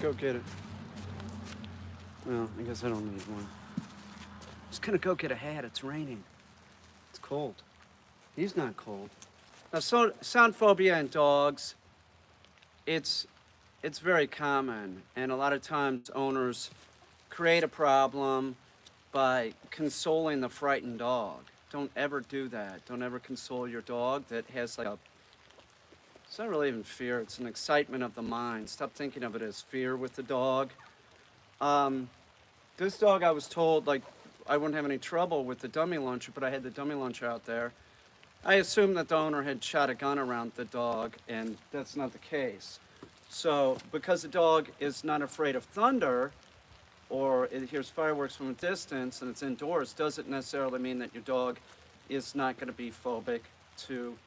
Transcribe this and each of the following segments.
go get it. Well, I guess I don't need one. Just gonna go get a hat. It's raining. It's cold. He's not cold. Now, sound phobia in dogs, it's very common, and a lot of times owners create a problem by consoling the frightened dog. Don't ever do that. Don't ever console your dog that has like a, it's not really even fear, it's an excitement of the mind. Stop thinking of it as fear with the dog. This dog, I was told, like, I wouldn't have any trouble with the dummy launcher, but I had the dummy launcher out there. I assumed that the owner had shot a gun around the dog, and that's not the case. So, because the dog is not afraid of thunder, or it hears fireworks from a distance and it's indoors, doesn't necessarily mean that your dog is not going to be phobic to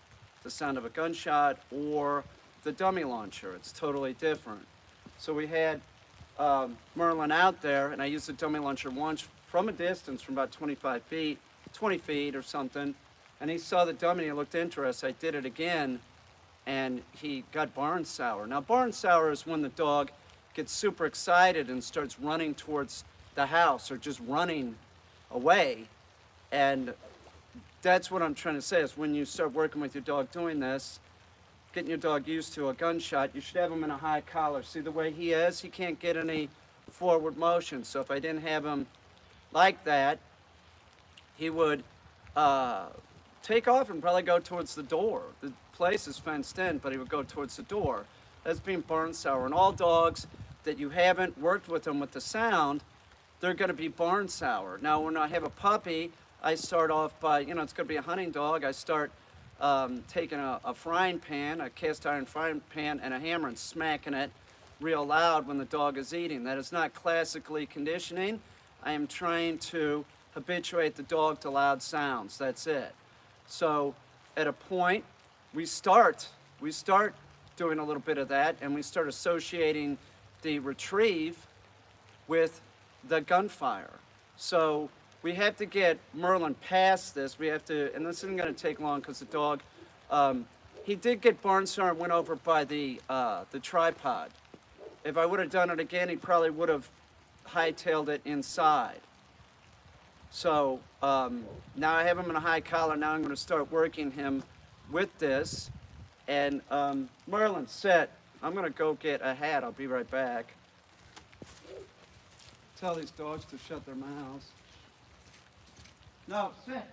the sound of a gunshot or the dummy launcher. It's totally different. So we had Merlin out there, and I used the dummy launcher once from a distance, from about 25 feet, 20 feet or something, and he saw the dummy and he looked interested. I did it again, and he got barn sour. Now, barn sour is when the dog gets super excited and starts running towards the house or just running away. And that's what I'm trying to say, is when you start working with your dog doing this, getting your dog used to a gunshot, you should have him in a high collar. See the way he is? He can't get any forward motion. So if I didn't have him like that, he would take off and probably go towards the door. The place is fenced in, but he would go towards the door. That's being barn sour. And all dogs that you haven't worked with them with the sound, they're going to be barn sour. Now, when I have a puppy, I start off by, it's going to be a hunting dog. I start taking a frying pan, a cast iron frying pan, and a hammer and smacking it real loud when the dog is eating. That is not classically conditioning. I am trying to habituate the dog to loud sounds. That's it. So at a point, we start doing a little bit of that, and we start associating the retrieve with the gunfire. So we have to get Merlin past this. We have to, and this isn't going to take long because the dog, he did get barn sour and went over by the tripod. If I would have done it again, he probably would have hightailed it inside. So now I have him in a high collar. Now I'm going to start working him with this. And Merlin, sit. I'm going to go get a hat. I'll be right back. Tell these dogs to shut their mouths. No, sit.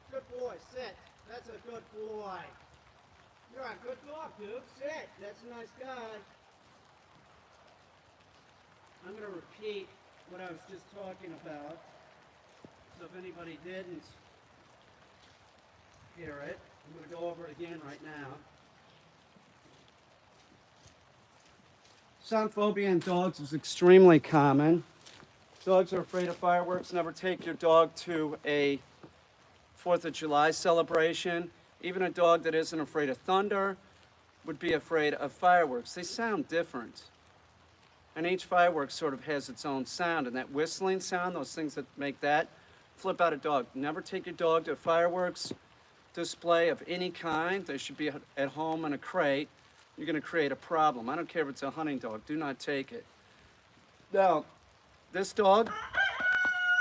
Good boy, sit. That's a good boy. You're a good dog, dude. Sit. That's a nice guy. I'm going to repeat what I was just talking about. So if anybody didn't hear it, I'm going to go over it again right now. Sound phobia in dogs is extremely common. Dogs are afraid of fireworks. Never take your dog to a 4th of July celebration. Even a dog that isn't afraid of thunder would be afraid of fireworks. They sound different. And each firework sort of has its own sound. And that whistling sound, those things that make that, flip out a dog. Never take your dog to a fireworks display of any kind. They should be at home in a crate. You're going to create a problem. I don't care if it's a hunting dog. Do not take it. Now, this dog,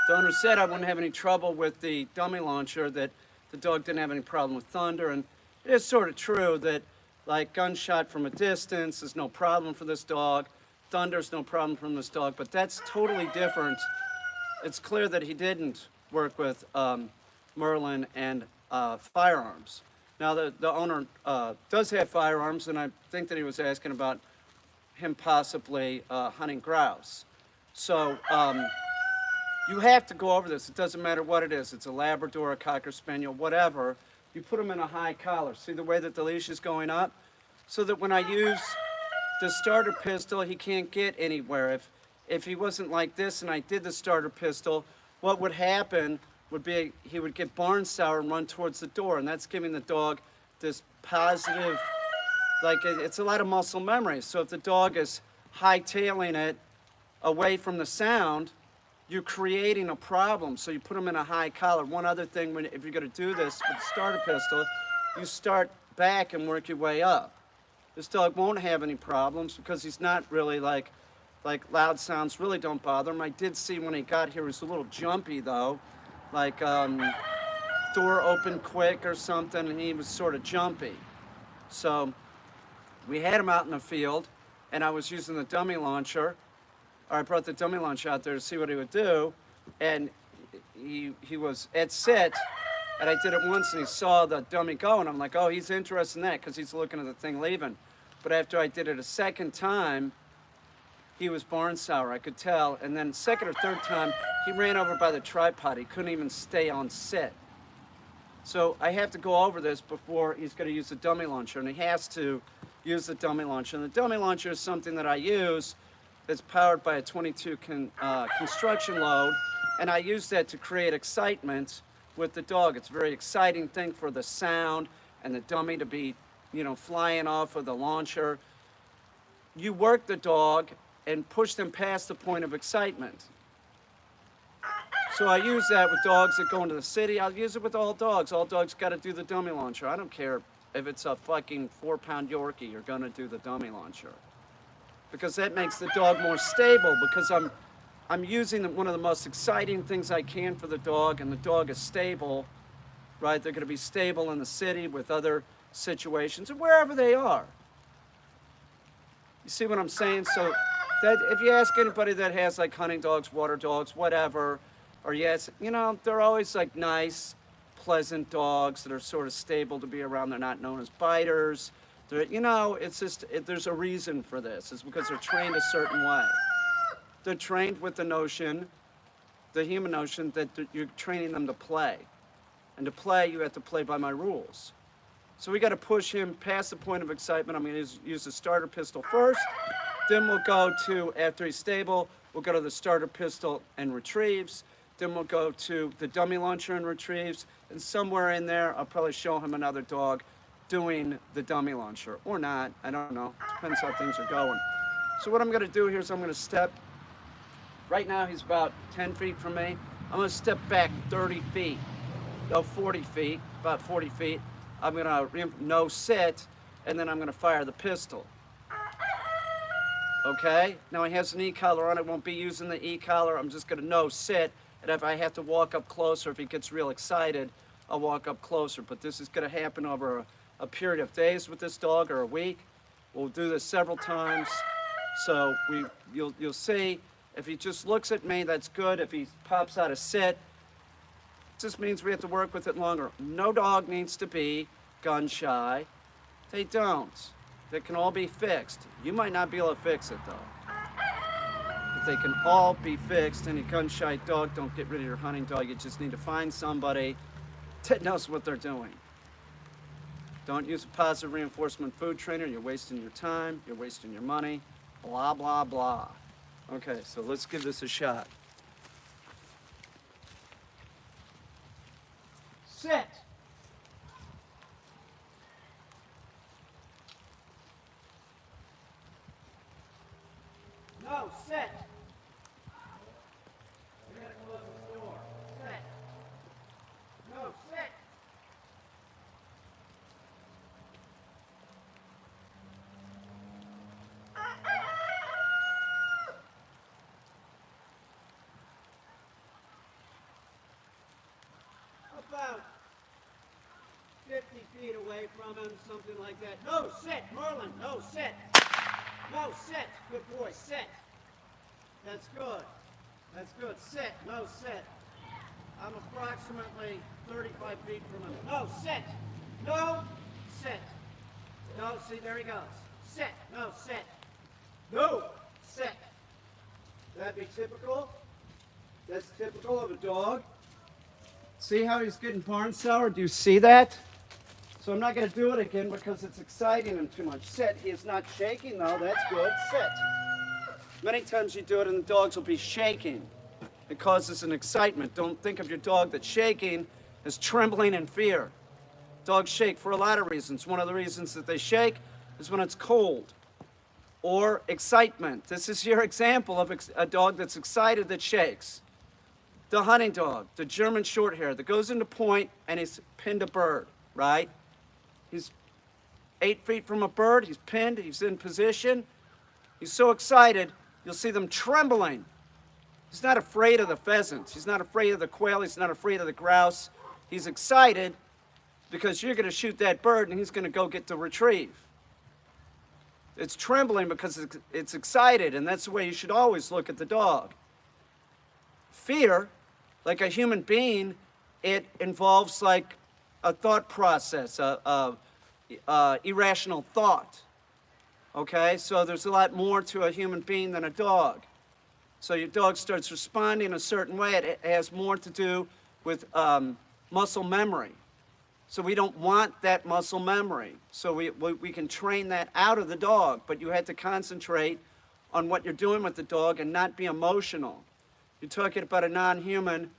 The owner said I wouldn't have any trouble with the dummy launcher, that the dog didn't have any problem with thunder, and it is sort of true that, like, gunshot from a distance is no problem for this dog, thunder's no problem from this dog, but that's totally different. It's clear that he didn't work with Merlin and firearms. Now, the owner does have firearms, and I think that he was asking about him possibly hunting grouse. So you have to go over this. It doesn't matter what it is. It's a Labrador, a Cocker Spaniel, whatever. You put them in a high collar. See the way that the leash is going up? So that when I use the starter pistol, he can't get anywhere. If he wasn't like this and I did the starter pistol, what would happen would be he would get barn sour and run towards the door, and that's giving the dog this positive, like it's a lot of muscle memory. So if the dog is hightailing it away from the sound, you're creating a problem. So you put them in a high collar. One other thing, if you're going to do this with the starter pistol, you start back and work your way up. This dog won't have any problems because he's not really like loud sounds really don't bother him. I did see when he got here, he was a little jumpy though, like door opened quick or something, and he was sort of jumpy. So we had him out in the field, and I was using the dummy launcher, or I brought the dummy launcher out there to see what he would do, and he was at sit, and I did it once, and he saw the dummy go, and I'm like, oh, he's interested in that because he's looking at the thing leaving. But after I did it a second time, he was barn sour, I could tell. And then second or third time, he ran over by the tripod. He couldn't even stay on sit. So I have to go over this before he's going to use the dummy launcher, and he has to use the dummy launcher. And the dummy launcher is something that I use that's powered by a 22 construction load, and I use that to create excitement with the dog. It's a very exciting thing for the sound and the dummy to be, you know, flying off of the launcher. You work the dog and push them past the point of excitement. So I use that with dogs that go into the city. I'll use it with all dogs. All dogs got to do the dummy launcher. I don't care if it's a fucking 4-pound Yorkie, you're gonna do the dummy launcher. Because that makes the dog more stable, because I'm using one of the most exciting things I can for the dog, and the dog is stable, right? They're gonna be stable in the city with other situations, and wherever they are. You see what I'm saying? So that if you ask anybody that has like hunting dogs, water dogs, whatever, or yes, you know, they're always like nice, pleasant dogs that are sort of stable to be around. They're not known as biters. They're, you know, it's just, there's a reason for this. It's because they're trained a certain way. They're trained with the notion, the human notion, that you're training them to play. And to play, you have to play by my rules. So we got to push him past the point of excitement. I'm going to use the starter pistol first. Then we'll go to, after he's stable, we'll go to the starter pistol and retrieves. Then we'll go to the dummy launcher and retrieves. And somewhere in there, I'll probably show him another dog doing the dummy launcher. Or not, I don't know. Depends how things are going. So what I'm going to do here is I'm going to step. Right now he's about 10 feet from me. I'm going to step back 30 feet. No, 40 feet, about 40 feet. I'm going to no sit, and then I'm going to fire the pistol. Okay? Now he has an E-collar on. I won't be using the E-collar. I'm just going to no sit, and if I have to walk up closer, if he gets real excited, I'll walk up closer. But this is going to happen over a period of days with this dog, or a week. We'll do this several times. So you'll see, if he just looks at me, that's good. If he pops out of sit, it just means we have to work with it longer. No dog needs to be gun shy. They don't. They can all be fixed. You might not be able to fix it though. But they can all be fixed. Any gun shy dog, don't get rid of your hunting dog. You just need to find somebody that knows what they're doing. Don't use a positive reinforcement food trainer. You're wasting your time. You're wasting your money. Blah, blah, blah. Okay, so let's give this a shot. Sit. No, sit. We gotta close this door. Sit. No, sit. feet away from him, something like that. No, sit, Merlin, no, sit. No, sit. Good boy, sit. That's good. That's good. Sit, no, sit. I'm approximately 35 feet from him. No, sit. No, sit. No, see, there he goes. Sit, no, sit. No, sit. That'd be typical. That's typical of a dog. See how he's getting barn sour? Do you see that? So I'm not going to do it again because it's exciting him too much. Sit. He is not shaking though. That's good. Sit. Many times you do it and the dogs will be shaking. It causes an excitement. Don't think of your dog that's shaking as trembling in fear. Dogs shake for a lot of reasons. One of the reasons that they shake is when it's cold or excitement. This is your example of a dog that's excited that shakes. The hunting dog, the German short hair that goes into point and he's pinned a bird, right? He's 8 feet from a bird, he's pinned, he's in position. He's so excited, you'll see them trembling. He's not afraid of the pheasants, he's not afraid of the quail, he's not afraid of the grouse. He's excited because you're gonna shoot that bird and he's gonna go get the retrieve. It's trembling because it's excited, and that's the way you should always look at the dog. Fear, like a human being, it involves like a thought process, irrational thought. Okay, so there's a lot more to a human being than a dog. So your dog starts responding a certain way. It has more to do with muscle memory. So we don't want that muscle memory. So we can train that out of the dog, but you have to concentrate on what you're doing with the dog and not be emotional. You're talking about a non-human,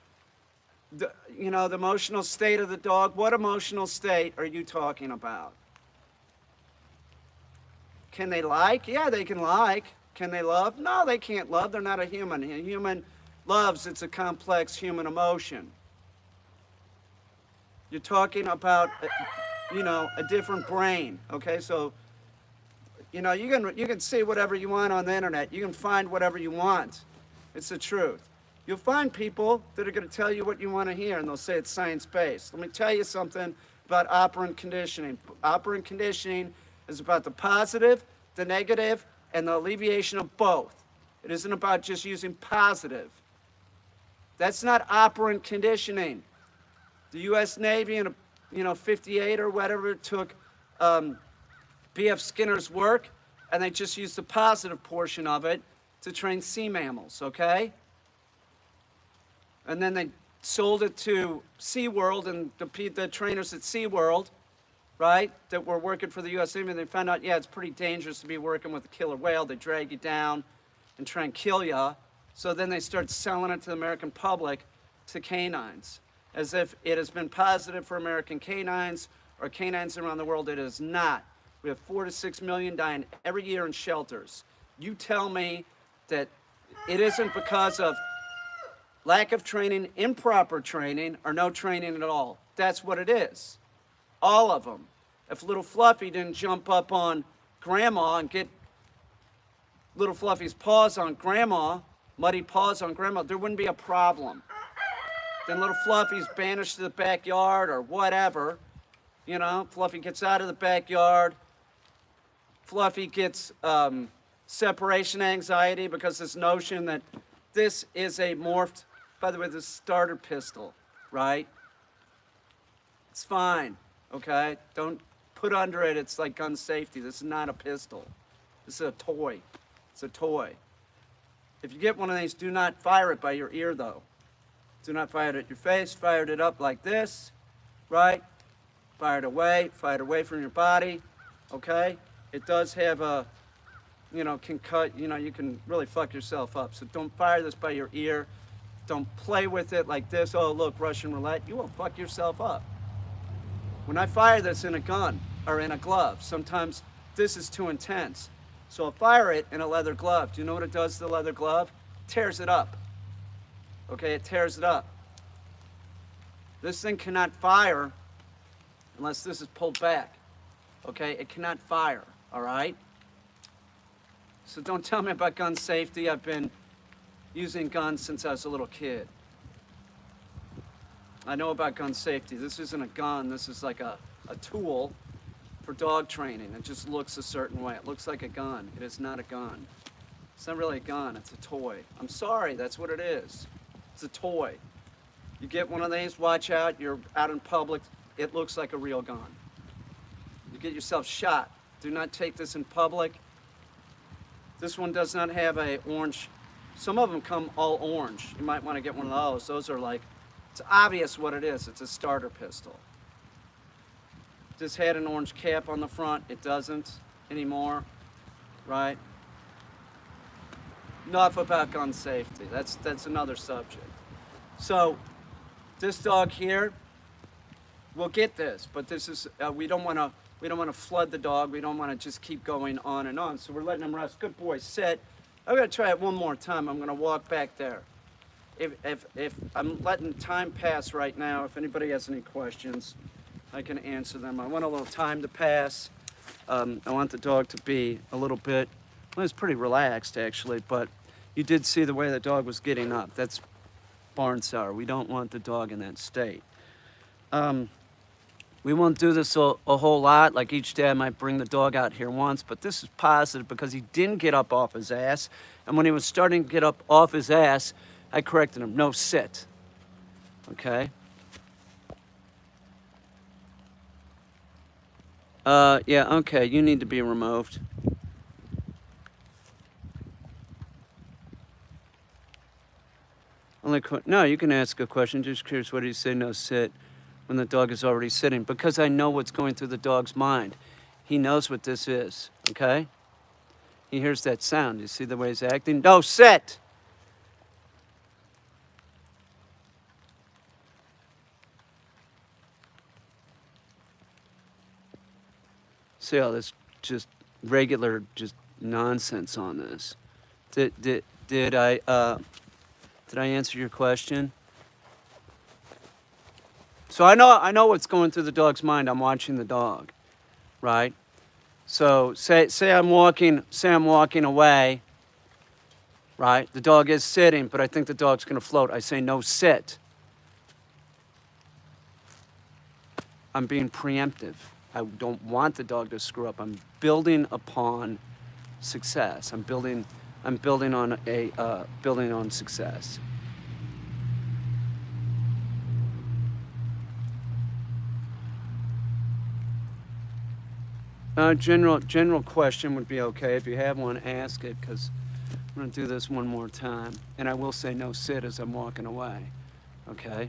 the emotional state of the dog. What emotional state are you talking about? Can they like? Yeah, they can like. Can they love? No, they can't love. They're not a human. A human loves. It's a complex human emotion. You're talking about, a different brain. Okay, so, you can see whatever you want on the internet. You can find whatever you want. It's the truth. You'll find people that are going to tell you what you want to hear, and they'll say it's science-based. Let me tell you something about operant conditioning. Operant conditioning is about the positive, the negative, and the alleviation of both. It isn't about just using positive. That's not operant conditioning. The U.S. Navy in 58 or whatever took B.F. Skinner's work, and they just used the positive portion of it to train sea mammals, okay? And then they sold it to SeaWorld, and the trainers at SeaWorld, right, that were working for the U.S. Navy, they found out, it's pretty dangerous to be working with a killer whale. They drag you down and try and kill you. So then they start selling it to the American public, to canines, as if it has been positive for American canines or canines around the world. It is not. We have 4 to 6 million dying every year in shelters. You tell me that it isn't because of lack of training, improper training, or no training at all. That's what it is. All of them. If little Fluffy didn't jump up on Grandma and get little Fluffy's paws on Grandma, muddy paws on Grandma, there wouldn't be a problem. Then little Fluffy's banished to the backyard or whatever. Fluffy gets out of the backyard. Fluffy gets separation anxiety because this notion that this is a morphed, by the way, this starter pistol, right? It's fine, okay? Don't put under it, it's like gun safety. This is not a pistol. This is a toy. It's a toy. If you get one of these, do not fire it by your ear, though. Do not fire it at your face. Fire it up like this, right? Fire it away from your body, okay? It does have a, can cut, you can really fuck yourself up. So don't fire this by your ear. Don't play with it like this. Oh, look, Russian roulette. You will fuck yourself up. When I fire this in a gun or in a glove, sometimes this is too intense. So I'll fire it in a leather glove. Do you know what it does to the leather glove? It tears it up. Okay, it tears it up. This thing cannot fire unless this is pulled back. Okay, it cannot fire, all right? So don't tell me about gun safety. I've been using guns since I was a little kid. I know about gun safety. This isn't a gun. This is like a a tool for dog training. It just looks a certain way. It looks like a gun. It is not a gun. It's not really a gun, it's a toy. I'm sorry, that's what it is. It's a toy. You get one of these, watch out, you're out in public, it looks like a real gun. You get yourself shot. Do not take this in public. This one does not have a orange. Some of them come all orange. You might want to get one of those. Those are like, it's obvious what it is. It's a starter pistol. This had an orange cap on the front. It doesn't anymore, right? Enough about gun safety. That's another subject. So this dog here, we'll get this, but this is we don't want to flood the dog. We don't want to just keep going on and on. So we're letting him rest. Good boy, sit. I'm gonna try it one more time. I'm gonna walk back there. If I'm letting time pass right now, if anybody has any questions, I can answer them. I want a little time to pass. I want the dog to be a little bit, well, it's pretty relaxed actually, but you did see the way the dog was getting up. That's barn sour. We don't want the dog in that state. We won't do this a whole lot. Like each day I might bring the dog out here once, but this is positive because he didn't get up off his ass. And when he was starting to get up off his ass, I corrected him, no sit, okay? Yeah, okay, you need to be removed. No, you can ask a question. Just curious, what do you say, no sit, when the dog is already sitting? Because I know what's going through the dog's mind. He knows what this is, okay? He hears that sound. You see the way he's acting? No, sit! See all this just regular just nonsense on this. Did I answer your question? So I know what's going through the dog's mind. I'm watching the dog, right? So say I'm walking away, right? The dog is sitting, but I think the dog's gonna float. I say no, sit. I'm being preemptive. I don't want the dog to screw up. I'm building upon success. I'm building on success. General question would be okay. If you have one, ask it, because I'm going to do this one more time. And I will say no sit as I'm walking away. Okay?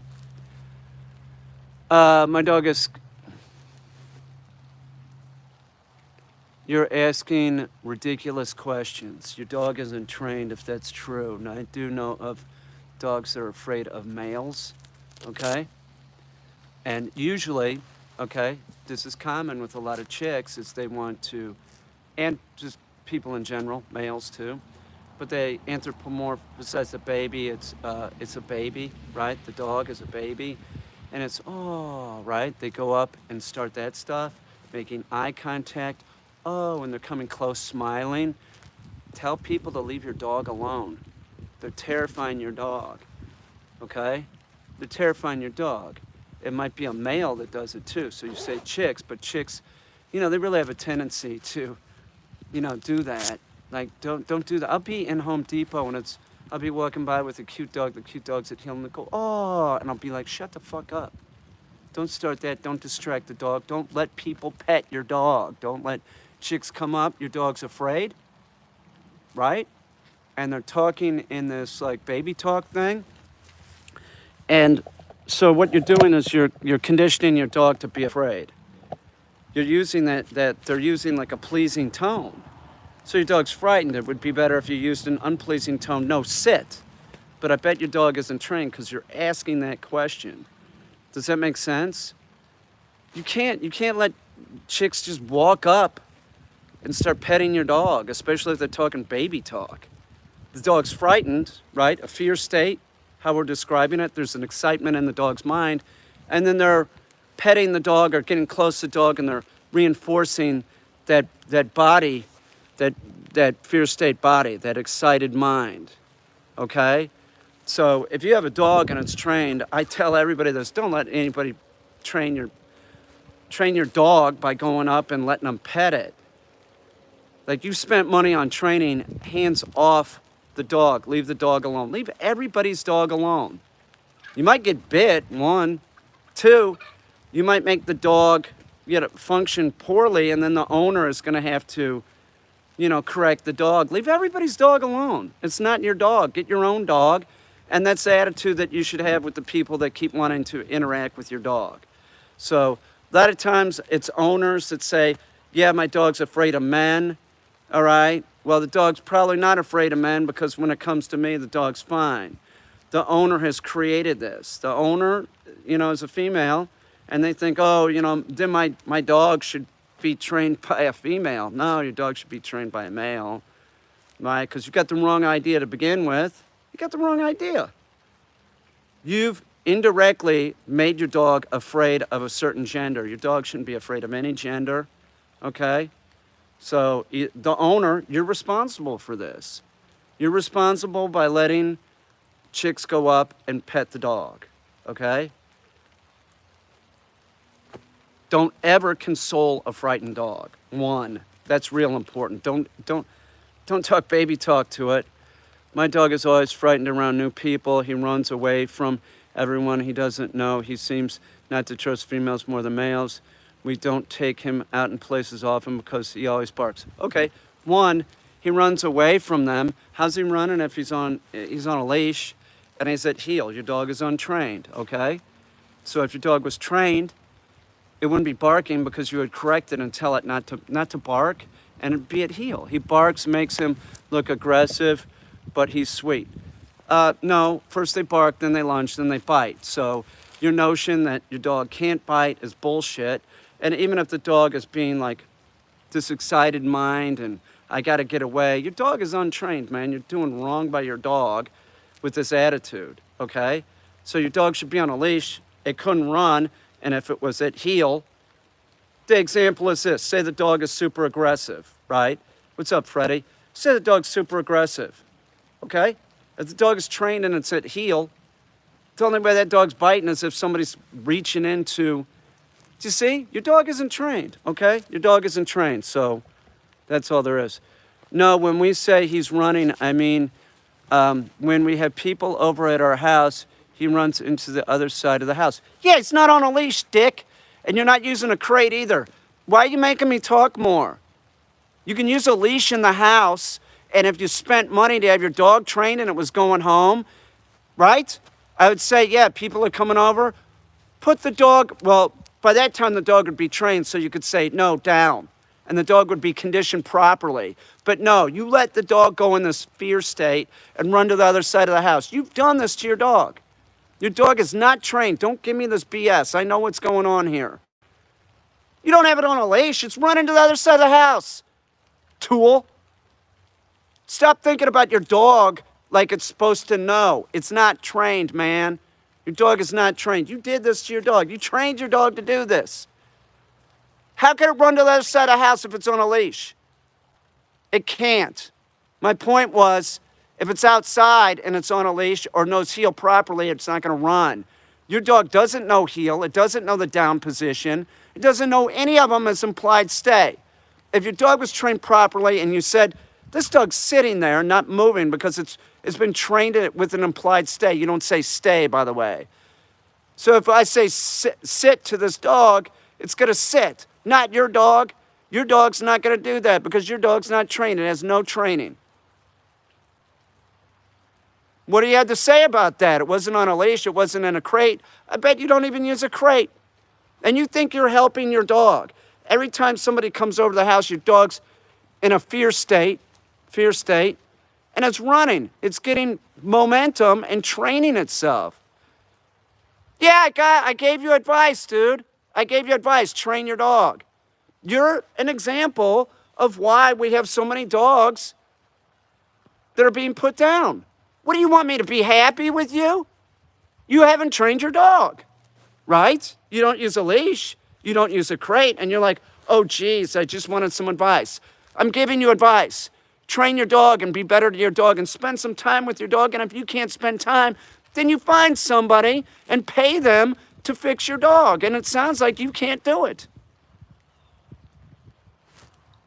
My dog is... You're asking ridiculous questions. Your dog isn't trained, if that's true. And I do know of dogs that are afraid of males, okay? And usually, okay, this is common with a lot of chicks, is they want to, and just people in general, males too, but they anthropomorphize the baby. It's a baby, right? The dog is a baby. And it's, oh, right? They go up and start that stuff, making eye contact. Oh, and they're coming close, smiling. Tell people to leave your dog alone. They're terrifying your dog, okay? They're terrifying your dog. It might be a male that does it too. So you say chicks, but chicks, you know, they really have a tendency to, you know, do that. Like, don't do that. I'll be in Home Depot and I'll be walking by with a cute dog. The cute dog's at heel and they go, oh, and I'll be like, shut the fuck up. Don't start that. Don't distract the dog. Don't let people pet your dog. Don't let chicks come up, your dog's afraid, right? And they're talking in this like baby talk thing. And so what you're doing is you're conditioning your dog to be afraid. You're using that they're using like a pleasing tone. So your dog's frightened. It would be better if you used an unpleasing tone, no, sit. But I bet your dog isn't trained because you're asking that question. Does that make sense? You can't let chicks just walk up and start petting your dog, especially if they're talking baby talk. The dog's frightened, right? A fear state, how we're describing it. There's an excitement in the dog's mind. And then they're petting the dog or getting close to the dog and they're reinforcing that body, that fear state body, that excited mind, okay? So if you have a dog and it's trained, I tell everybody this, don't let anybody train train your dog by going up and letting them pet it. Like, you spent money on training, hands off the dog. Leave the dog alone. Leave everybody's dog alone. You might get bit, one. Two, you might make the dog function poorly, and then the owner is going to have to, correct the dog. Leave everybody's dog alone. It's not your dog. Get your own dog. And that's the attitude that you should have with the people that keep wanting to interact with your dog. So a lot of times it's owners that say, yeah, my dog's afraid of men. All right. Well, the dog's probably not afraid of men, because when it comes to me, the dog's fine. The owner has created this. The owner, is a female, and they think, oh, then my dog should be trained by a female. No, your dog should be trained by a male, right? Because you got the wrong idea to begin with. You got the wrong idea. You've indirectly made your dog afraid of a certain gender. Your dog shouldn't be afraid of any gender, okay? So the owner, you're responsible for this. You're responsible by letting chicks go up and pet the dog, okay? Don't ever console a frightened dog. One, that's real important. Don't talk baby talk to it. My dog is always frightened around new people. He runs away from everyone he doesn't know. He seems not to trust females more than males. We don't take him out in places often because he always barks. Okay, one, he runs away from them. How's he running if he's on a leash and he's at heel? Your dog is untrained, okay? So if your dog was trained, it wouldn't be barking, because you would correct it and tell it not to bark, and it'd be at heel. He barks, makes him look aggressive, but he's sweet. No, first they bark, then they lunge, then they bite. So your notion that your dog can't bite is bullshit. And even if the dog is being like this excited mind and I got to get away, your dog is untrained, man. You're doing wrong by your dog with this attitude, okay? So your dog should be on a leash. It couldn't run, and if it was at heel, the example is this. Say the dog is super aggressive, right? What's up, Freddie? Say the dog's super aggressive, okay? If the dog is trained and it's at heel, the only way that dog's biting is if somebody's reaching into... Do you see? Your dog isn't trained, okay? Your dog isn't trained, so that's all there is. No, when we say he's running, I mean, when we have people over at our house, he runs into the other side of the house. Yeah, it's not on a leash, dick. And you're not using a crate either. Why are you making me talk more? You can use a leash in the house, and if you spent money to have your dog trained and it was going home, right? I would say, yeah, people are coming over. Put the dog, well, by that time the dog would be trained, so you could say, no, down. And the dog would be conditioned properly. But no, you let the dog go in this fear state and run to the other side of the house. You've done this to your dog. Your dog is not trained. Don't give me this BS. I know what's going on here. You don't have it on a leash. It's running to the other side of the house. Tool. Stop thinking about your dog like it's supposed to know. It's not trained, man. Your dog is not trained. You did this to your dog. You trained your dog to do this. How can it run to the other side of the house if it's on a leash? It can't. My point was, if it's outside and it's on a leash or knows heel properly, it's not going to run. Your dog doesn't know heel. It doesn't know the down position. It doesn't know any of them as implied stay. If your dog was trained properly and you said, this dog's sitting there, not moving because it's been trained with an implied stay. You don't say stay, by the way. So if I say sit to this dog, it's going to sit. Not your dog. Your dog's not going to do that because your dog's not trained. It has no training. What do you have to say about that? It wasn't on a leash. It wasn't in a crate. I bet you don't even use a crate. And you think you're helping your dog. Every time somebody comes over to the house, your dog's in a fear state, and it's running. It's getting momentum and training itself. Yeah, I gave you advice, dude. I gave you advice. Train your dog. You're an example of why we have so many dogs that are being put down. What do you want me to be happy with you? You haven't trained your dog, right? You don't use a leash. You don't use a crate. And you're like, oh, geez, I just wanted some advice. I'm giving you advice. Train your dog and be better to your dog and spend some time with your dog. And if you can't spend time, then you find somebody and pay them to fix your dog. And it sounds like you can't do it.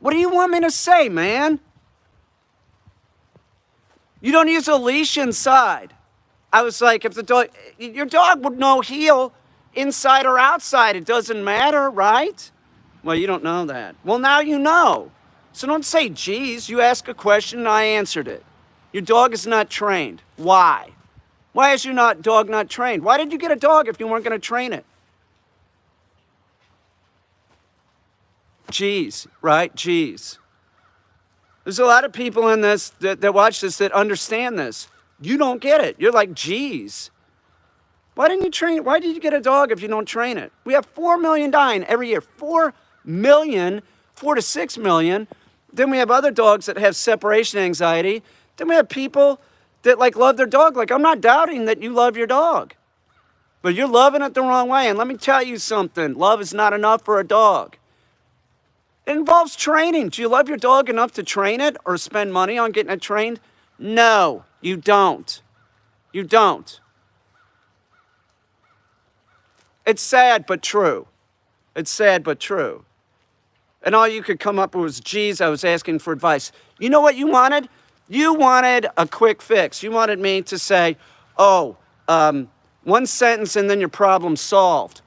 What do you want me to say, man? You don't use a leash inside. I was like, if the dog, your dog would know heel inside or outside. It doesn't matter, right? Well, you don't know that. Well, now you know. So don't say, geez, you ask a question and I answered it. Your dog is not trained. Why? Why is your dog not trained? Why did you get a dog if you weren't going to train it? Geez, right? Geez. There's a lot of people in this that watch this that understand this. You don't get it. You're like, geez. Why didn't you train it? Why did you get a dog if you don't train it? We have 4 million dying every year. 4 million, 4 to 6 million. Then we have other dogs that have separation anxiety. Then we have people that like love their dog. Like, I'm not doubting that you love your dog, but you're loving it the wrong way. And let me tell you something. Love is not enough for a dog. It involves training. Do you love your dog enough to train it or spend money on getting it trained? No, you don't. You don't. It's sad but true. It's sad but true. And all you could come up with was, geez, I was asking for advice. You know what you wanted? You wanted a quick fix. You wanted me to say, oh, one sentence and then your problem's solved.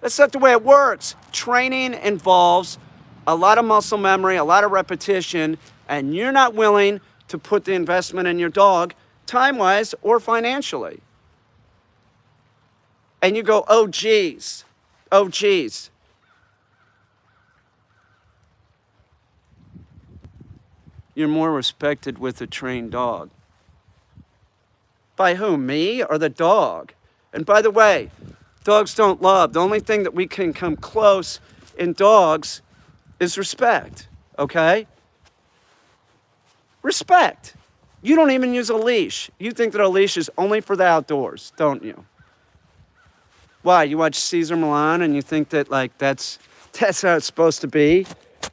That's not the way it works. Training involves a lot of muscle memory, a lot of repetition, and you're not willing to put the investment in your dog, time-wise or financially. And you go, oh, geez. Oh, geez. You're more respected with a trained dog. By whom? Me or the dog? And by the way, dogs don't love. The only thing that we can come close in dogs is respect, okay? Respect. You don't even use a leash. You think that a leash is only for the outdoors, don't you? Why? You watch Cesar Millan and you think that, like, that's how it's supposed to be?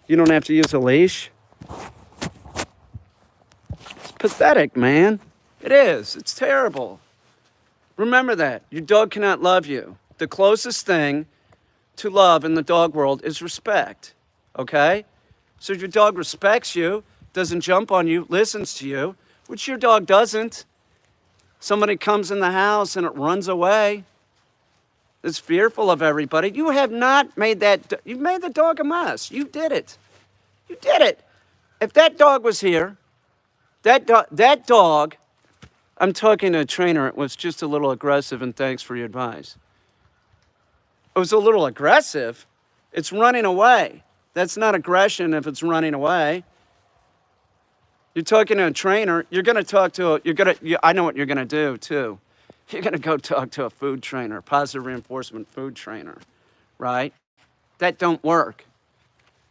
You don't have to use a leash? It's pathetic, man. It is. It's terrible. Remember that. Your dog cannot love you. The closest thing to love in the dog world is respect, okay? So if your dog respects you, doesn't jump on you, listens to you, which your dog doesn't, somebody comes in the house and it runs away, it's fearful of everybody. You have not made that, you've made the dog a mess. You did it. You did it. If that dog was here, that dog, I'm talking to a trainer, it was just a little aggressive, and thanks for your advice. It was a little aggressive. It's running away. That's not aggression if it's running away. You're talking to a trainer, you're going to talk to I know what you're going to do too. You're going to go talk to a food trainer, positive reinforcement food trainer, right? That don't work.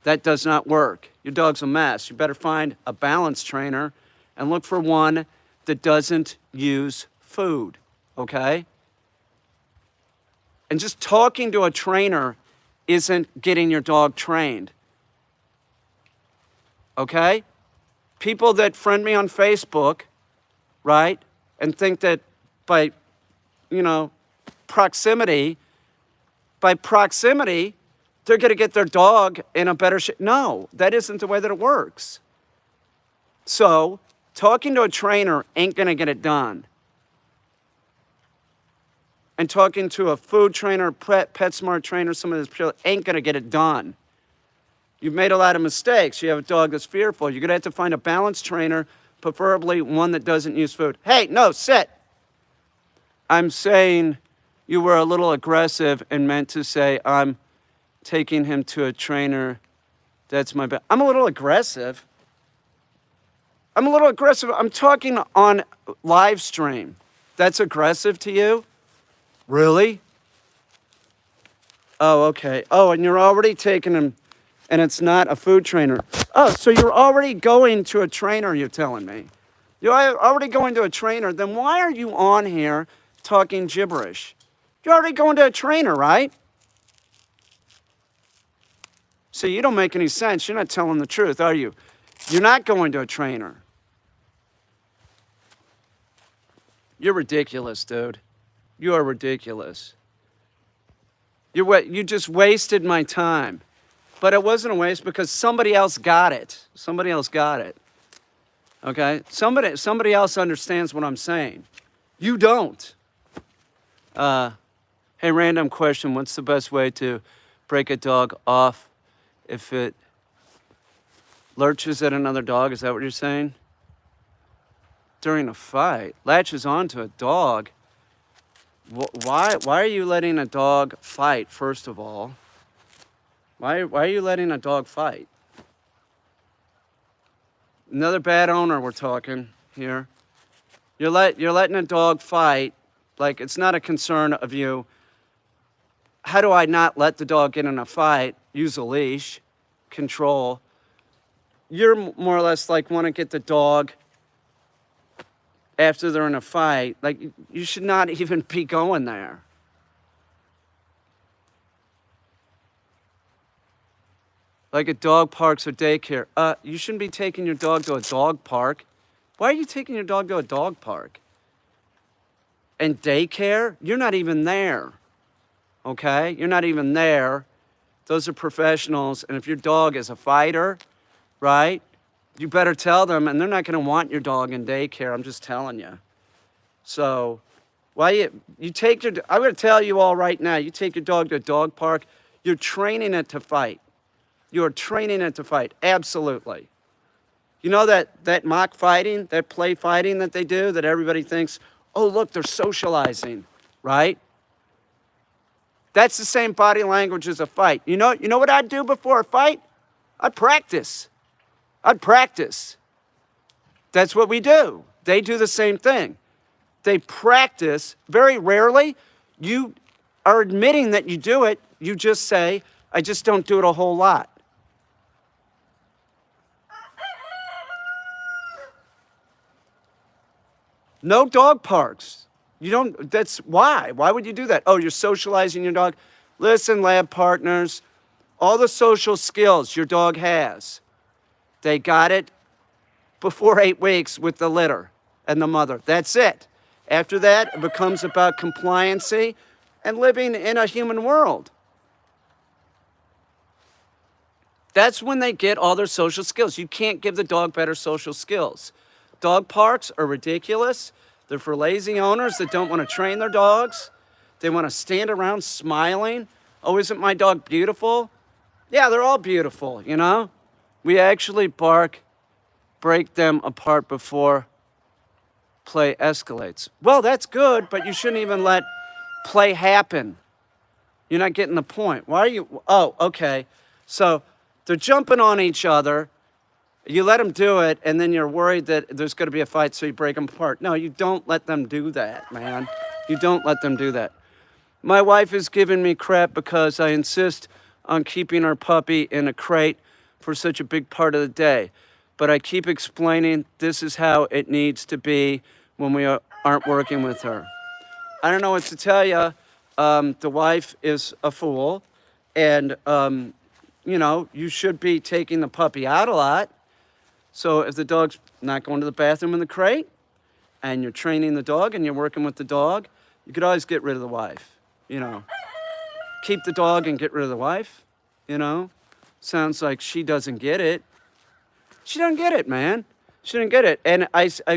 That does not work. Your dog's a mess. You better find a balance trainer and look for one that doesn't use food, okay? And just talking to a trainer isn't getting your dog trained, okay? People that friend me on Facebook, right, and think that by, proximity, they're going to get their dog in a better shape. No, that isn't the way that it works. So, talking to a trainer ain't going to get it done. And talking to a food trainer, PetSmart trainer, some of this people ain't going to get it done. You've made a lot of mistakes. You have a dog that's fearful. You're going to have to find a balanced trainer, preferably one that doesn't use food. Hey, no, sit. I'm saying you were a little aggressive and meant to say, I'm taking him to a trainer. That's my bad. I'm a little aggressive. I'm talking on live stream. That's aggressive to you? Really? Oh, okay. Oh, and you're already taking him, and it's not a food trainer. Oh, so you're already going to a trainer, you're telling me. You're already going to a trainer. Then why are you on here talking gibberish? You're already going to a trainer, right? So you don't make any sense. You're not telling the truth, are you? You're not going to a trainer. You're ridiculous, dude. You are ridiculous. You just wasted my time. But it wasn't a waste because somebody else got it. Somebody else got it. Okay? Somebody else understands what I'm saying. You don't. Hey, random question. What's the best way to break a dog off if it lurches at another dog? Is that what you're saying? During a fight, latches onto a dog. Why are you letting a dog fight, first of all? Why are you letting a dog fight? Another bad owner we're talking here. You're letting a dog fight like it's not a concern of you. How do I not let the dog get in a fight? Use a leash, control. You're more or less like want to get the dog after they're in a fight. Like, you should not even be going there. Like at dog parks or daycare. You shouldn't be taking your dog to a dog park. Why are you taking your dog to a dog park? And daycare? You're not even there. Okay? You're not even there. Those are professionals. And if your dog is a fighter, right? You better tell them, and they're not going to want your dog in daycare. I'm just telling you. So, why you take your? I'm going to tell you all right now. You take your dog to a dog park. You're training it to fight. You're training it to fight. Absolutely. You know that mock fighting, that play fighting that they do, that everybody thinks, oh look, they're socializing, right? That's the same body language as a fight. You know what I'd do before a fight? I'd practice. That's what we do. They do the same thing. They practice. Very rarely, you are admitting that you do it. You just say, I just don't do it a whole lot. No dog parks. That's why. Why would you do that? Oh, you're socializing your dog. Listen, lab partners, all the social skills your dog has, they got it before 8 weeks with the litter and the mother. That's it. After that, it becomes about compliancy and living in a human world. That's when they get all their social skills. You can't give the dog better social skills. Dog parks are ridiculous. They're for lazy owners that don't want to train their dogs. They want to stand around smiling. Oh, isn't my dog beautiful? Yeah, they're all beautiful, you know? We actually break them apart before play escalates. Well, that's good, but you shouldn't even let play happen. You're not getting the point. Why are you? Oh, okay. So they're jumping on each other. You let them do it, and then you're worried that there's going to be a fight, so you break them apart. No, you don't let them do that, man. You don't let them do that. My wife is giving me crap because I insist on keeping our puppy in a crate for such a big part of the day. But I keep explaining this is how it needs to be when we aren't working with her. I don't know what to tell you. The wife is a fool, and, you should be taking the puppy out a lot. So if the dog's not going to the bathroom in the crate, and you're training the dog and you're working with the dog, you could always get rid of the wife, Keep the dog and get rid of the wife, Sounds like she doesn't get it. She doesn't get it, man. She didn't get it. And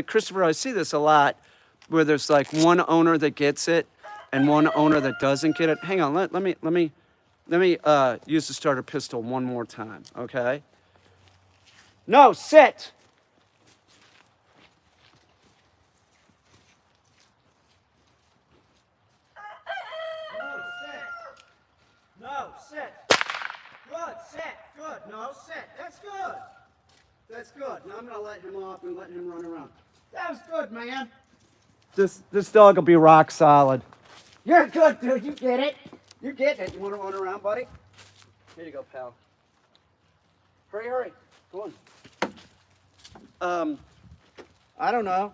Christopher, I see this a lot, where there's like one owner that gets it and one owner that doesn't get it. Hang on, let me use the starter pistol one more time, okay? No, sit. No, sit. Good, sit. Good. No, sit. That's good. That's good. Now I'm going to let him off and let him run around. That was good, man. This dog will be rock solid. You're good, dude. You get it. You're getting it. You want to run around, buddy? Here you go, pal. Hurry. Go on. I don't know.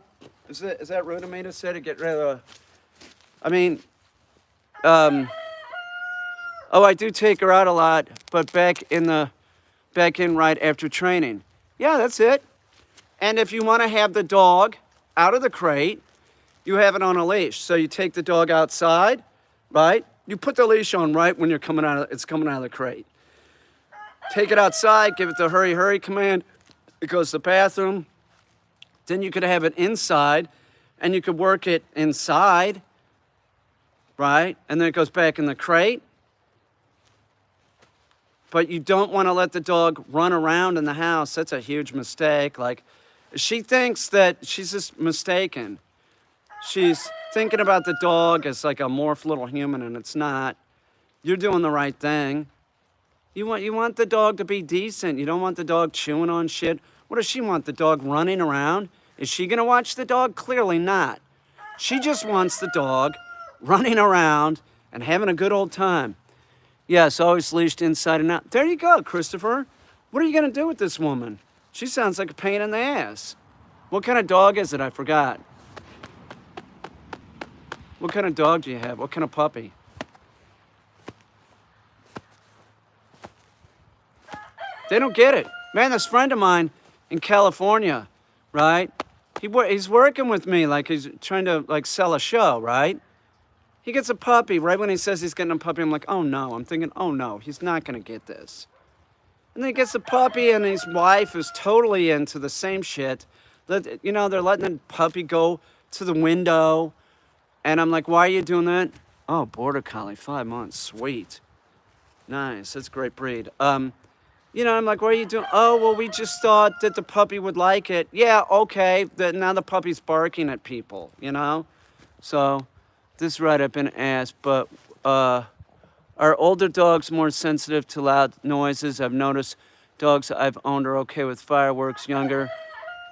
Is that rude of me to say to get rid of I do take her out a lot, but back in right after training. Yeah, that's it. And if you want to have the dog out of the crate, you have it on a leash. So you take the dog outside, right? You put the leash on right when it's coming out of the crate. take it outside, give it the hurry, hurry command. It goes to the bathroom. Then you could have it inside, and you could work it inside, right? And then it goes back in the crate. But you don't want to let the dog run around in the house. That's a huge mistake. Like, she thinks that she's just mistaken. She's thinking about the dog as like a morphed little human, and it's not. You're doing the right thing. You want the dog to be decent. You don't want the dog chewing on shit. What does she want? The dog running around? Is she gonna watch the dog? Clearly not. She just wants the dog running around and having a good old time. Yes, always leashed inside and out. There you go, Christopher. What are you gonna do with this woman? She sounds like a pain in the ass. What kind of dog is it? I forgot. What kind of dog do you have? What kind of puppy? They don't get it. Man, this friend of mine in California, right? He's working with me like he's trying to like sell a show, right? He gets a puppy. Right when he says he's getting a puppy, I'm like, oh no. I'm thinking, oh no, he's not gonna get this. And then he gets a puppy, and his wife is totally into the same shit. You know, they're letting the puppy go to the window. And I'm like, why are you doing that? Oh, Border Collie, 5 months, sweet. Nice, that's a great breed. You know, I'm like, what are you doing? Oh, well, we just thought that the puppy would like it. Yeah, okay, now the puppy's barking at people, you know? So, this is right up an ass, but are older dogs more sensitive to loud noises? I've noticed dogs I've owned are okay with fireworks, younger,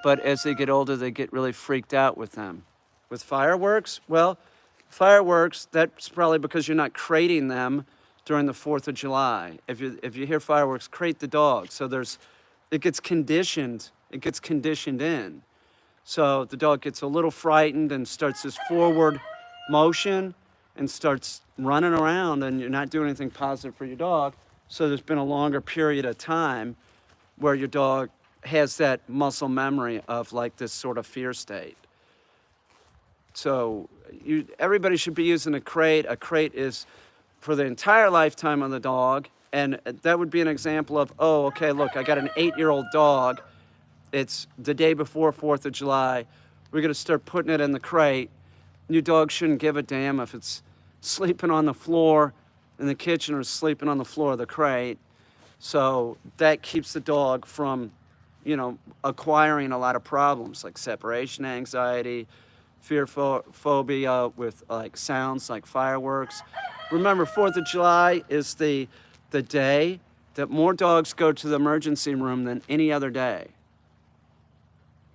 but as they get older, they get really freaked out with them. With fireworks? Well, fireworks, that's probably because you're not crating them during the 4th of July. If you hear fireworks, crate the dog. So it gets conditioned in. So the dog gets a little frightened and starts this forward motion and starts running around, and you're not doing anything positive for your dog. So there's been a longer period of time where your dog has that muscle memory of like this sort of fear state. So everybody should be using a crate. A crate is for the entire lifetime of the dog. And that would be an example of, oh, okay, look, I got an 8-year-old dog. It's the day before 4th of July. We're gonna start putting it in the crate. Your dog shouldn't give a damn if it's sleeping on the floor in the kitchen or sleeping on the floor of the crate. So that keeps the dog from, you know, acquiring a lot of problems like separation anxiety, fear phobia with like sounds like fireworks. Remember, 4th of July is the day that more dogs go to the emergency room than any other day.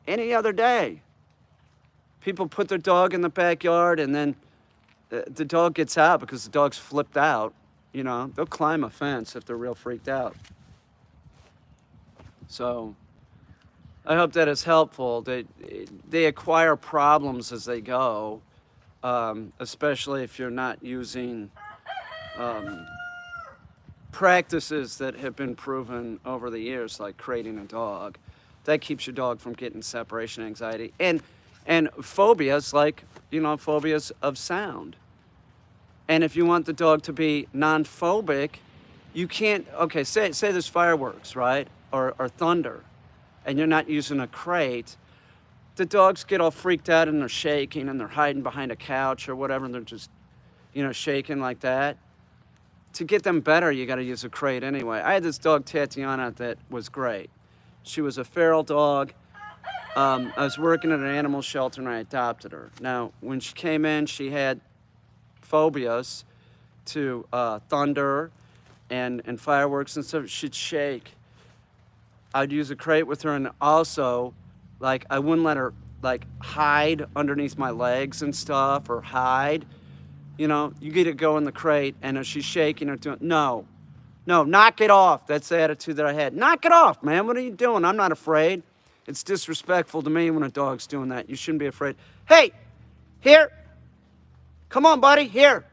Any other day. People put their dog in the backyard, and then the dog gets out because the dog's flipped out. You know, they'll climb a fence if they're real freaked out. So I hope that is helpful. They acquire problems as they go, especially if you're not using practices that have been proven over the years, like crating a dog. That keeps your dog from getting separation anxiety. And phobias, like, you know, phobias of sound. And if you want the dog to be non-phobic, you can't, okay, say there's fireworks, right? Or thunder, and you're not using a crate. The dogs get all freaked out and they're shaking and they're hiding behind a couch or whatever, and they're just, you know, shaking like that. To get them better, you gotta use a crate anyway. I had this dog, Tatiana, that was great. She was a feral dog. I was working at an animal shelter and I adopted her. Now, when she came in, she had phobias to thunder and fireworks and stuff. She'd shake. I'd use a crate with her, and also, like, I wouldn't let her, like, hide underneath my legs and stuff, or hide. You know, you get to go in the crate, and if she's shaking or doing, no, knock it off. That's the attitude that I had. Knock it off, man. What are you doing? I'm not afraid. It's disrespectful to me when a dog's doing that. You shouldn't be afraid. Hey, here. Come on, buddy, here.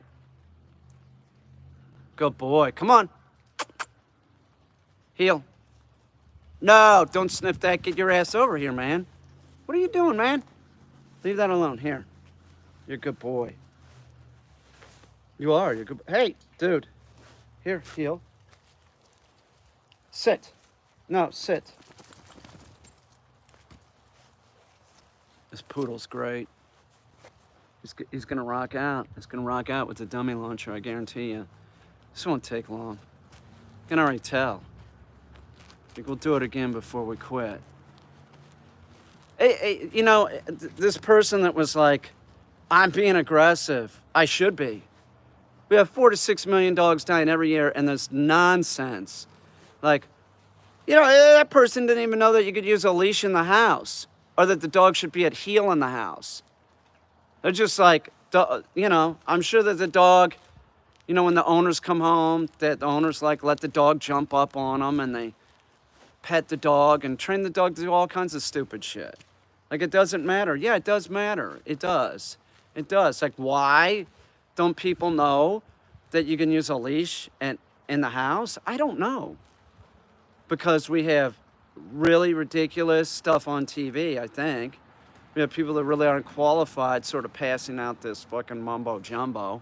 Good boy. Come on. Heel. No, don't sniff that. Get your ass over here, man. What are you doing, man? Leave that alone. Here. You're a good boy. You are. You're good. Hey, dude. Here, heel. Sit. No, sit. This poodle's great. He's gonna rock out. He's gonna rock out with the dummy launcher, I guarantee you. This won't take long. I can already tell. I think we'll do it again before we quit. Hey, you know, this person that was like, I'm being aggressive. I should be. We have 4 to 6 million dogs dying every year, and there's nonsense. Like, you know, that person didn't even know that you could use a leash in the house, or that the dog should be at heel in the house. They're just like, you know, I'm sure that the dog, you know, when the owners come home, that the owners like let the dog jump up on them, and they pet the dog and train the dog to do all kinds of stupid shit. Like, it doesn't matter. Yeah, it does matter. It does. It does. Like, why don't people know that you can use a leash in the house? I don't know. Because we have really ridiculous stuff on TV, I think. We have people that really aren't qualified sort of passing out this fucking mumbo jumbo.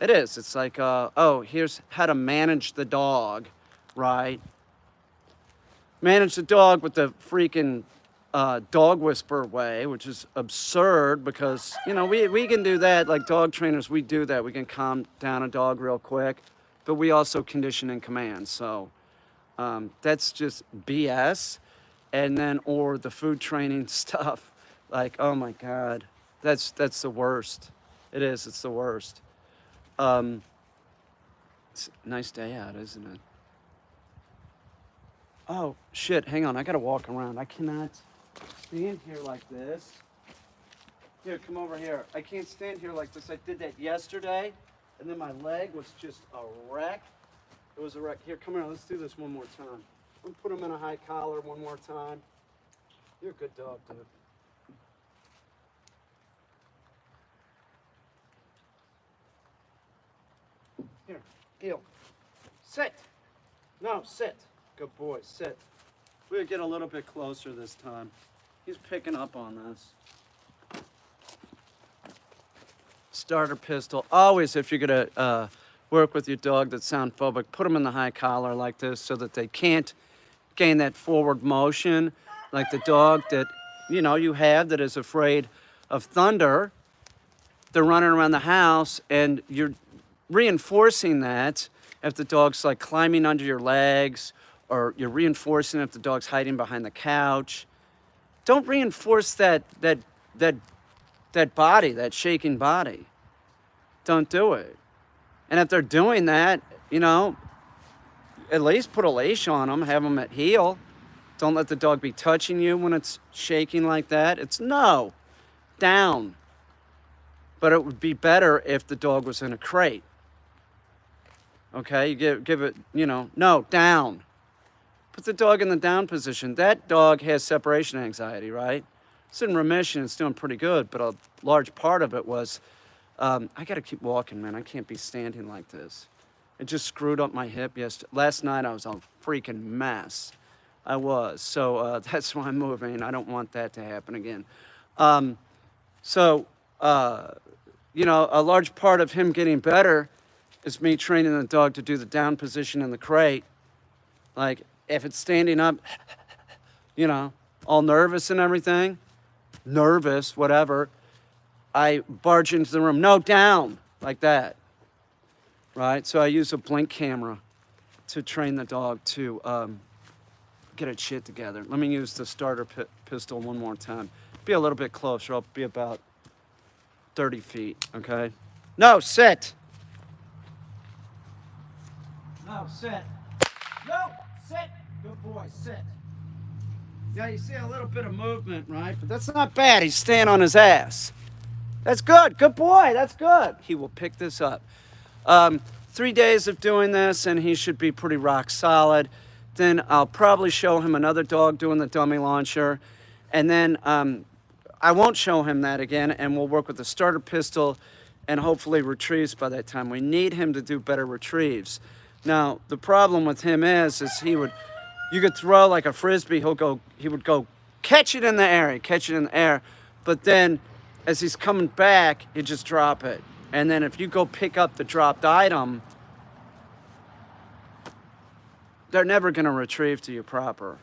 It is. It's like, oh, here's how to manage the dog, right? Manage the dog with the freaking dog whisper way, which is absurd because, you know, we can do that. Like dog trainers, we do that. We can calm down a dog real quick, but we also condition and command. So that's just BS. And then, or the food training stuff, like, oh my God, that's the worst. It is, it's the worst. It's a nice day out, isn't it? Oh, shit, hang on, I gotta walk around. I cannot stand here like this. Here, come over here. I can't stand here like this. I did that yesterday, and then my leg was just a wreck. It was a wreck. Here, come here, let's do this one more time. We'll put him in a high collar one more time. You're a good dog, dude. Here, heel. Sit. No, sit. Good boy, sit. We'll get a little bit closer this time. He's picking up on this. Starter pistol. Always, if you're gonna work with your dog that's sound phobic, put them in the high collar like this so that they can't gain that forward motion like the dog that, you know, you have that is afraid of thunder. They're running around the house and you're reinforcing that if the dog's like climbing under your legs, or you're reinforcing if the dog's hiding behind the couch. Don't reinforce that body, that shaking body. Don't do it. And if they're doing that, you know, at least put a leash on them, have them at heel. Don't let the dog be touching you when it's shaking like that. It's no, down. But it would be better if the dog was in a crate. Okay, you give it, you know, no, down. Put the dog in the down position. That dog has separation anxiety, right? It's in remission, it's doing pretty good, but a large part of it was, I gotta keep walking, man. I can't be standing like this. It just screwed up my hip yesterday. Last night I was a freaking mess. I was. So that's why I'm moving. I don't want that to happen again. You know, a large part of him getting better is me training the dog to do the down position in the crate. Like, if it's standing up, you know, all nervous and everything, nervous, whatever, I barge into the room, no, down, like that, right? So I use a blink camera to train the dog to get its shit together. Let me use the starter pistol one more time. Be a little bit closer. I'll be about 30 feet, okay? No, sit. No, sit. No, sit. Good boy, sit. Yeah, you see a little bit of movement, right? But that's not bad. He's staying on his ass. That's good. Good boy. That's good. He will pick this up. 3 days of doing this, and he should be pretty rock solid. Then I'll probably show him another dog doing the dummy launcher. And then I won't show him that again, and we'll work with the starter pistol and hopefully retrieves by that time. We need him to do better retrieves. Now, the problem with him is you could throw like a Frisbee, he would go catch it in the air, but then as he's coming back, he'd just drop it. And then if you go pick up the dropped item, they're never going to retrieve to you proper.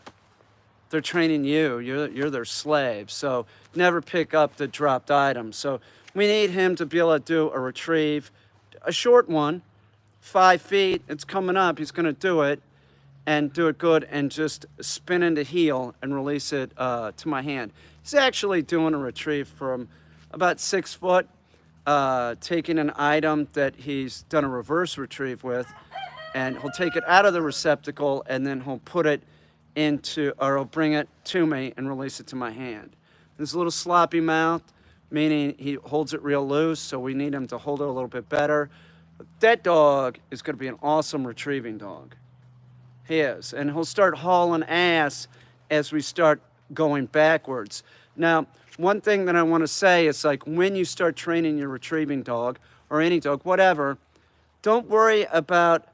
They're training you. You're their slave. So never pick up the dropped item. So we need him to be able to do a retrieve, a short one, 5 feet. It's coming up. He's going to do it and do it good and just spin into heel and release it to my hand. He's actually doing a retrieve from about 6 foot, taking an item that he's done a reverse retrieve with, and he'll take it out of the receptacle and then he'll put it into, or he'll bring it to me and release it to my hand. There's a little sloppy mouth, meaning he holds it real loose, so we need him to hold it a little bit better. But that dog is going to be an awesome retrieving dog. He is, and he'll start hauling ass as we start going backwards. Now, one thing that I want to say is, like, when you start training your retrieving dog, or any dog, whatever, don't worry about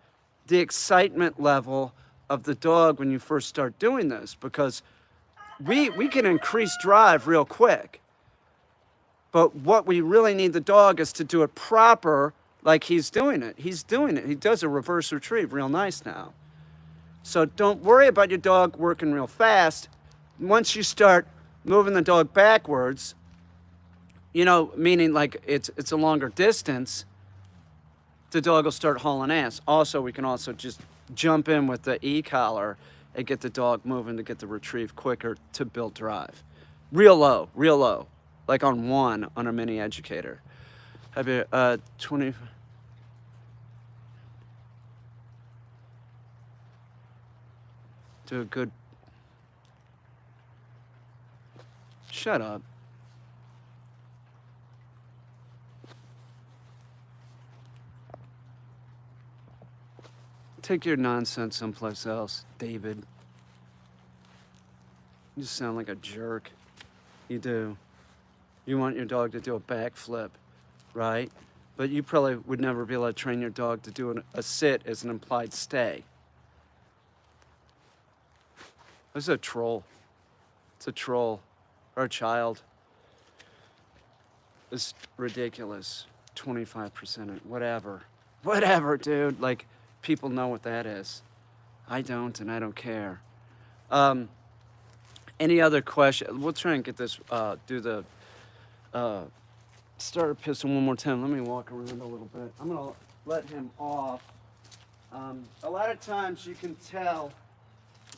the excitement level of the dog when you first start doing this, because we can increase drive real quick. But what we really need the dog is to do it proper, like he's doing it. He's doing it. He does a reverse retrieve real nice now. So don't worry about your dog working real fast. Once you start moving the dog backwards, you know, meaning like it's a longer distance, the dog will start hauling ass. Also, we can also just jump in with the e-collar and get the dog moving to get the retrieve quicker to build drive. Real low, like on 1 on a mini educator. Have you 20? Do a good. Shut up. Take your nonsense someplace else, David. You just sound like a jerk. You do. You want your dog to do a backflip, right? But you probably would never be able to train your dog to do a sit as an implied stay. This is a troll. It's a troll. Or a child. It's ridiculous. 25%, whatever. Whatever, dude. Like, people know what that is. I don't, and I don't care. Any other question? We'll try and get this, do the starter pistol one more time. Let me walk around a little bit. I'm gonna let him off. A lot of times you can tell,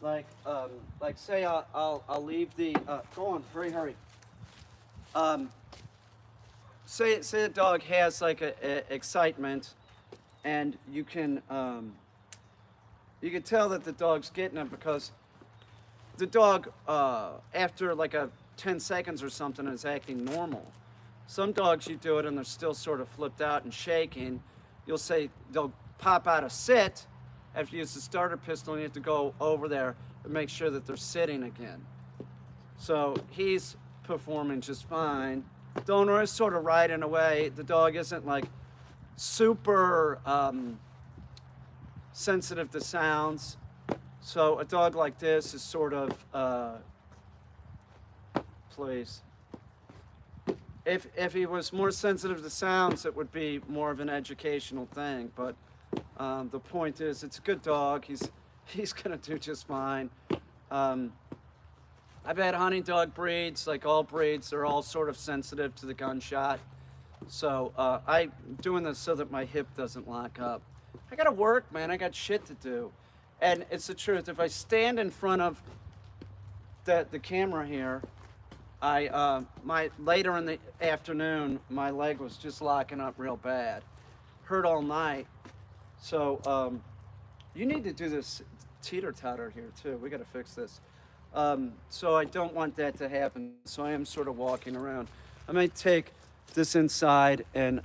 like say I'll leave the, go on, hurry. Say the dog has like a excitement, and you can tell that the dog's getting it because the dog, after like 10 seconds or something, is acting normal. Some dogs, you do it and they're still sort of flipped out and shaking. You'll say they'll pop out a sit after you use the starter pistol, and you have to go over there and make sure that they're sitting again. So he's performing just fine. The owner is sort of right in a way. The dog isn't like super sensitive to sounds. So a dog like this is sort of, please. If he was more sensitive to sounds, it would be more of an educational thing. But the point is, it's a good dog. He's gonna do just fine. I've had hunting dog breeds, like all breeds, they're all sort of sensitive to the gunshot. So I'm doing this so that my hip doesn't lock up. I gotta work, man. I got shit to do. And it's the truth. If I stand in front of the camera here, later in the afternoon, my leg was just locking up real bad. Hurt all night. So you need to do this teeter-totter here too. We gotta fix this. So I don't want that to happen. So I am sort of walking around. I might take this inside, and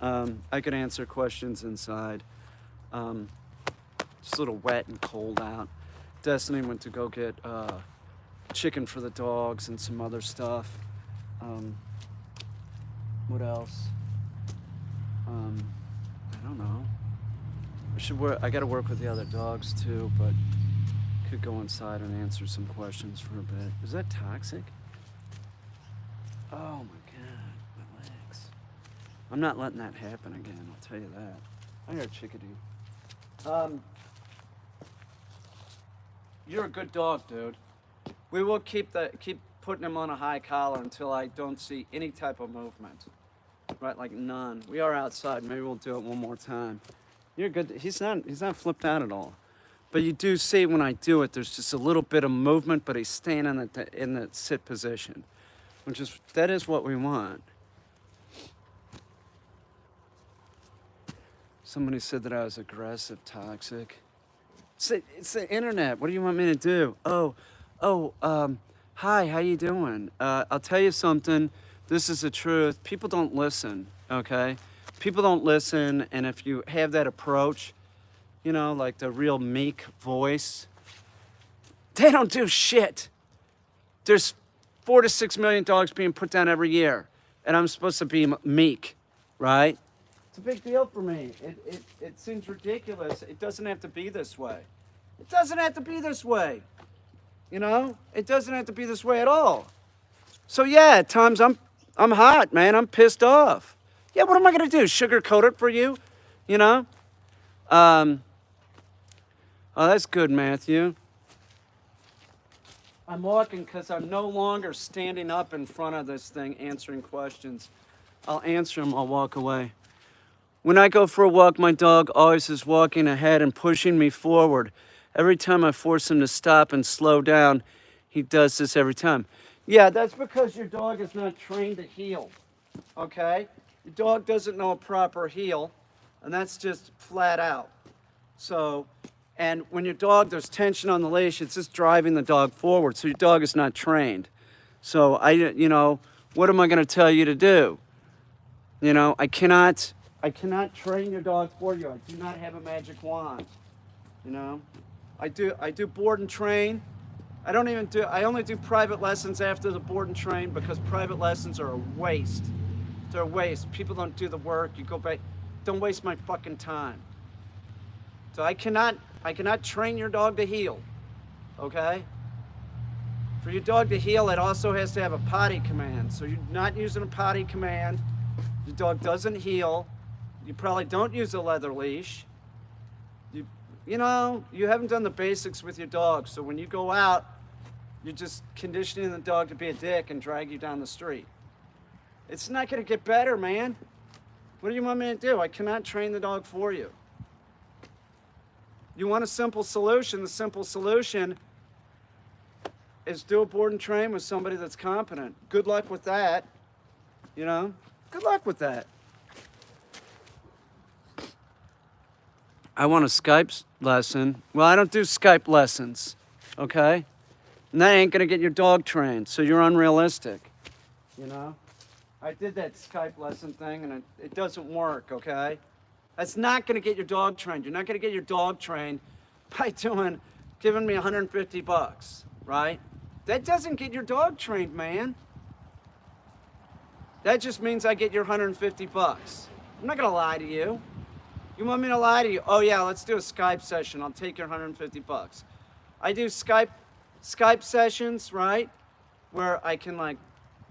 I could answer questions inside. It's a little wet and cold out. Destiny went to go get chicken for the dogs and some other stuff. What else? I don't know. I gotta work with the other dogs too, but could go inside and answer some questions for a bit. Is that toxic? Oh my God, my legs. I'm not letting that happen again, I'll tell you that. I heard chickadee. You're a good dog, dude. We will keep putting him on a high collar until I don't see any type of movement. Right, like none. We are outside. Maybe we'll do it one more time. You're good. He's not flipped out at all. But you do see when I do it, there's just a little bit of movement, but he's staying in the sit position, that is what we want. Somebody said that I was aggressive, toxic. It's the internet. What do you want me to do? Hi, how you doing? I'll tell you something. This is the truth. People don't listen, okay? People don't listen, and if you have that approach, you know, like the real meek voice, they don't do shit. There's 4 to 6 million dogs being put down every year, and I'm supposed to be meek, right? It's a big deal for me. It seems ridiculous. It doesn't have to be this way. It doesn't have to be this way. You know? It doesn't have to be this way at all. So yeah, at times I'm hot, man. I'm pissed off. Yeah, what am I gonna do? Sugarcoat it for you? You know? Oh, that's good, Matthew. I'm walking because I'm no longer standing up in front of this thing answering questions. I'll answer them, I'll walk away. When I go for a walk, my dog always is walking ahead and pushing me forward. Every time I force him to stop and slow down, he does this every time. Yeah, that's because your dog is not trained to heel, okay? Your dog doesn't know a proper heel, and that's just flat out. So, and when your dog, there's tension on the leash, it's just driving the dog forward, so your dog is not trained. So you know, what am I gonna tell you to do? You know, I cannot train your dog for you. I do not have a magic wand. You know, I do board and train. I only do private lessons after the board and train because private lessons are a waste. They're a waste. People don't do the work. You go back. Don't waste my fucking time. So I cannot train your dog to heel. Okay? For your dog to heel, it also has to have a potty command. So you're not using a potty command. Your dog doesn't heel. You probably don't use a leather leash. You know, you haven't done the basics with your dog. So when you go out, you're just conditioning the dog to be a dick and drag you down the street. It's not going to get better, man. What do you want me to do? I cannot train the dog for you. You want a simple solution? The simple solution is do a board and train with somebody that's competent. Good luck with that. You know, good luck with that. I want a Skype lesson. Well, I don't do Skype lessons, okay? And that ain't gonna get your dog trained, so you're unrealistic, you know? I did that Skype lesson thing and it doesn't work, okay? That's not gonna get your dog trained. You're not gonna get your dog trained by giving me 150 bucks, right? That doesn't get your dog trained, man. That just means I get your 150 bucks. I'm not gonna lie to you. You want me to lie to you? Oh yeah, let's do a Skype session. I'll take your 150 bucks. I do Skype sessions, right? Where I can like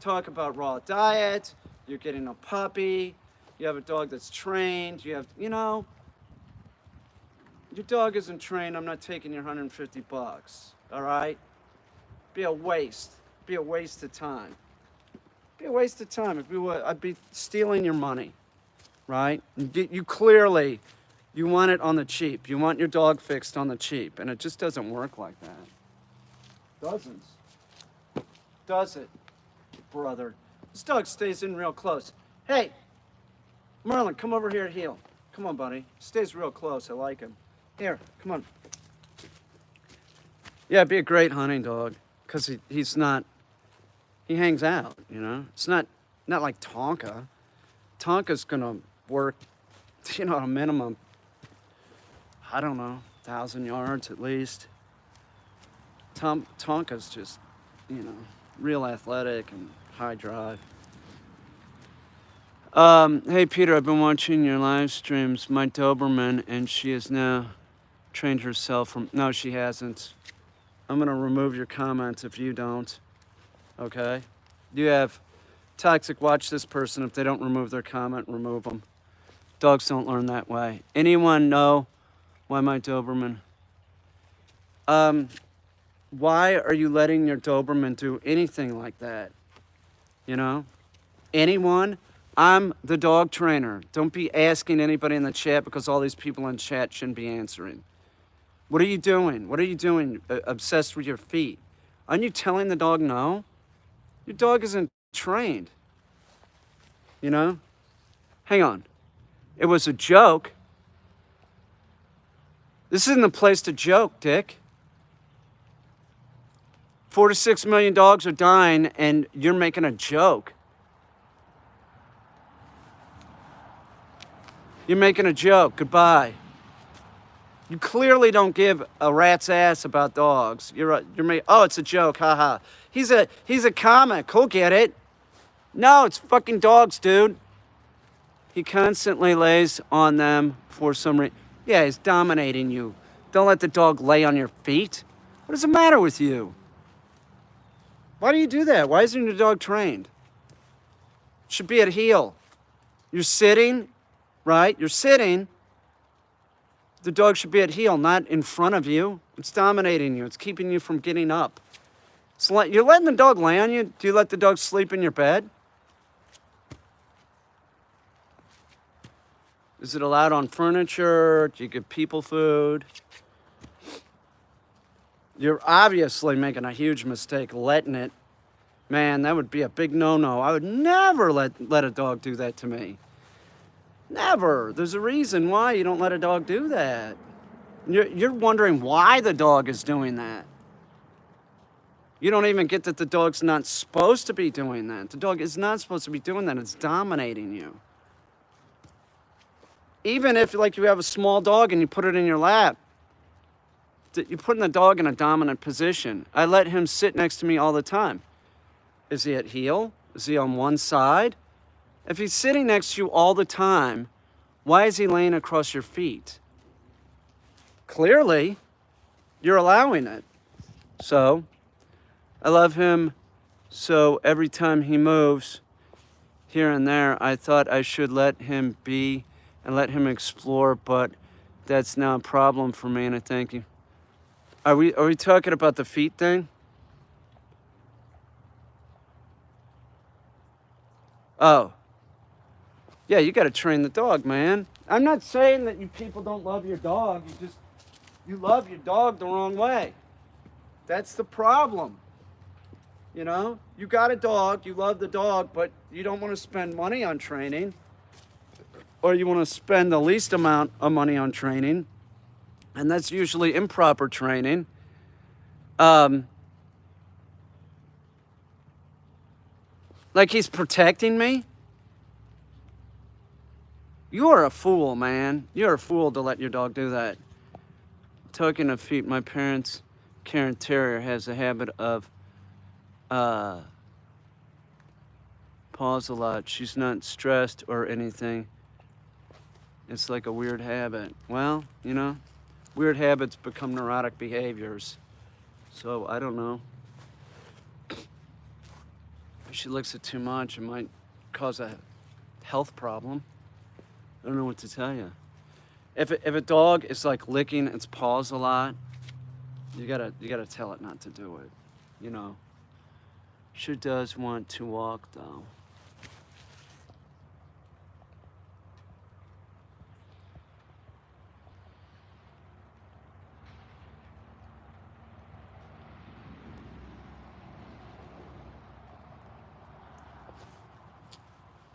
talk about raw diet, you're getting a puppy, you have a dog that's trained, you know, your dog isn't trained, I'm not taking your 150 bucks, all right? Be a waste of time. Be a waste of time. If you would, I'd be stealing your money. Right? You clearly, you want it on the cheap. You want your dog fixed on the cheap, and it just doesn't work like that. Doesn't. Does it, brother? This dog stays in real close. Hey, Merlin, come over here at heel. Come on, buddy. Stays real close. I like him. Here, come on. Yeah, be a great hunting dog, because he's not, he hangs out, you know? It's not like Tonka. Tonka's gonna work, you know, at a minimum, I don't know, 1,000 yards at least. Tonka's just, you know, real athletic and high drive. Hey Peter, I've been watching your live streams. My Doberman, and she has now trained herself from, no she hasn't. I'm gonna remove your comments if you don't, okay? You have toxic, watch this person. If they don't remove their comment, remove them. Dogs don't learn that way. Anyone know why my Doberman? Why are you letting your Doberman do anything like that? You know? Anyone? I'm the dog trainer. Don't be asking anybody in the chat because all these people in chat shouldn't be answering. What are you doing? What are you doing obsessed with your feet? Aren't you telling the dog no? Your dog isn't trained. You know? Hang on. It was a joke. This isn't the place to joke, Dick. 4 to 6 million dogs are dying and you're making a joke. You're making a joke. Goodbye. You clearly don't give a rat's ass about dogs. Oh, it's a joke. Haha. He's a comic. He'll get it. No, it's fucking dogs, dude. He constantly lays on them for some reason. Yeah, he's dominating you. Don't let the dog lay on your feet. What does the matter with you? Why do you do that? Why isn't your dog trained? It should be at heel. You're sitting, right? You're sitting. The dog should be at heel, not in front of you. It's dominating you. It's keeping you from getting up. You're letting the dog lay on you. Do you let the dog sleep in your bed? Is it allowed on furniture? Do you give people food? You're obviously making a huge mistake letting it. Man, that would be a big no-no. I would never let a dog do that to me. Never. There's a reason why you don't let a dog do that. You're wondering why the dog is doing that. You don't even get that the dog's not supposed to be doing that. The dog is not supposed to be doing that. It's dominating you. Even if, like, you have a small dog and you put it in your lap, you're putting the dog in a dominant position. I let him sit next to me all the time. Is he at heel? Is he on one side? If he's sitting next to you all the time, why is he laying across your feet? Clearly, you're allowing it. So, I love him. So every time he moves here and there, I thought I should let him be and let him explore, but that's now a problem for me, and I thank you. Are we talking about the feet thing? Oh. Yeah, you got to train the dog, man. I'm not saying that you people don't love your dog. You love your dog the wrong way. That's the problem. You know, you got a dog, you love the dog, but you don't want to spend money on training, or you want to spend the least amount of money on training, and that's usually improper training. Like he's protecting me? You're a fool, man. You're a fool to let your dog do that. Talking of feet, my parents' Karen Terrier has a habit of paws a lot. She's not stressed or anything. It's like a weird habit. Well, you know, weird habits become neurotic behaviors. So, I don't know. If she licks it too much, it might cause a health problem. I don't know what to tell you. If a dog is like licking its paws a lot, you gotta tell it not to do it. You know. She does want to walk though.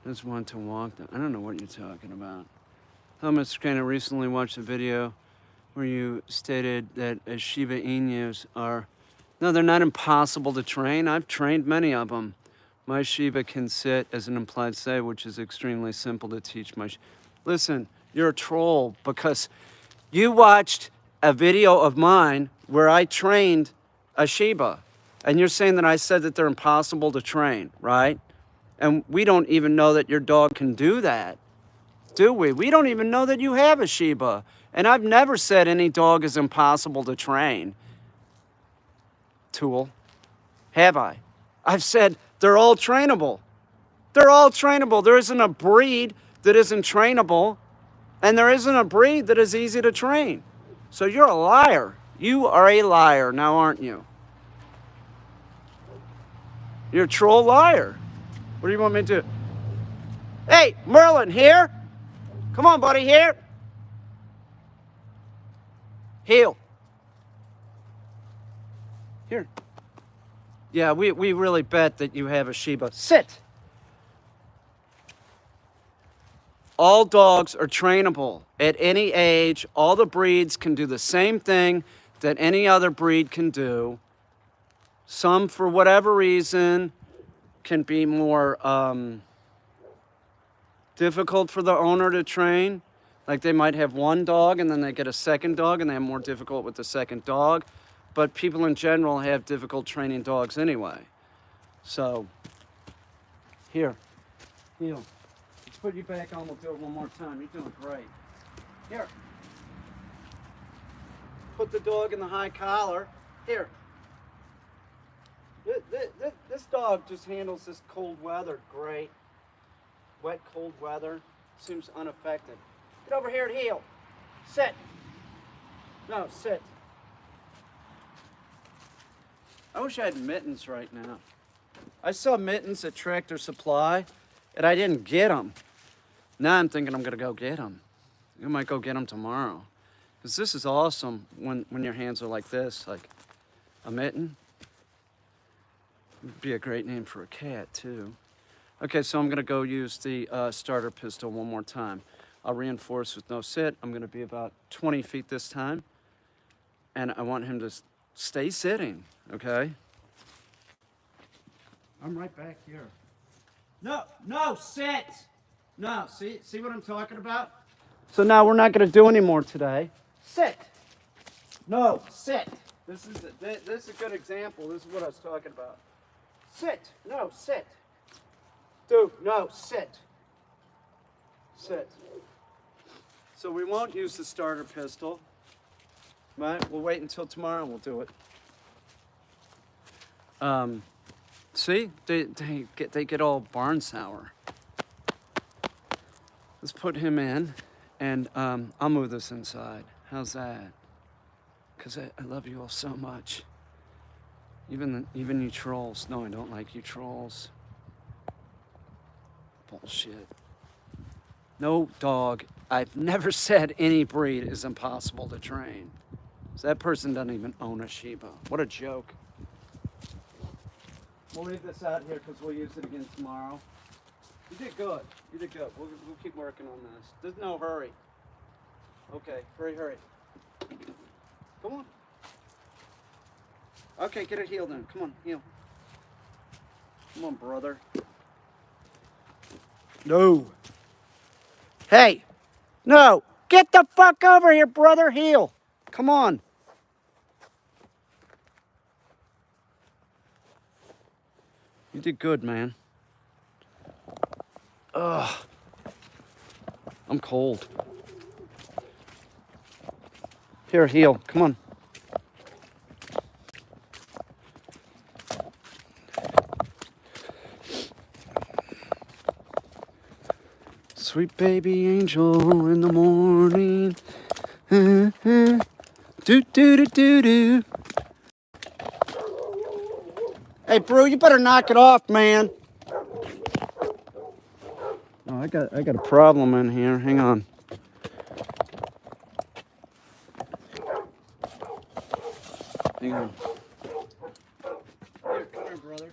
Does want to walk though. I don't know what you're talking about. Thomas kind of recently watched a video where you stated that Shiba Inus are, no, they're not impossible to train. I've trained many of them. My Shiba can sit as an implied say, which is extremely simple to teach my. Listen, you're a troll because you watched a video of mine where I trained a Shiba, and you're saying that I said that they're impossible to train, right? And we don't even know that your dog can do that, do we? We don't even know that you have a Shiba. And I've never said any dog is impossible to train. Tool. Have I? I've said they're all trainable. They're all trainable. There isn't a breed that isn't trainable, and there isn't a breed that is easy to train. So you're a liar. You are a liar now, aren't you? You're a troll liar. What do you want me to do? Hey, Merlin, here. Come on, buddy, here. Heel. Here. Yeah, we really bet that you have a Shiba. Sit. All dogs are trainable at any age. All the breeds can do the same thing that any other breed can do. Some, for whatever reason, can be more difficult for the owner to train. Like they might have one dog and then they get a second dog and they have more difficult with the second dog. But people in general have difficult training dogs anyway. So, here, heel. Let's put you back on. We'll do it one more time. You're doing great. Here. Put the dog in the high collar. Here. This dog just handles this cold weather great. Wet, cold weather. Seems unaffected. Get over here at heel. Sit. No, sit. I wish I had mittens right now. I saw mittens at Tractor Supply, and I didn't get them. Now I'm thinking I'm going to go get them. I might go get them tomorrow. Because this is awesome when your hands are like this, like a mitten. Would be a great name for a cat, too. Okay, so I'm going to go use the starter pistol one more time. I'll reinforce with no sit. I'm going to be about 20 feet this time. And I want him to stay sitting, okay? I'm right back here. No, sit! No, see what I'm talking about? So now we're not going to do any more today. Sit! No, sit! This is a good example. This is what I was talking about. Sit! No, sit! Dude, no, sit! Sit. So we won't use the starter pistol. Right? We'll wait until tomorrow and we'll do it. See? They get all barn sour. Let's put him in and I'll move this inside. How's that? Because I love you all so much. Even you trolls. No, I don't like you trolls. Bullshit. No dog. I've never said any breed is impossible to train. So that person doesn't even own a Shiba. What a joke. We'll leave this out here because we'll use it again tomorrow. You did good. You did good. We'll keep working on this. There's no hurry. Okay, hurry. Come on. Okay, get it healed then. Come on, heal. Come on, brother. No. Hey, no. Get the fuck over here, brother. Heal. Come on. You did good, man. Ugh. I'm cold. Here, heal. Come on. Sweet baby angel in the morning. Do do do do do. Hey, Brew, you better knock it off, man. Oh, I got a problem in here. Hang on. Hang on. Here, come here, brother.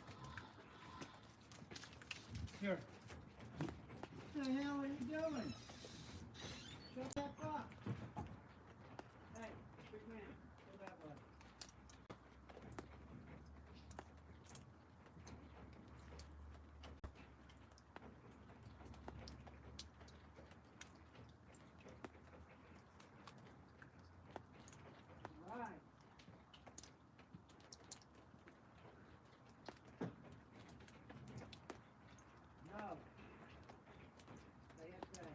Here. What the hell are you doing? Shut that up. Hey, big man, go that way. Right. No. Stay at bay.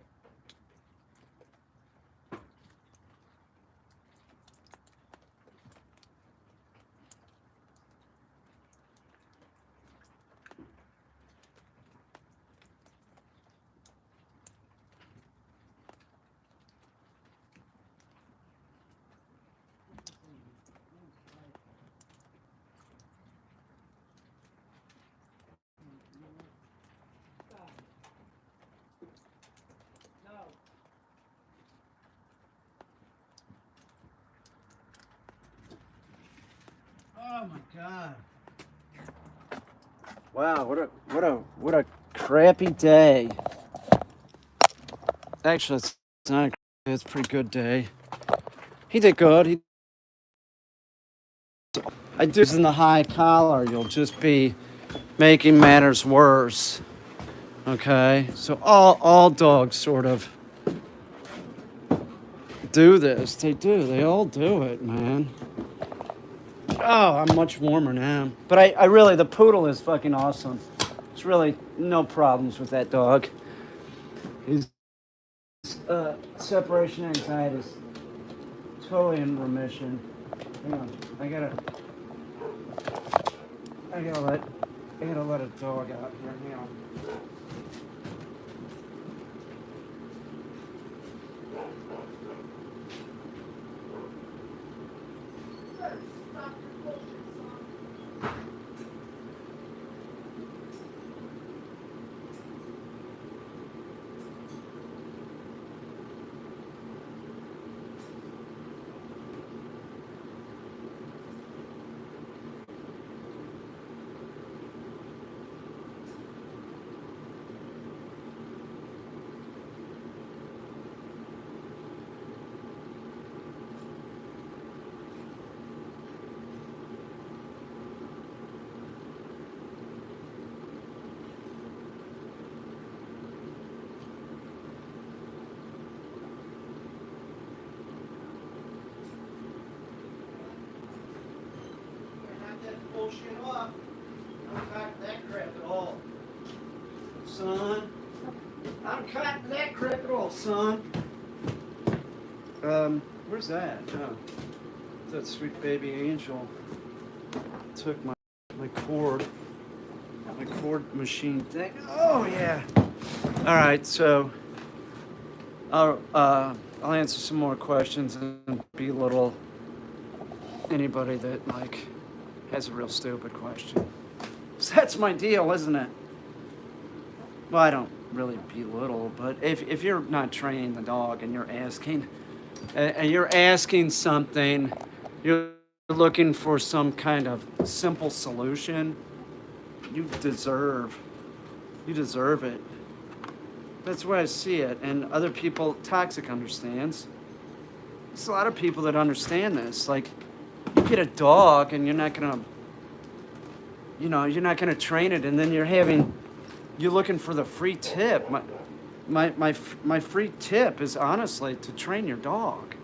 Oh my God. Wow, what a crappy day. Actually, it's not it's a pretty good day. He did good. I do this in the high collar, you'll just be making matters worse. Okay? So all dogs sort of do this. They do. They all do it, man. Oh, I'm much warmer now. But I really, the poodle is fucking awesome. There's really no problems with that dog. His separation anxiety is totally in remission. Hang on, I gotta let a dog out here. Hang on. Bullshit off. I'm cutting that crap at all, son. I'm cutting that crap at all, son. Where's that? Oh, that sweet baby angel took my cord machine thing. Oh yeah. All right, so I'll answer some more questions and belittle anybody that has a real stupid question. So that's my deal, isn't it? Well, I don't really belittle, but if you're not training the dog and you're asking something, you're looking for some kind of simple solution, you deserve it. That's where I see it. And other people, Toxic understands. There's a lot of people that understand this. Like, you get a dog and you're not gonna train it, and then you're looking for the free tip. My free tip is honestly to train your dog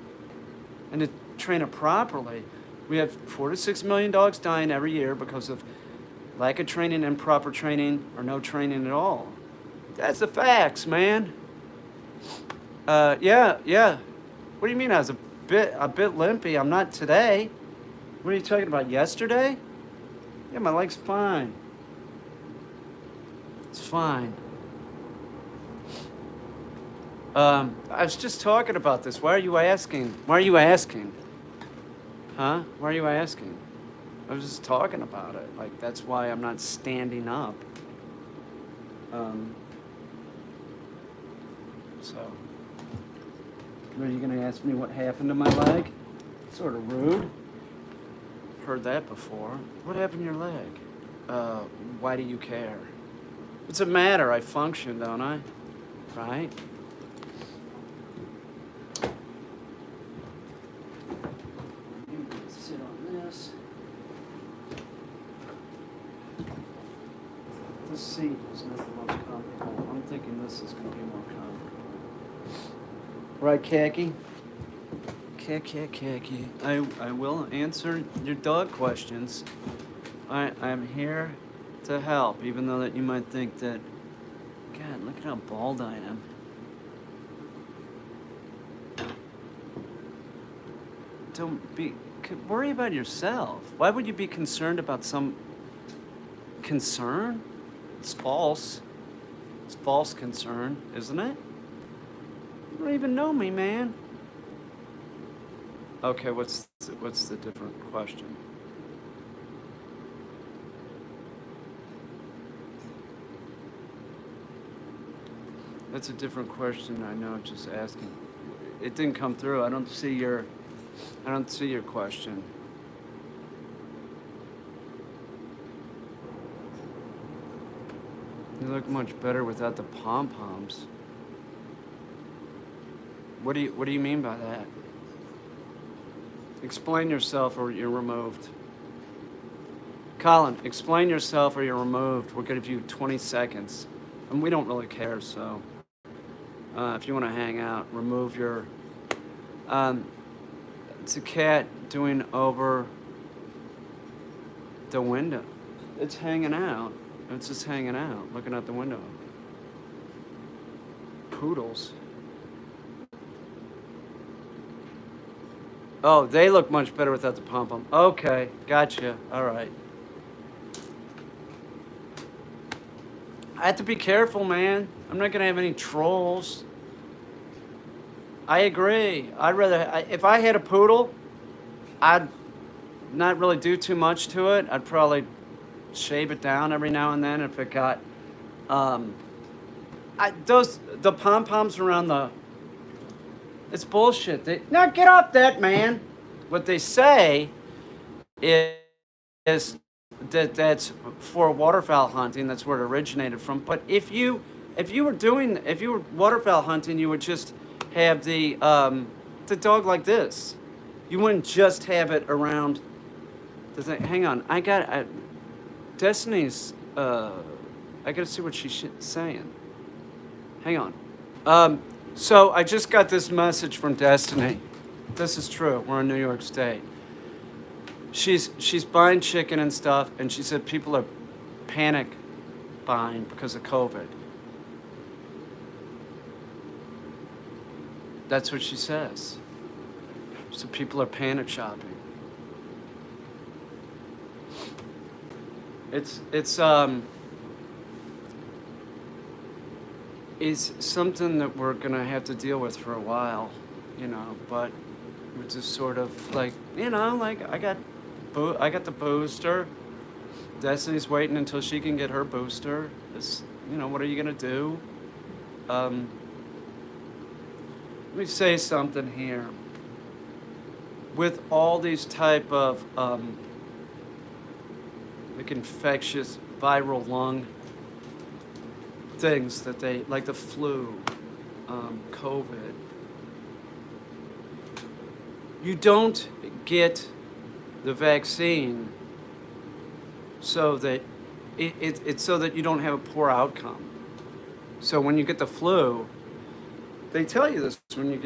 and to train it properly. We have 4 to 6 million dogs dying every year because of lack of training, improper training, or no training at all. That's the facts, man. Yeah. What do you mean I was a bit limpy? I'm not today. What are you talking about, yesterday? Yeah, my leg's fine. It's fine. I was just talking about this. Why are you asking? Huh? Why are you asking? I was just talking about it. Like, that's why I'm not standing up. So, are you gonna ask me what happened to my leg? Sort of rude. Heard that before. What happened to your leg? Why do you care? What's the matter? I function, don't I? Right? You can sit on this. This seat is not the most comfortable. I'm thinking this is going to be more comfortable. Right, Khaki? Khaki. I will answer your dog questions. I'm here to help, even though that you might think that, God, look at how bald I am. Worry about yourself. Why would you be concerned about some concern? It's false. It's false concern, isn't it? You don't even know me, man. Okay, what's the different question? That's a different question. I know, just asking. It didn't come through. I don't see your question. You look much better without the pom-poms. What do you mean by that? Explain yourself or you're removed. Colin, explain yourself or you're removed. We'll give you 20 seconds. And we don't really care, so if you want to hang out, remove your... it's a cat doing over the window. It's hanging out. It's just hanging out, looking out the window. Poodles. Oh, they look much better without the pom-pom. Okay, gotcha. All right. I have to be careful, man. I'm not gonna have any trolls. I agree. If I had a poodle, I'd not really do too much to it. I'd probably shave it down every now and then if it got, the pom-poms around the, it's bullshit. Now get off that, man. What they say is that that's for waterfowl hunting. That's where it originated from. But if you were waterfowl hunting, you would just have the dog like this. You wouldn't just have it around the thing. Hang on, Destiny's. I gotta see what she's saying. Hang on. So I just got this message from Destiny. This is true. We're in New York State. She's buying chicken and stuff, and she said people are panic buying because of COVID. That's what she says. So people are panic shopping. It's something that we're gonna have to deal with for a while, but we're just sort of like, I got the booster. Destiny's waiting until she can get her booster. What are you gonna do? Let me say something here. With all these type of infectious viral lung things that they, like the flu, COVID, you don't get the vaccine so that it's so that you don't have a poor outcome. So when you get the flu, they tell you this when you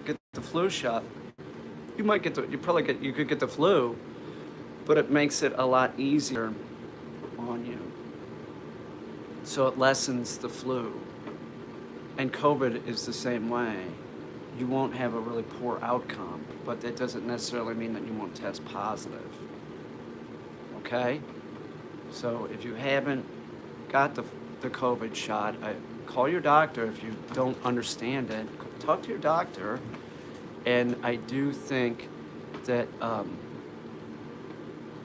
get the flu shot. You could get the flu, but it makes it a lot easier on you. So it lessens the flu. And COVID is the same way. You won't have a really poor outcome, but that doesn't necessarily mean that you won't test positive. Okay? So if you haven't got the COVID shot, call your doctor if you don't understand it. Talk to your doctor. And I do think that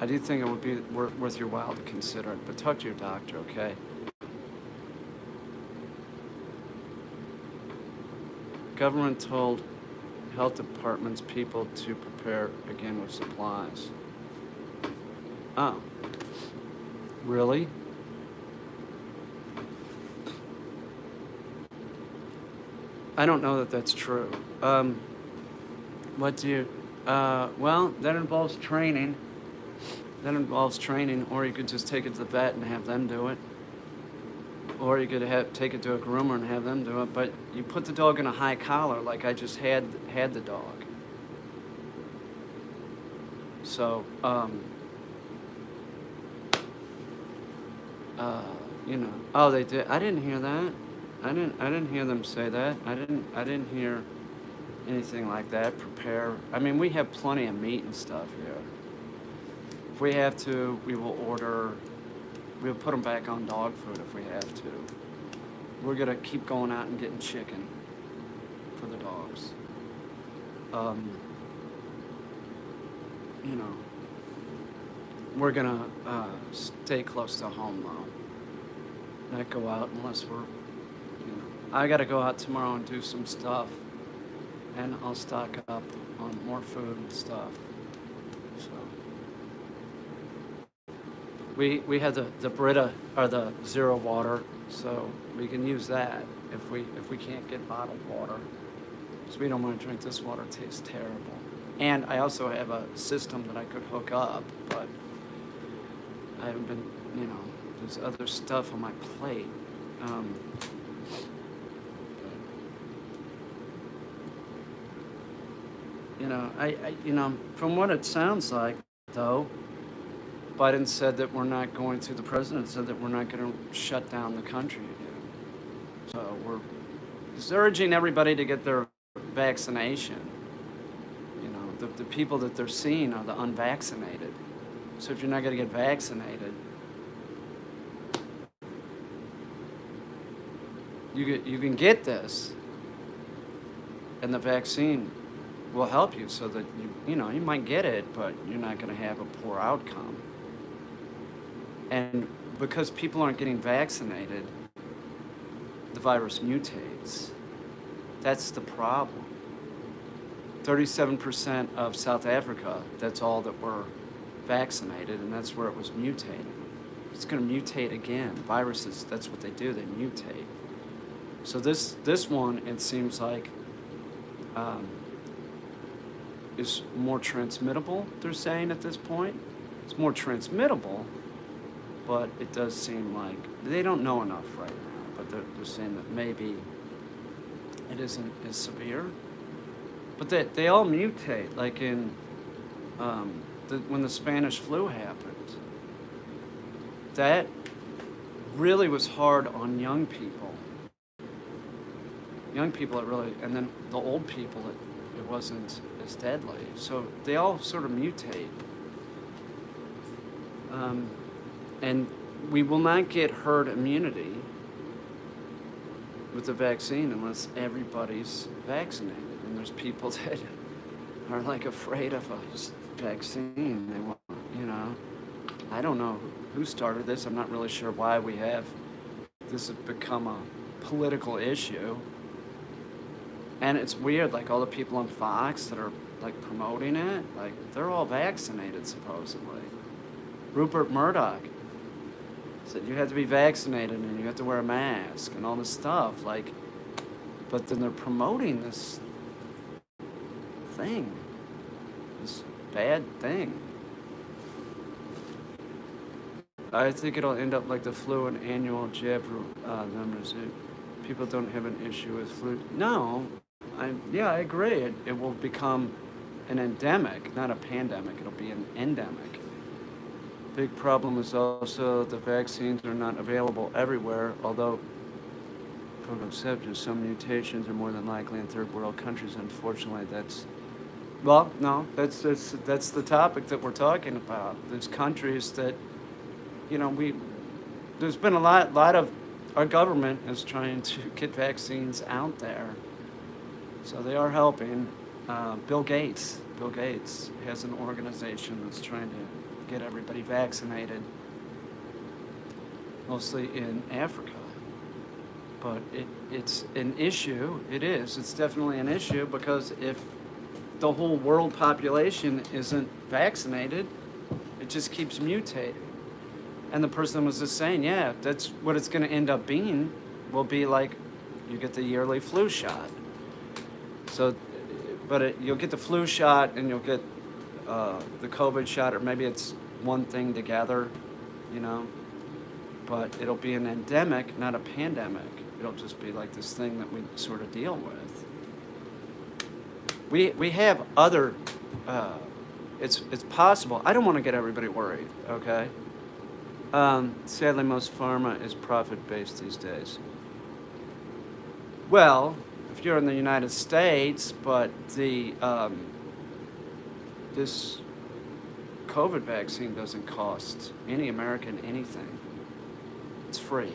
it would be worth your while to consider it. But talk to your doctor, okay? Government told health departments people to prepare again with supplies. Oh, really? I don't know that that's true. What do you, well, that involves training. Or you could just take it to the vet and have them do it. Or you could take it to a groomer and have them do it. But you put the dog in a high collar, like I just had the dog. So, oh, they did. I didn't hear that. I didn't hear them say that. I didn't hear anything like that. Prepare. I mean, we have plenty of meat and stuff here. If we have to, we'll put them back on dog food if we have to. We're gonna keep going out and getting chicken for the dogs. We're gonna stay close to home though. Not go out unless we're, I gotta go out tomorrow and do some stuff. And I'll stock up on more food and stuff. So we had the Brita or the zero water, so we can use that if we can't get bottled water. Because we don't want to drink this water, it tastes terrible. And I also have a system that I could hook up, but I haven't been, there's other stuff on my plate. From what it sounds like, though, Biden said that we're not going to, the president said that we're not going to shut down the country again. So he's urging everybody to get their vaccination. The people that they're seeing are the unvaccinated. So if you're not going to get vaccinated, you can get this, and the vaccine will help you so that you might get it, but you're not going to have a poor outcome. And because people aren't getting vaccinated, the virus mutates. That's the problem. 37% of South Africa, that's all that were vaccinated, and that's where it was mutating. It's going to mutate again. Viruses, that's what they do, they mutate. So this one, it seems like, is more transmittable, they're saying at this point. It's more transmittable, but it does seem like they don't know enough right now, but they're saying that maybe it isn't as severe. But they all mutate, like in when the Spanish flu happened. That really was hard on young people. Young people, it really, and then the old people, it wasn't as deadly. So they all sort of mutate. And we will not get herd immunity with the vaccine unless everybody's vaccinated. And there's people that are like afraid of a vaccine. They want, I don't know who started this. I'm not really sure why this has become a political issue. And it's weird, like all the people on Fox that are like promoting it, like they're all vaccinated supposedly. Rupert Murdoch said you had to be vaccinated and you have to wear a mask and all this stuff, but then they're promoting this thing, this bad thing. I think it'll end up like the flu and annual jab numbers. People don't have an issue with flu. No, I agree. It will become an endemic, not a pandemic. It'll be an endemic. Big problem is also the vaccines are not available everywhere, although some mutations are more than likely in third world countries. Unfortunately, that's the topic that we're talking about. There's countries that, there's been a lot of, our government is trying to get vaccines out there. So they are helping. Bill Gates has an organization that's trying to get everybody vaccinated, mostly in Africa. But it's an issue. It's definitely an issue, because if the whole world population isn't vaccinated, it just keeps mutating. And the person was just saying, yeah, that's what it's going to end up being, will be like you get the yearly flu shot. So, but you'll get the flu shot and you'll get the COVID shot, or maybe it's one thing together, but it'll be an endemic, not a pandemic. It'll just be like this thing that we sort of deal with. We have other, it's possible. I don't want to get everybody worried, okay? Sadly, most pharma is profit-based these days. Well, if you're in the United States, but this COVID vaccine doesn't cost any American anything. It's free.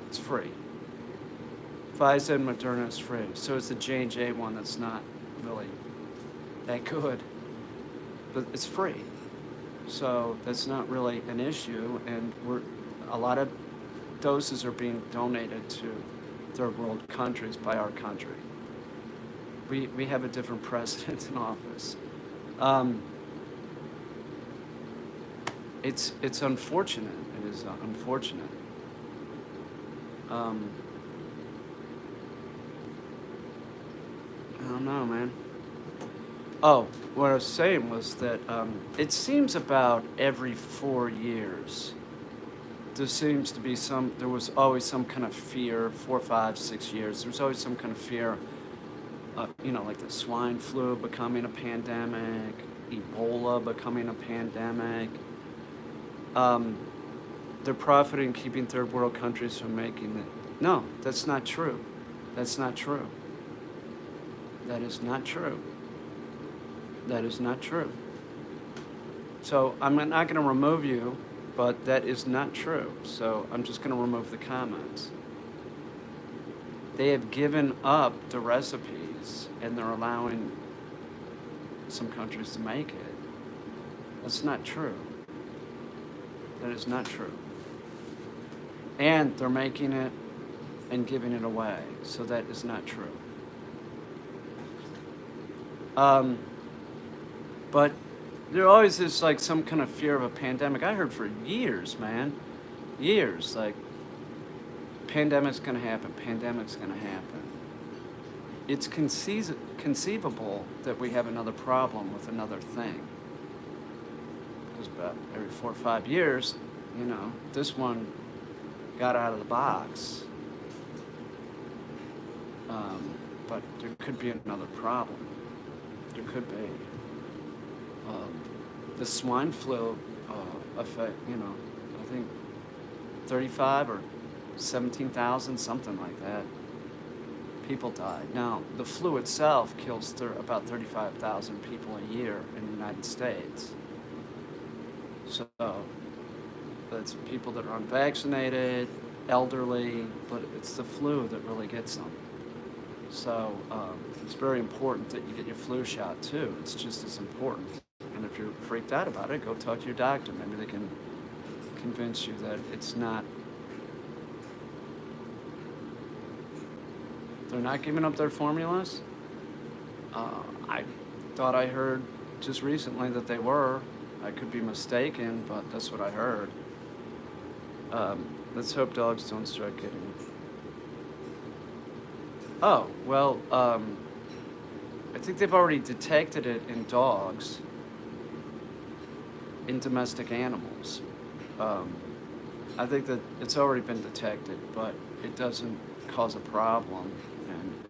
It's free. Pfizer and Moderna is free. So it's the J&J one that's not really that good. But it's free. So that's not really an issue, and a lot of doses are being donated to third world countries by our country. We have a different president in office. it's unfortunate. It is unfortunate. Um, I don't know, man. Oh, what I was saying was that it seems about every 4 years there was always some kind of fear, 4, 5, 6 years. There was always some kind of fear, like the swine flu becoming a pandemic, Ebola becoming a pandemic. Um, they're profiting keeping third world countries from making it. No, that's not true. That's not true. That is not true. That is not true. So I'm not going to remove you, but that is not true. So I'm just going to remove the comments. They have given up the recipes and they're allowing some countries to make it. That's not true. That is not true. And they're making it and giving it away. So that is not true. But there always is like some kind of fear of a pandemic. I heard for years, man. Years. Like, pandemic's going to happen. Pandemic's going to happen. It's conceivable that we have another problem with another thing. Because about every 4 or 5 years, this one got out of the box. But there could be another problem. There could be. The swine flu effect, I think 35 or 17,000, something like that, people died. Now, the flu itself kills about 35,000 people a year in the United States. So that's people that are unvaccinated, elderly, but it's the flu that really gets them. So it's very important that you get your flu shot too. It's just as important. And if you're freaked out about it, go talk to your doctor. Maybe they can convince you that it's not. They're not giving up their formulas? I thought I heard just recently that they were. I could be mistaken, but that's what I heard. Let's hope dogs don't start getting. Oh, well, I think they've already detected it in dogs, in domestic animals. I think that it's already been detected, but it doesn't cause a problem. And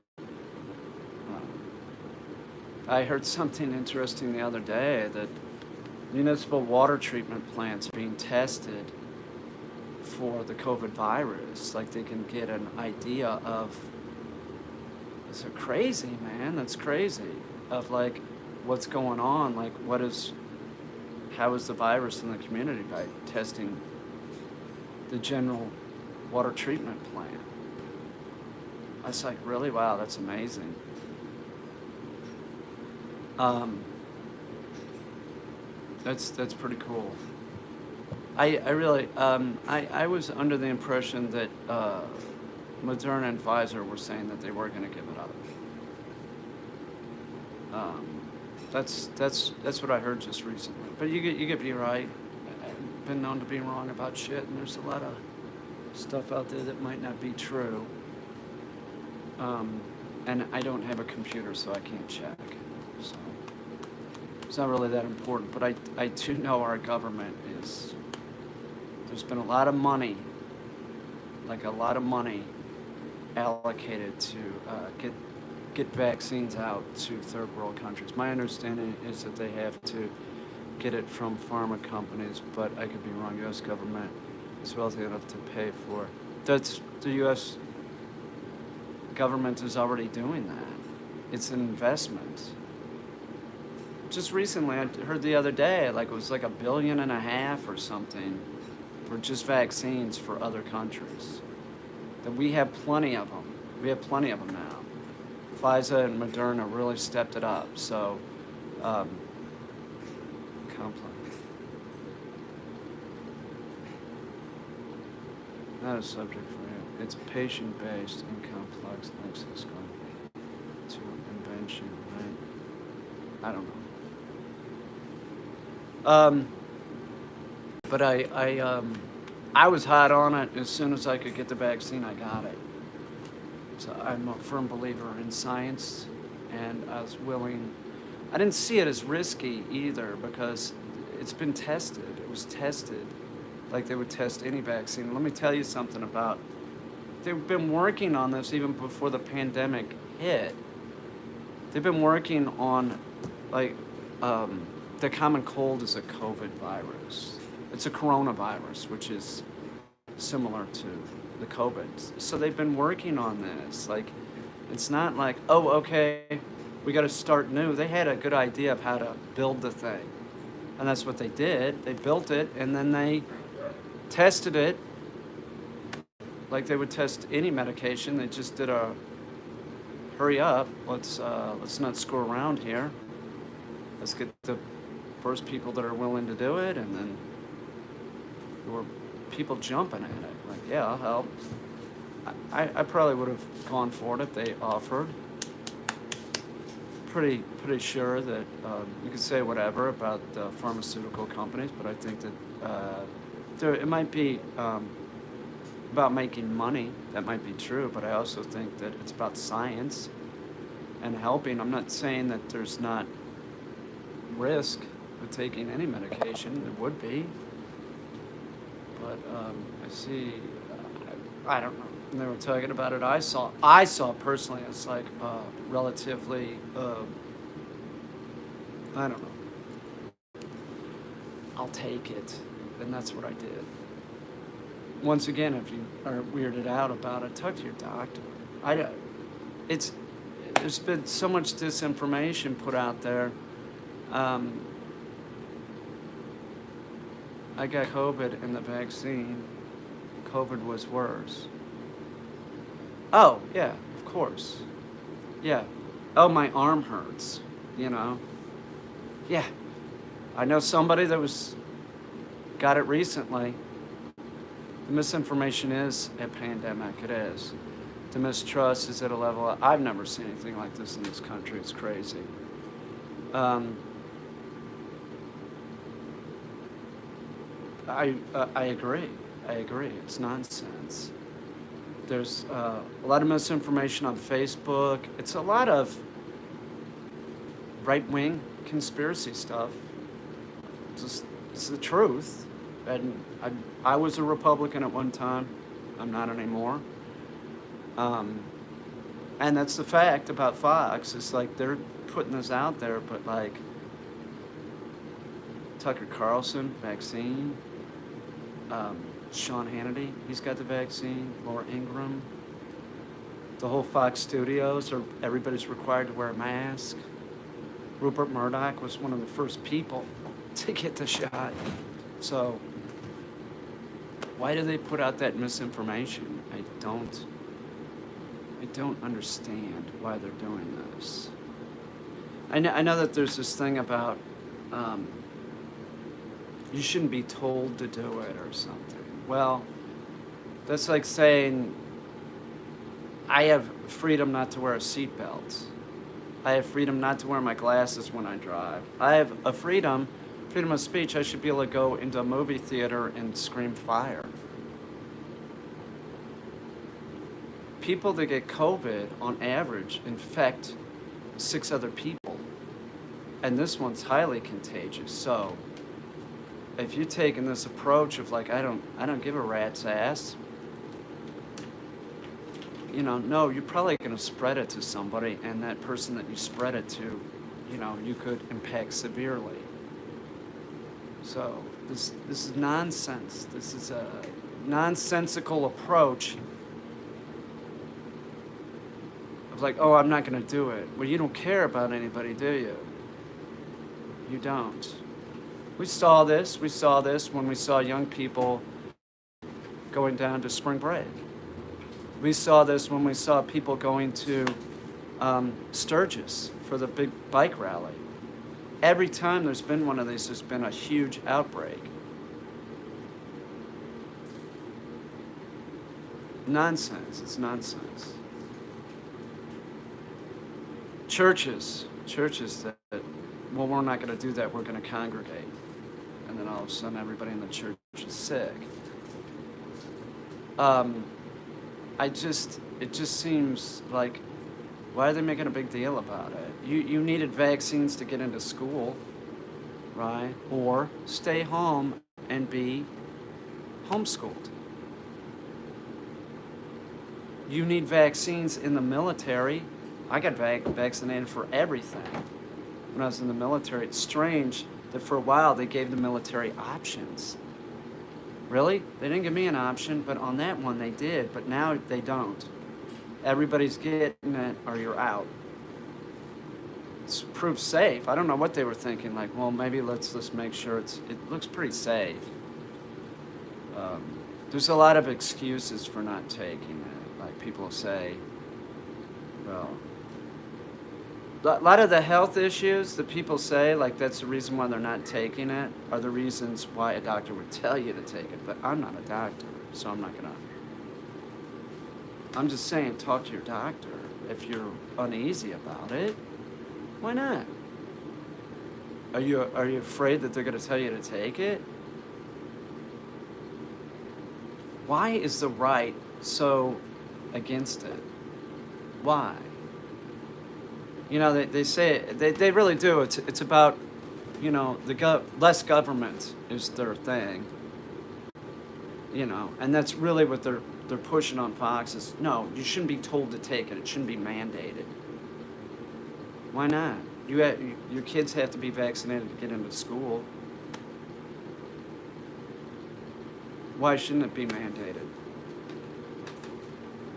I heard something interesting the other day that municipal water treatment plants are being tested for the COVID virus. Like, they can get an idea of. It's crazy, man. That's crazy. Of like, what's going on? Like, how is the virus in the community by testing the general water treatment plant? I was like, really? Wow, that's amazing. That's pretty cool. I really, I was under the impression that Moderna and Pfizer were saying that they were going to give it up. That's what I heard just recently. But you could be right. I've been known to be wrong about shit, and there's a lot of stuff out there that might not be true. And I don't have a computer, so I can't check. So it's not really that important. But I do know our government is. There's been a lot of money, like a lot of money, allocated to get vaccines out to third world countries. My understanding is that they have to get it from pharma companies, but I could be wrong. U.S. government is wealthy enough to pay for it. That's the U.S. government is already doing that. It's an investment. Just recently, I heard the other day, like it was like $1.5 billion or something for just vaccines for other countries. That we have plenty of them. We have plenty of them now. Pfizer and Moderna really stepped it up. So, complex. Not a subject for you. It's patient-based and complex nexus going to invention, right? I don't know. But I was hot on it. As soon as I could get the vaccine, I got it. So I'm a firm believer in science, and I was willing. I didn't see it as risky either because it's been tested. It was tested like they would test any vaccine. Let me tell you something about. They've been working on this even before the pandemic hit. They've been working on, like, the common cold is a COVID virus. It's a coronavirus, which is similar to the COVID. So they've been working on this. Like, it's not like, oh, okay, we got to start new. They had a good idea of how to build the thing. And that's what they did. They built it, and then they tested it like they would test any medication. They just did a hurry up. Let's not screw around here. Let's get the first people that are willing to do it, and then there were people jumping at it. Like, yeah, I'll help. I probably would have gone for it if they offered. Pretty sure that you could say whatever about pharmaceutical companies, but I think that it might be about making money. That might be true, but I also think that it's about science and helping. I'm not saying that there's not risk with taking any medication. There would be, but I see. I don't know. And they were talking about it. I saw personally as like relatively. I don't know. I'll take it, and that's what I did. Once again, if you are weirded out about it, talk to your doctor. There's been so much disinformation put out there. I got COVID and the vaccine. COVID was worse. Oh, yeah, of course. Yeah. Oh, my arm hurts, you know. Yeah. I know somebody that got it recently. The misinformation is a pandemic. It is. The mistrust is at a level I've never seen anything like this in this country. It's crazy. I agree. I agree. It's nonsense. There's a lot of misinformation on Facebook. It's a lot of right-wing conspiracy stuff. It's the truth. And I was a Republican at one time. I'm not anymore. And that's the fact about Fox. It's like they're putting this out there, but like Tucker Carlson, vaccine. Sean Hannity, he's got the vaccine. Laura Ingraham. The whole Fox studios, everybody's required to wear a mask. Rupert Murdoch was one of the first people to get the shot. So why do they put out that misinformation? I don't understand why they're doing this. I know that there's this thing about you shouldn't be told to do it or something. Well, that's like saying I have freedom not to wear a seatbelt. I have freedom not to wear my glasses when I drive. I have a freedom of speech. I should be able to go into a movie theater and scream fire. People that get COVID, on average, infect 6 other people. And this one's highly contagious. So if you're taking this approach of like, I don't give a rat's ass, you know, no, you're probably going to spread it to somebody, and that person that you spread it to, you know, you could impact severely. So this is nonsense. This is a nonsensical approach of like, oh, I'm not going to do it. Well, you don't care about anybody, do you? You don't. We saw this when we saw young people going down to spring break. We saw this when we saw people going to Sturgis for the big bike rally. Every time there's been one of these, there's been a huge outbreak. Nonsense. It's nonsense. Churches that, well, we're not going to do that. We're going to congregate. And then all of a sudden, everybody in the church is sick. It just seems like, why are they making a big deal about it? You needed vaccines to get into school, right? Or stay home and be homeschooled. You need vaccines in the military. I got vaccinated for everything when I was in the military. It's strange that for a while they gave the military options. Really? They didn't give me an option, but on that one they did, but now they don't. Everybody's getting it or you're out. It's proved safe. I don't know what they were thinking, like, well, maybe let's just make sure it looks pretty safe. There's a lot of excuses for not taking it. Like people say, well, a lot of the health issues that people say, like that's the reason why they're not taking it, are the reasons why a doctor would tell you to take it. But I'm not a doctor, so I'm not gonna. I'm just saying, talk to your doctor. If you're uneasy about it, why not? Are you afraid that they're gonna tell you to take it? Why is the right so against it? Why? You know, they say, they really do. It's about, you know, less government is their thing. You know, and that's really what they're pushing on Fox is, no, you shouldn't be told to take it. It shouldn't be mandated. Why not? Your kids have to be vaccinated to get into school. Why shouldn't it be mandated?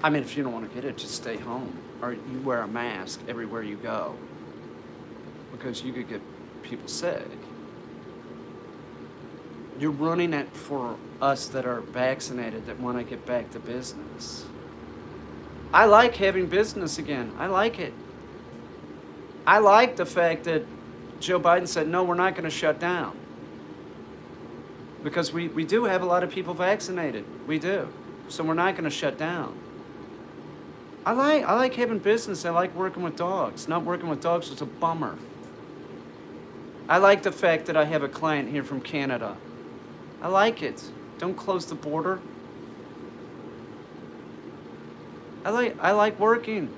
I mean, if you don't want to get it, just stay home. Or you wear a mask everywhere you go. Because you could get people sick. You're running it for us that are vaccinated that want to get back to business. I like having business again. I like it. I like the fact that Joe Biden said, no, we're not going to shut down. Because we do have a lot of people vaccinated. We do. So we're not going to shut down. I like having business. I like working with dogs. Not working with dogs is a bummer. I like the fact that I have a client here from Canada. I like it. Don't close the border. I like working.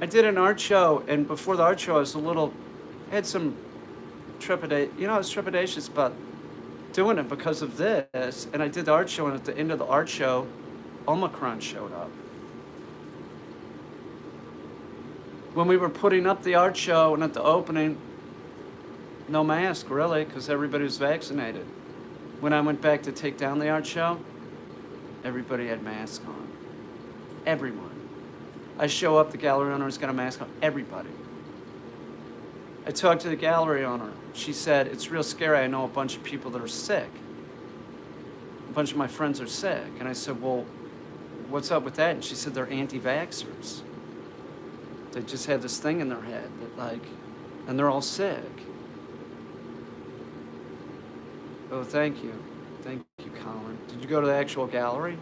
I did an art show, and before the art show, I had some trepidation. You know, I was trepidatious about doing it because of this. And I did the art show, and at the end of the art show, Omicron showed up. When we were putting up the art show and at the opening, no mask, really, because everybody was vaccinated. When I went back to take down the art show, everybody had masks on. Everyone. I show up, the gallery owner's got a mask on. Everybody. I talked to the gallery owner. She said, it's real scary. I know a bunch of people that are sick. A bunch of my friends are sick. And I said, well, what's up with that? And she said, they're anti-vaxxers. They just have this thing in their head that like, and they're all sick. Oh, thank you. Thank you, Colin. Did you go to the actual gallery?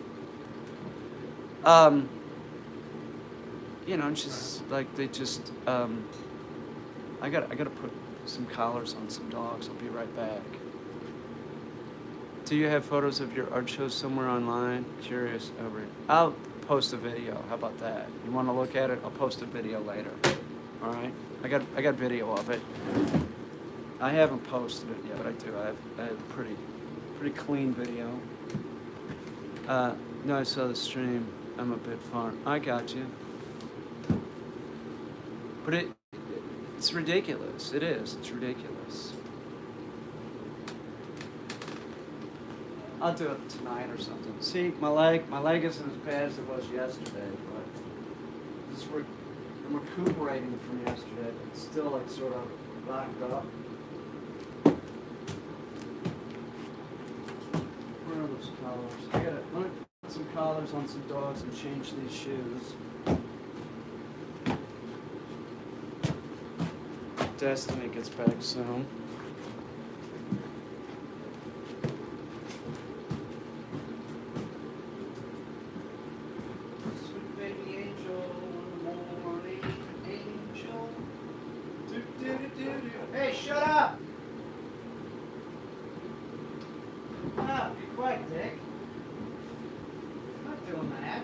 You know, and she's like, they just, I gotta put some collars on some dogs. I'll be right back. Do you have photos of your art show somewhere online? Curious over it. I'll post a video. How about that? You want to look at it? I'll post a video later. All right. I got video of it. I haven't posted it yet, but I do. I have a pretty clean video. No, I saw the stream. I'm a bit far. I got you. But it's ridiculous. It is. It's ridiculous. I'll do it tonight or something. See, my leg isn't as bad as it was yesterday, but I'm recuperating from yesterday. It's still like sort of locked up. Where are those collars? I gotta put some collars on some dogs and change these shoes. Destiny gets back soon. Sweet baby angel, morning angel. Hey, shut up! No, be quiet, Dick. I'm not doing that.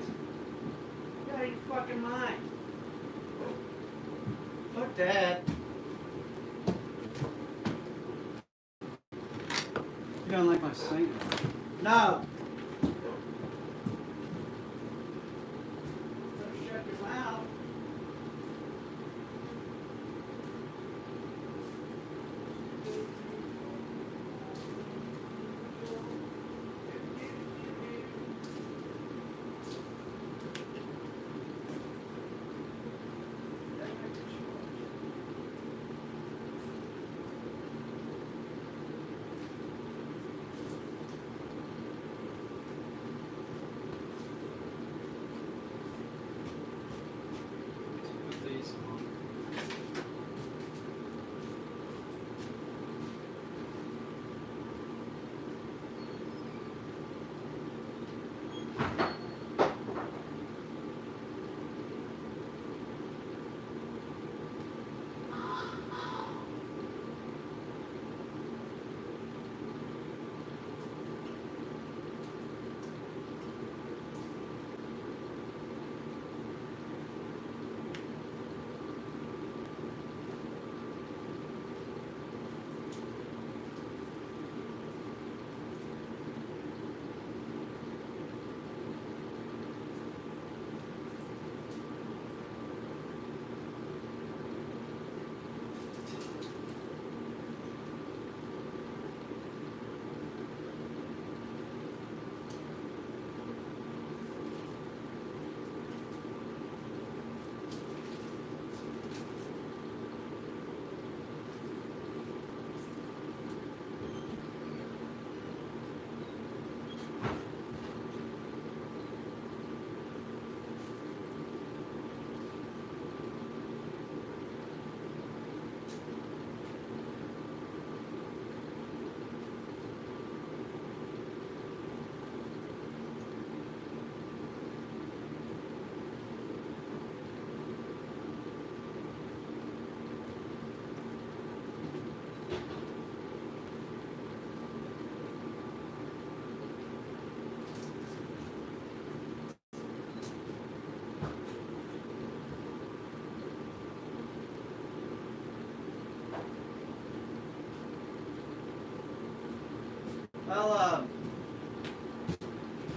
Get out of your fucking mind. Fuck that. You don't like my singing? No. Better shut your mouth. Put these on.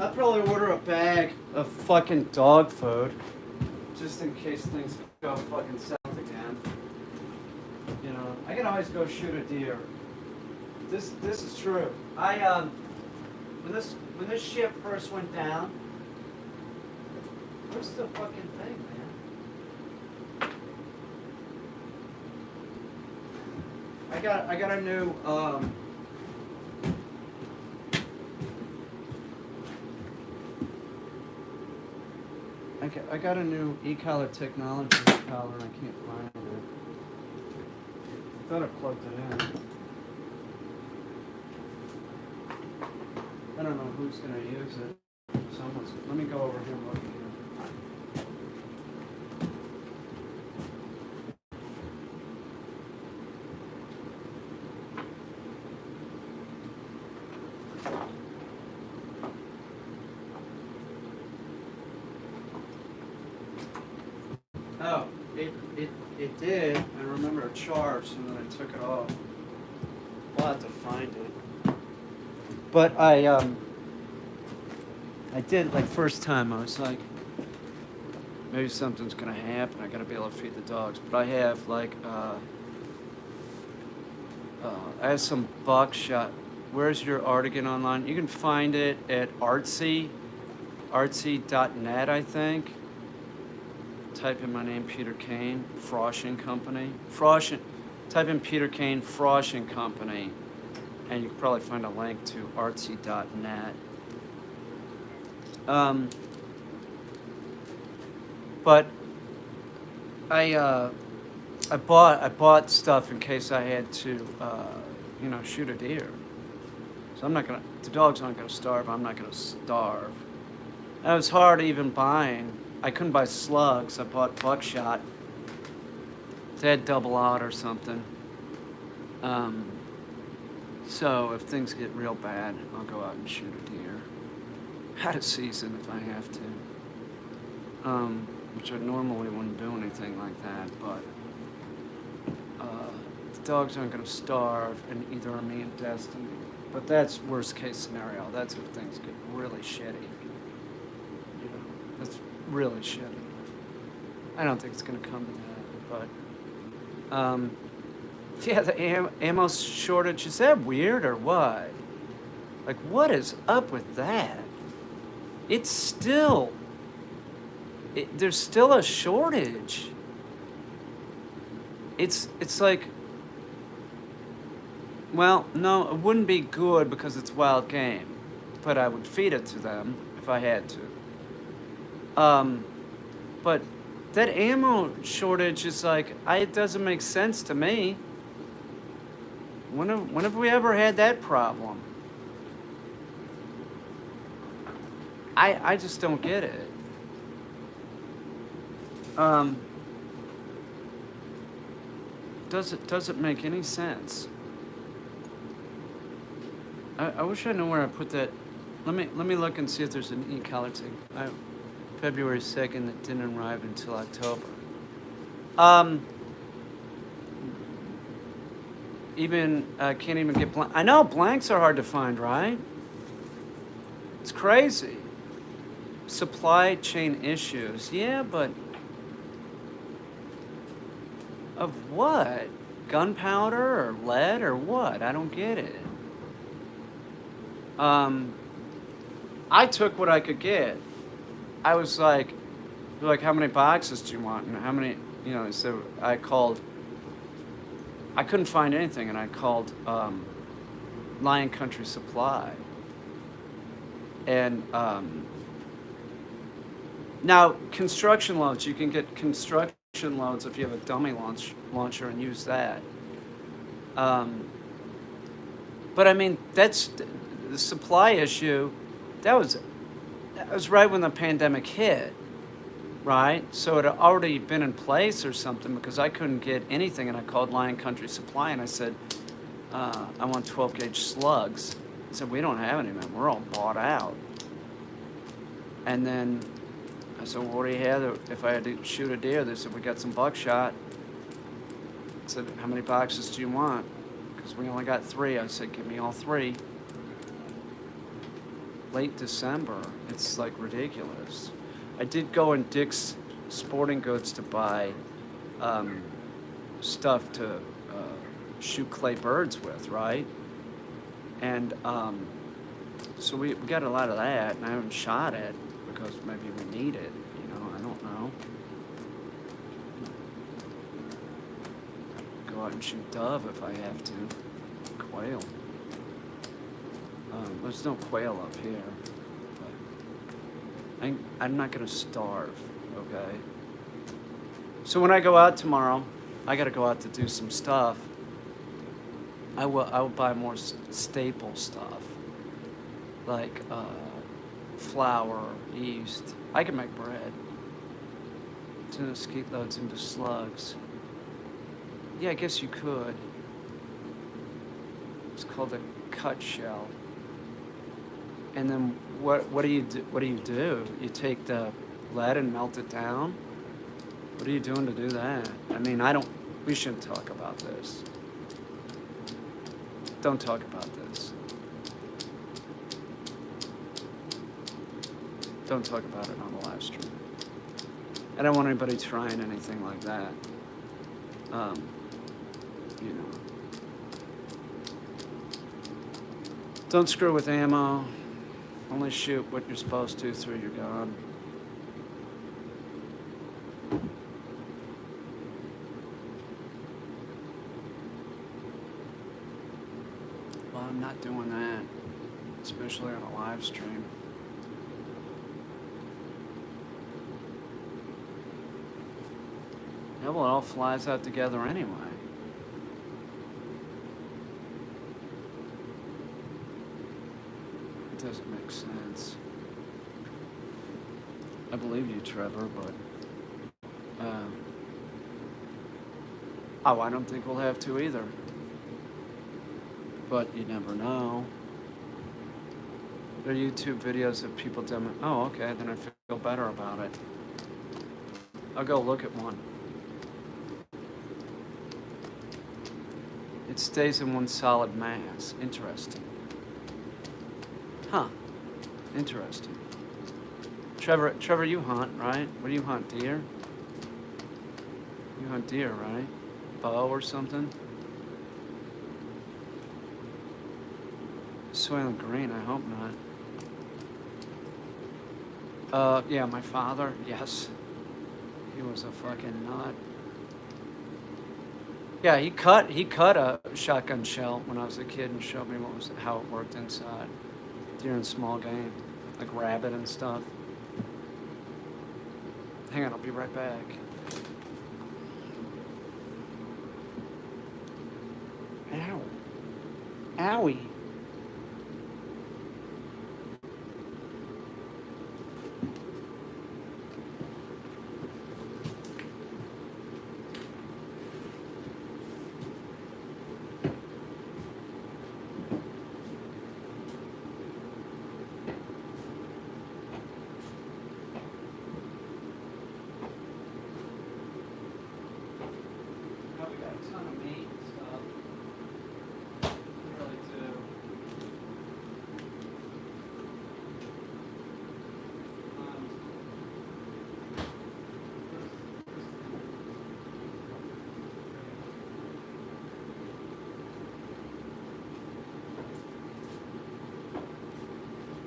I'll probably order a bag of fucking dog food, just in case things go fucking south again. You know, I can always go shoot a deer. This is true. When this ship first went down, where's the fucking thing, man? I got a new I got a new e-collar technology collar and I can't find it. I thought I plugged it in. I don't know who's gonna use it. Someone's. Let me go over here and look here. Oh, it did. I remember it charged and then I took it off. We'll have to find it. But I did, like, first time I was like, maybe something's gonna happen. I gotta be able to feed the dogs. But I have like I have some buckshot. Where's your artigan online? You can find it at artsy.net, I think. Type in my name, Peter Kane, Frosh and Company. Type in Peter Kane, Frosh and Company, and you can probably find a link to artsy.net. But I bought stuff in case I had to, shoot a deer. So the dogs aren't gonna starve. I'm not gonna starve. And it was hard even buying. I couldn't buy slugs. I bought buckshot. They had double out or something. So if things get real bad, I'll go out and shoot a deer. Out of season if I have to. Which I normally wouldn't do anything like that, but the dogs aren't going to starve, and either are me and Destiny. But that's worst case scenario. That's if things get really shitty. You know, that's really shitty. I don't think it's going to come to that, but yeah, the ammo shortage, is that weird or what? Like, what is up with that? It's still, there's still a shortage. It's like, well, no, it wouldn't be good because it's wild game, but I would feed it to them if I had to. But that ammo shortage is like, it doesn't make sense to me. When have we ever had that problem? I just don't get it. Does it make any sense? I wish I knew where I put that. Let me look and see if there's an e-collar thing. February 2nd, that didn't arrive until October. Can't even get blank. I know blanks are hard to find, right? It's crazy. Supply chain issues. Yeah, but of what? Gunpowder or lead or what? I don't get it. I took what I could get. I was like, how many boxes do you want? And how many, so I couldn't find anything, and I called Lion Country Supply. And now, construction loads, you can get construction loads if you have a dummy launcher and use that. But I mean, that's the supply issue. That was right when the pandemic hit, right? So it had already been in place or something, because I couldn't get anything, and I called Lion Country Supply and I said, I want 12 gauge slugs. They said, we don't have any, man. We're all bought out. And then I said, well, what do you have if I had to shoot a deer? They said, we got some buckshot. I said, how many boxes do you want? Because we only got 3. I said, give me all 3. Late December. It's like ridiculous. I did go in Dick's Sporting Goods to buy stuff to shoot clay birds with, right? And so we got a lot of that, and I haven't shot it because maybe we need it, I don't know. Go out and shoot dove if I have to. Quail. There's no quail up here, but I'm not gonna starve, okay? So when I go out tomorrow, I gotta go out to do some stuff. I will buy more staple stuff, like flour, yeast. I can make bread. Turn skeet loads into slugs. Yeah, I guess you could. It's called a cut shell. And then what do you do? You take the lead and melt it down? What are you doing to do that? I mean, we shouldn't talk about this. Don't talk about this. Don't talk about it on the live stream. I don't want anybody trying anything like that. Don't screw with ammo. Only shoot what you're supposed to through your gun. Well, I'm not doing that, especially on a live stream. Yeah, well, it all flies out together anyway. It doesn't make sense. I believe you, Trevor, but I don't think we'll have to either. but you never know. There are YouTube videos of people doing. Oh, okay, then I feel better about it. I'll go look at one. It stays in one solid mass. Interesting. Huh. Interesting. Trevor, you hunt, right? What do you hunt, deer? You hunt deer, right? Bow or something? Soylent Green, I hope not. Yeah, my father, yes. He was a fucking nut. Yeah, he cut a shotgun shell when I was a kid and showed me how it worked inside. Deer and small game, like rabbit and stuff. Hang on, I'll be right back. Ow. Owie.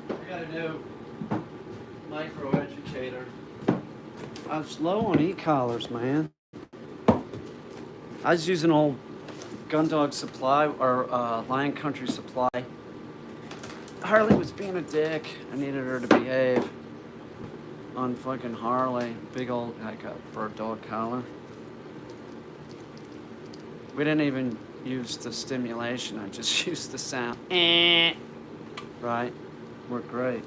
I got a new microeducator. I was low on e-collars, man. I was using old Gun Dog Supply or Lion Country Supply. Harley was being a dick. I needed her to behave on fucking Harley. Big old, like a bird dog collar. We didn't even use the stimulation. I just used the sound. Right? Worked great.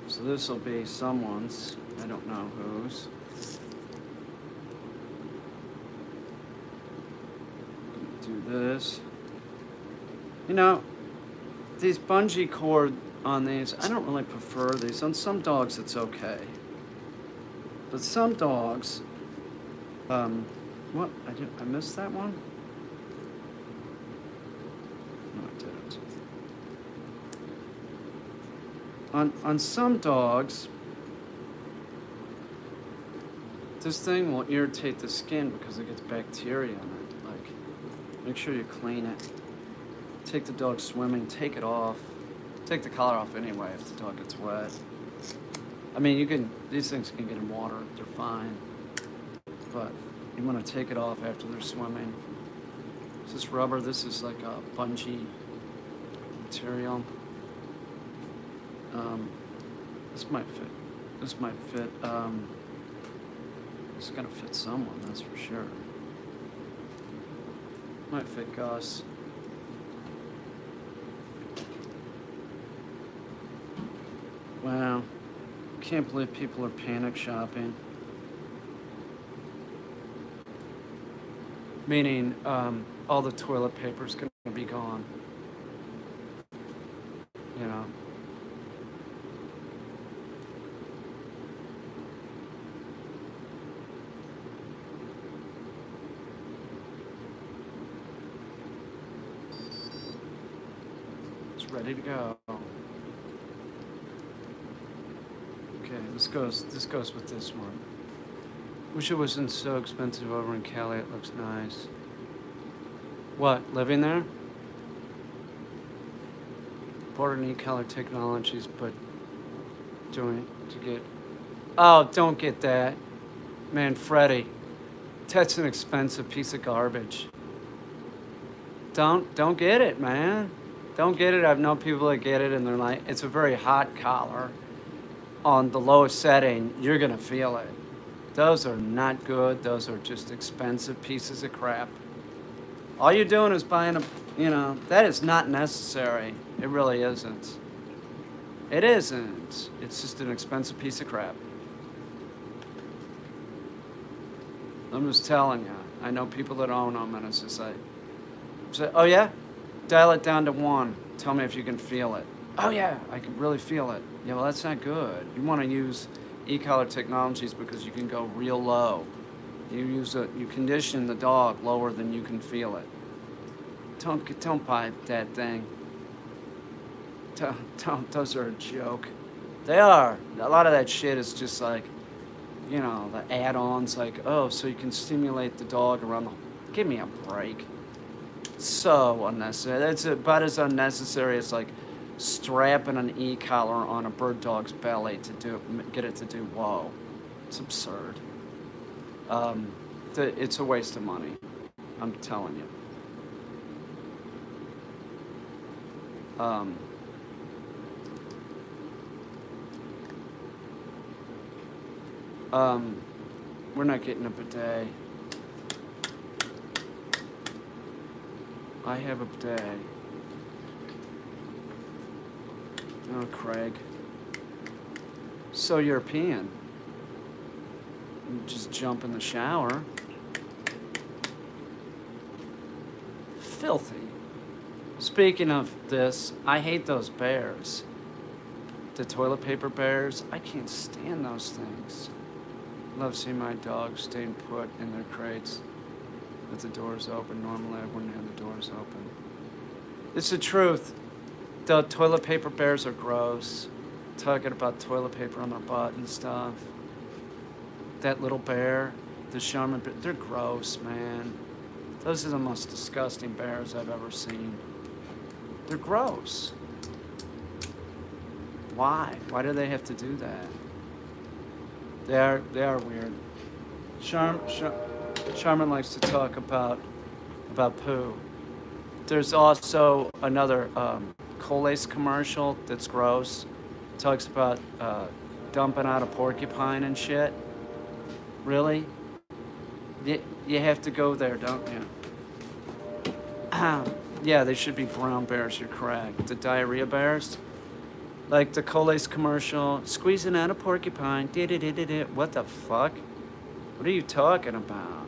So this will be someone's. I don't know whose. Do this. You know, these bungee cord on these, I don't really prefer these. On some dogs, it's okay. But some dogs, what? I missed that one? No, I didn't. On some dogs, this thing will irritate the skin because it gets bacteria in it. Like, make sure you clean it. Take the dog swimming, take it off. Take the collar off anyway if the dog gets wet. I mean, these things can get in water, they're fine. But you want to take it off after they're swimming. Is this rubber? This is like a bungee material. This might fit. This might fit. It's gonna fit someone, that's for sure. Might fit Gus. Wow. Can't believe people are panic shopping. Meaning, all the toilet paper's gonna be gone. You know. It's ready to go. Okay, this goes with this one. Wish it wasn't so expensive over in Cali. It looks nice. What, living there? Important e-collar technologies, but doing to get. Oh, don't get that, man, Freddie. That's an expensive piece of garbage. Don't get it, man. Don't get it. I've known people that get it, and they're like, it's a very hot collar. On the lowest setting, you're gonna feel it. Those are not good. Those are just expensive pieces of crap. All you're doing is buying that is not necessary. It really isn't. It isn't. It's just an expensive piece of crap. I'm just telling you. I know people that own them, and it's just like, oh yeah? Dial it down to 1. Tell me if you can feel it. Oh yeah, I can really feel it. Yeah, well that's not good. You want to use e-collar technologies because you can go real low. You condition the dog lower than you can feel it. Don't buy that thing. Don't. Those are a joke. They are. A lot of that shit is just like, the add-ons. Like, oh, so you can stimulate the dog around the. Give me a break. So unnecessary. That's about as unnecessary as like strapping an e-collar on a bird dog's belly to get it to do whoa. It's absurd. It's a waste of money. I'm telling you. We're not getting a bidet. I have a bidet. Oh, Craig. So European. You just jump in the shower. Filthy. Speaking of this, I hate those bears. The toilet paper bears. I can't stand those things. Love seeing my dogs staying put in their crates with the doors open. Normally I wouldn't have the doors open. It's the truth. The toilet paper bears are gross. Talking about toilet paper on their butt and stuff. That little bear, the Sherman bear, they're gross, man. Those are the most disgusting bears I've ever seen. They're gross. Why? Why do they have to do that? They are weird. Charmin likes to talk about poo. There's also another Colace commercial that's gross. Talks about dumping out a porcupine and shit. Really? You have to go there, don't you? Yeah, they should be brown bears, you're correct. The diarrhea bears. Like the Colace commercial, squeezing out a porcupine. What the fuck? What are you talking about?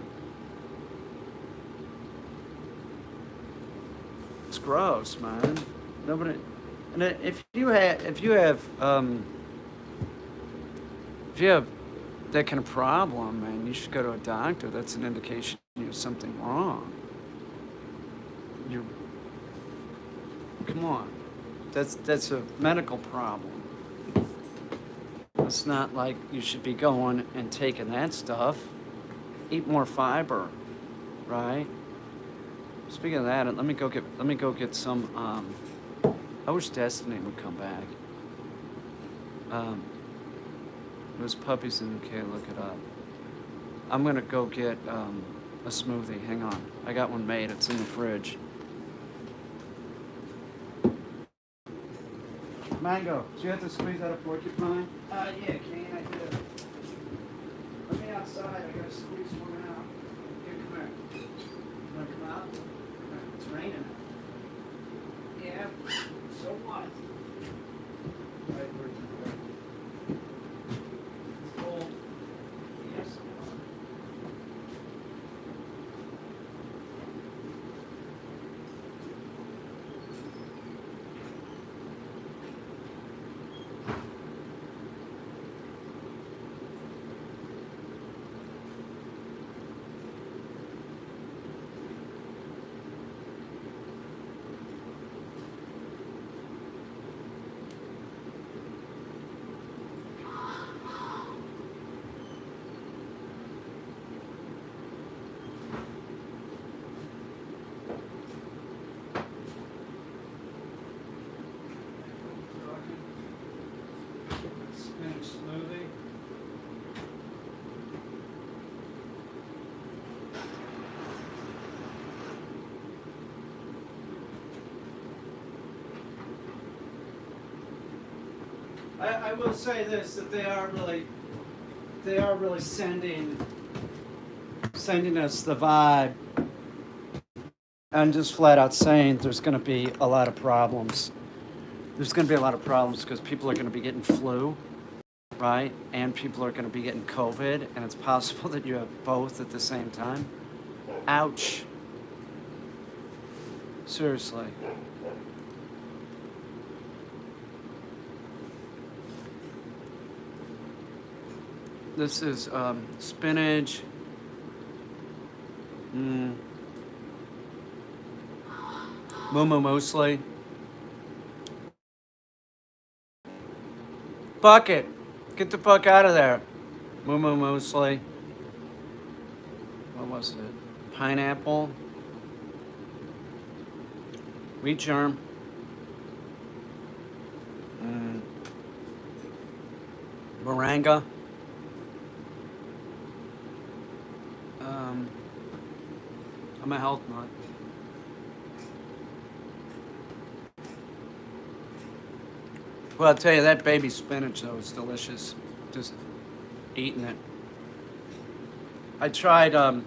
It's gross, man. Nobody. And if you have that kind of problem, man, you should go to a doctor. That's an indication you have something wrong. Come on. That's a medical problem. It's not like you should be going and taking that stuff. Eat more fiber, right? Speaking of that, let me go get some. I wish Destiny would come back. It was Puppies in the UK. Look it up. I'm gonna go get a smoothie. Hang on, I got one made. It's in the fridge. Mango, do you have to squeeze out a porcupine? Yeah, Kane, I did. Let me outside, I gotta squeeze one out. Here, come here. You wanna come out? Come here. It's raining. Yeah, so what? Right, where's the door? It's cold. Yes. Spinach smoothie. I will say this, that they are really sending us the vibe and just flat out saying there's going to be a lot of problems. There's going to be a lot of problems because people are going to be getting flu, right? And people are going to be getting COVID, and it's possible that you have both at the same time. Ouch. Seriously. This is spinach. Mumu muesli. Bucket, get the fuck out of there. Mumu muesli. What was it? Pineapple. Wheat germ. Moringa. I'm a health nut. Well, I'll tell you, that baby spinach, though, is delicious. Just eating it. I tried, I'm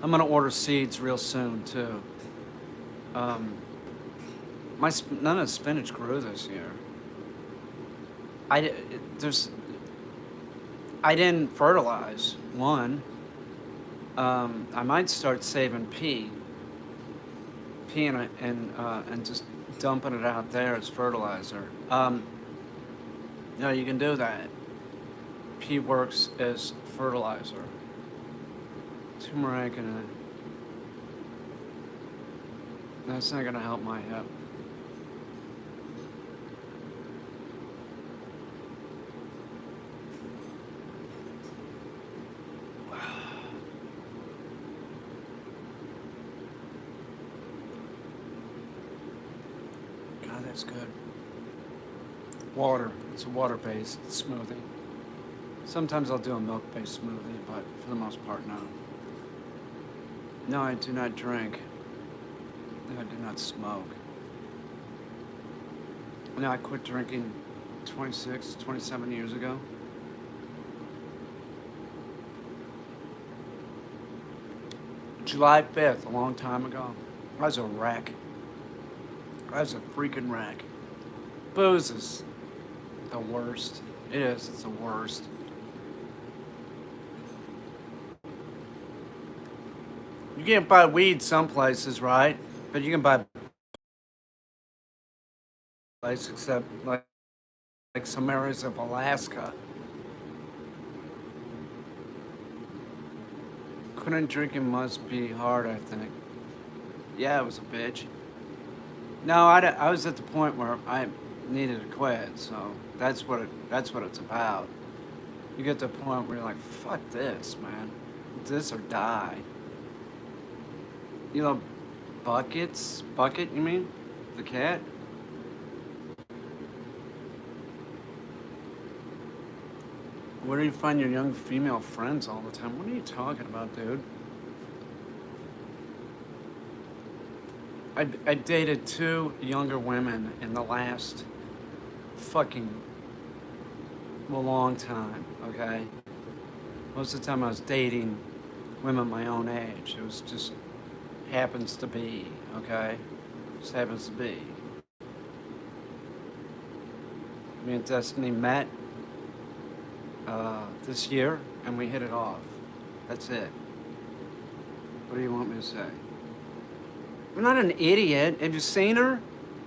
going to order seeds real soon, too. None of the spinach grew this year. I didn't fertilize, one. I might start saving pea and just dumping it out there as fertilizer. No, you can do that. Pea works as fertilizer. Turmeric and that's not gonna help my hip. God, that's good. Water. It's a water-based smoothie. Sometimes I'll do a milk-based smoothie, but for the most part, no. No, I do not drink. No, I do not smoke. No, I quit drinking 26, 27 years ago. July 5th, a long time ago. I was a wreck. I was a freaking wreck. Booze is the worst. It is, it's the worst. You can't buy weed some places, right? But you can buy places except like some areas of Alaska. Quitting drinking must be hard, I think. Yeah, it was a bitch. No, I was at the point where I needed to quit, so that's what it's about. You get to the point where you're like, fuck this, man. This or die. You know, Bucket, you mean? The cat? Where do you find your young female friends all the time? What are you talking about, dude? I've dated 2 younger women in the last fucking long time, okay? Most of the time I was dating women my own age. It was just happens to be, okay? Just happens to be. Me and Destiny met this year and we hit it off. That's it. What do you want me to say? I'm not an idiot. Have you seen her?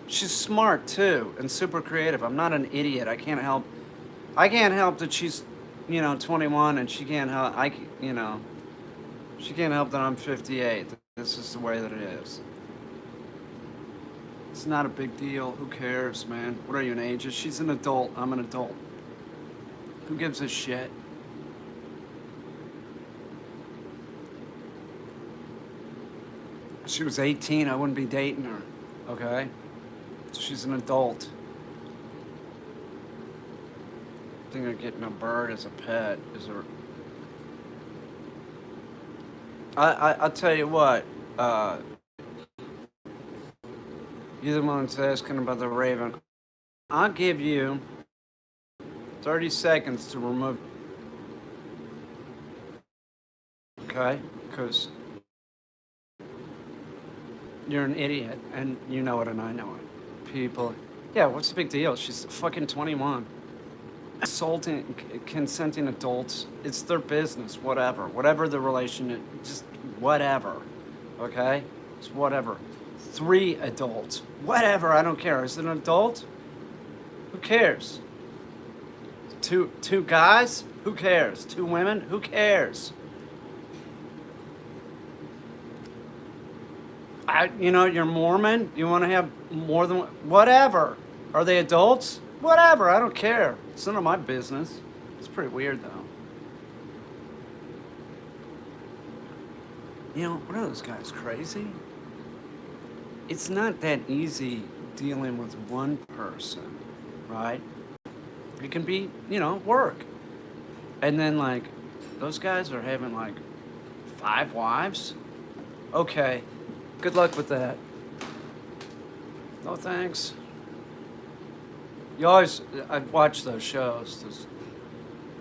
She's smart too and super creative. I'm not an idiot. I can't help that she's, 21 and she can't help. She can't help that I'm 58. This is the way that it is. It's not a big deal. Who cares, man? What are you, an ageist? She's an adult. I'm an adult. Who gives a shit? If she was 18, I wouldn't be dating her, okay? She's an adult. I think of getting a bird as a pet is a... I'll tell you what, you're the one that's asking about the raven. I'll give you 30 seconds to remove, okay? Because you're an idiot, and you know it, and I know it. People, yeah, what's the big deal? She's fucking 21. Assaulting, consenting adults, it's their business, whatever. Whatever the relation, just whatever, okay? It's whatever. 3 adults. Whatever, I don't care. Is it an adult? Who cares? Two guys? Who cares? 2 women? Who cares? You're Mormon. You want to have more than whatever. Are they adults? Whatever. I don't care. It's none of my business. It's pretty weird though. What are those guys, crazy? It's not that easy dealing with one person, right? It can be, work. And then, like, those guys are having, like, 5 wives? Okay. Good luck with that. No thanks. I've watched those shows.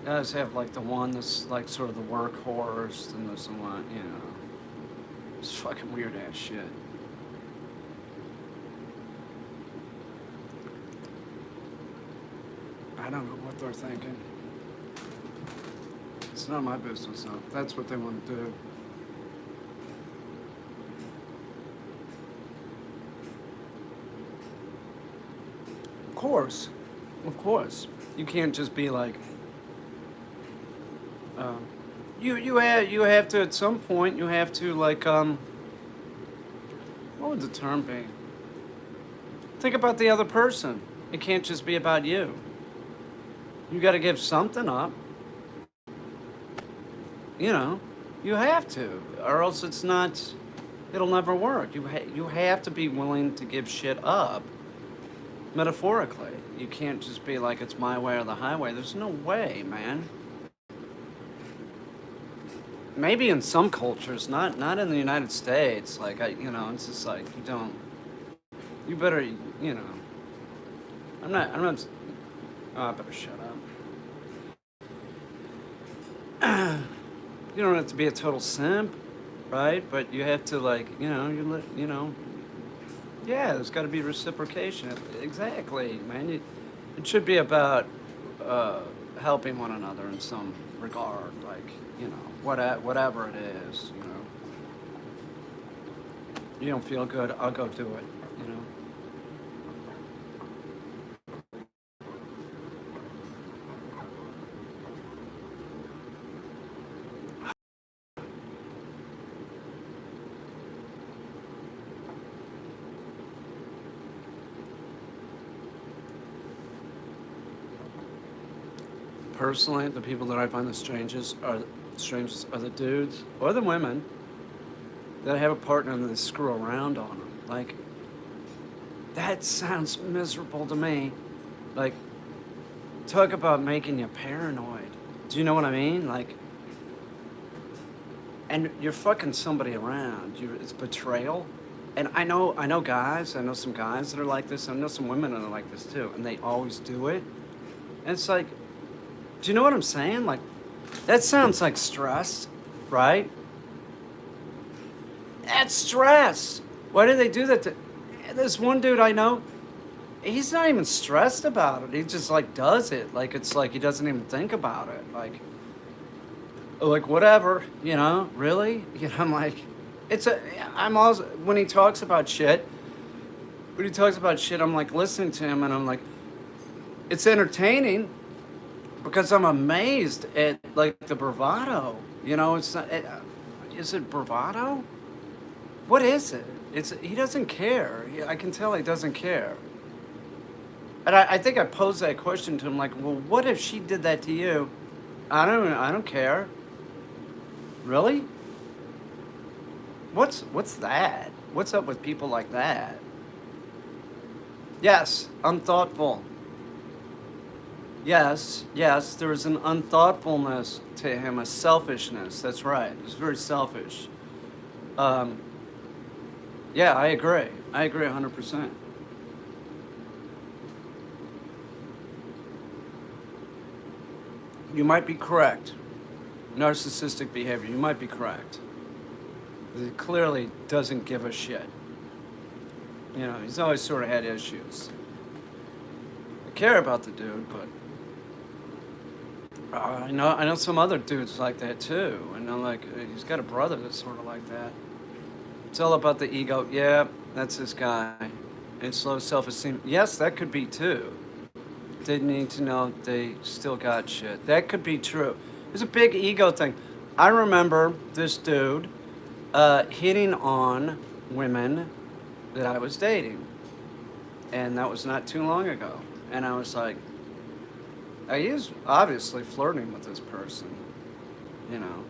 You always have, like, the one that's, like, sort of the workhorse, and there's the one, it's fucking weird ass shit. I don't know what they're thinking. It's not my business, though. That's what they want to do. Of course. You can't just be like, you have to, at some point, you have to, like, what would the term be? Think about the other person. It can't just be about you. You got to give something up. You have to, or else it'll never work. You have to be willing to give shit up, metaphorically. You can't just be like, it's my way or the highway. There's no way, man. Maybe in some cultures, not in the United States. Like, it's just like, you better, I'm not, oh, I better shut up. You don't have to be a total simp, right? But you have to, like, yeah, there's got to be reciprocation. Exactly, man. It should be about helping one another in some regard, like, whatever it is, You don't feel good, I'll go do it, Personally, the people that I find the strangest are the dudes or the women that have a partner and they screw around on them. Like, that sounds miserable to me. Like, talk about making you paranoid. Do you know what I mean? Like, and you're fucking somebody around. It's betrayal. And I know guys. I know some guys that are like this. I know some women that are like this too. And they always do it. And it's like, do you know what I'm saying? Like, that sounds like stress, right? That's stress. Why do they do that to... There's one dude I know, he's not even stressed about it. He just, like, does it. Like, it's like he doesn't even think about it. Like whatever, really? I'm like, I'm also, when he talks about shit, I'm, like, listening to him, and I'm like, it's entertaining, because I'm amazed at, like, the bravado. It's not... is it bravado? What is it? He doesn't care. I can tell he doesn't care. And I think I posed that question to him, like, well, what if she did that to you? I don't care. Really? What's that? What's up with people like that? Yes, unthoughtful. Yes, there's an unthoughtfulness to him, a selfishness. That's right. He's very selfish. Yeah, I agree. 100%. You might be correct. Narcissistic behavior, you might be correct. He clearly doesn't give a shit. He's always sort of had issues. I care about the dude, but I know some other dudes like that too. And I'm like, he's got a brother that's sort of like that. It's all about the ego. Yeah, that's this guy. It's low self-esteem. Yes, that could be too. They need to know they still got shit. That could be true. It's a big ego thing. I remember this dude hitting on women that I was dating. And that was not too long ago. And I was like, he is obviously flirting with this person, you know.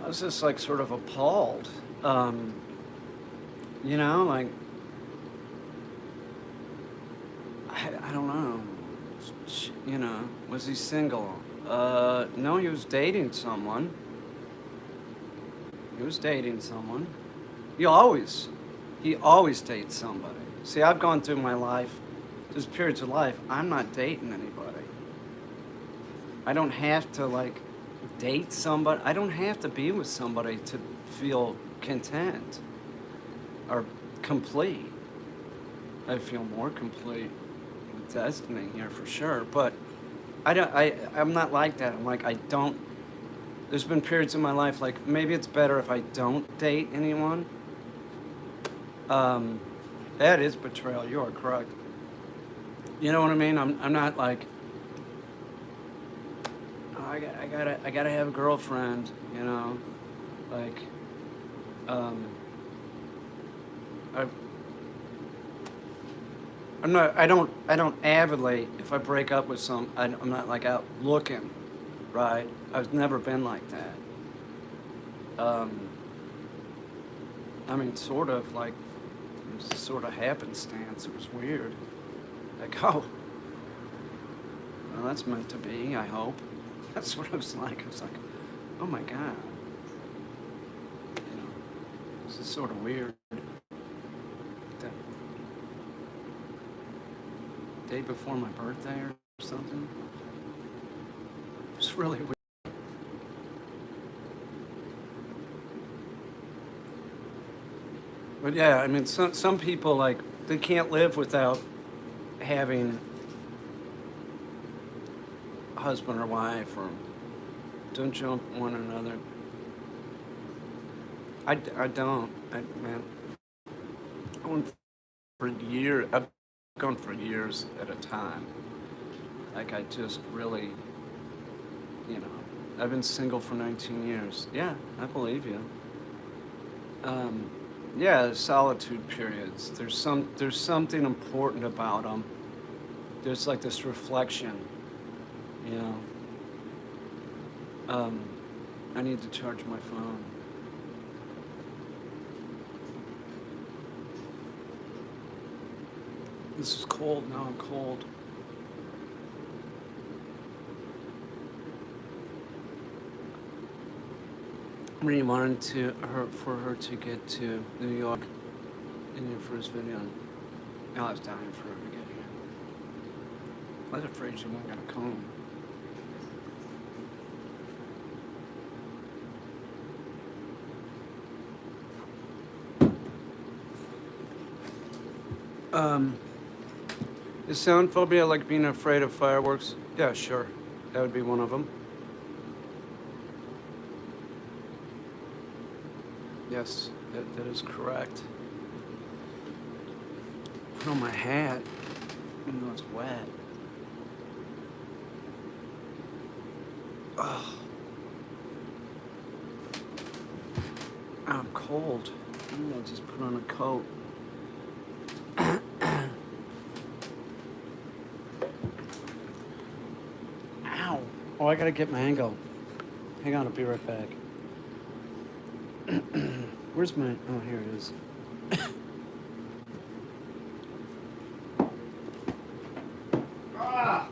I was just like sort of appalled. You know, like, I don't know. You know, was he single? No, he was dating someone. He was dating someone. He always, he always dates somebody. See, I've gone through my life, there's periods of life, I'm not dating anybody. I don't have to, like, date somebody. I don't have to be with somebody to feel content or complete. I feel more complete with destiny here for sure, but I'm not like that. I'm like, I don't, there's been periods in my life, like, maybe it's better if I don't date anyone. That is betrayal. You are correct. You know what I mean? I'm not like, oh, I gotta have a girlfriend. You know, like, I, I'm not. I don't avidly. If I break up with I'm not like out looking, right? I've never been like that. I mean, sort of like, it was sort of happenstance. It was weird. Like, oh, well, that's meant to be, I hope. That's what it was like. I was like, oh my God. You know, this is sort of weird. The day before my birthday or something. It was really weird. But yeah, I mean, some people, like, they can't live without having a husband or wife, or don't jump one another. I don't. Man, I went for years. I've gone for years at a time. Like, I just really, you know, I've been single for 19 years. Yeah, I believe you. Yeah, there's solitude periods. There's something important about them. There's like this reflection, you know. I need to charge my phone. This is cold now. I'm cold. I really wanted for her to get to New York in your first video. I was dying for her to get here. I was afraid she wasn't gonna come. Is sound phobia like being afraid of fireworks? Yeah, sure. That would be one of them. Yes, that is correct. Put on my hat, even though it's wet. Oh, I'm cold. I'm gonna just put on a coat. Ow. Oh, I gotta get my angle. Hang on, I'll be right back. Where's my, oh, here it is. Ah!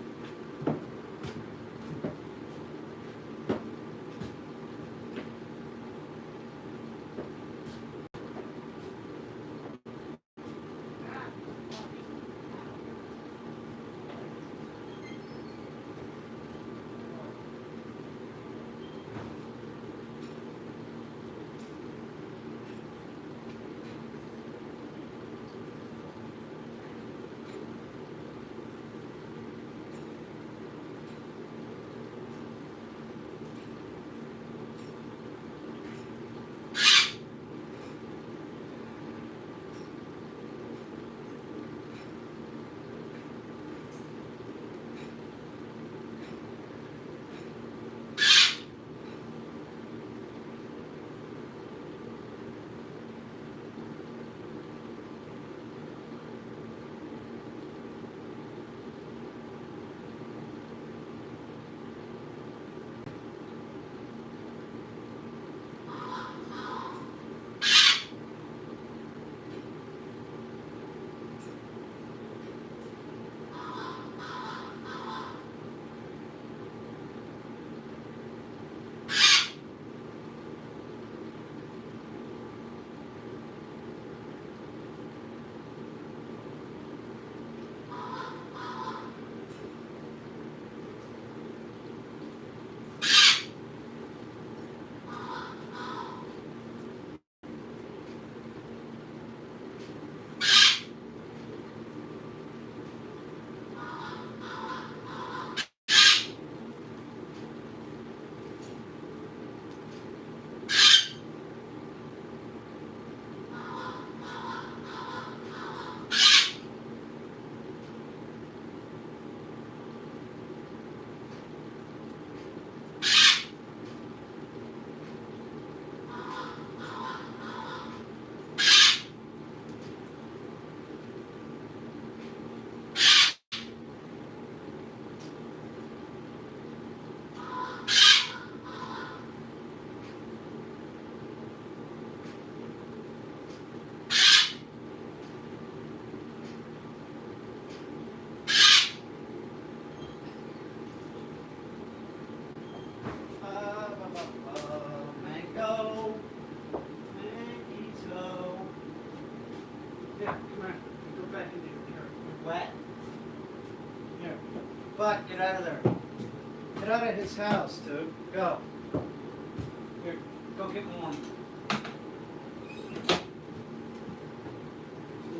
Yeah, come on. Go back into your hair. You're wet. Here. Buck, get out of there. Get out of his house, dude. Go. Here, go get warm.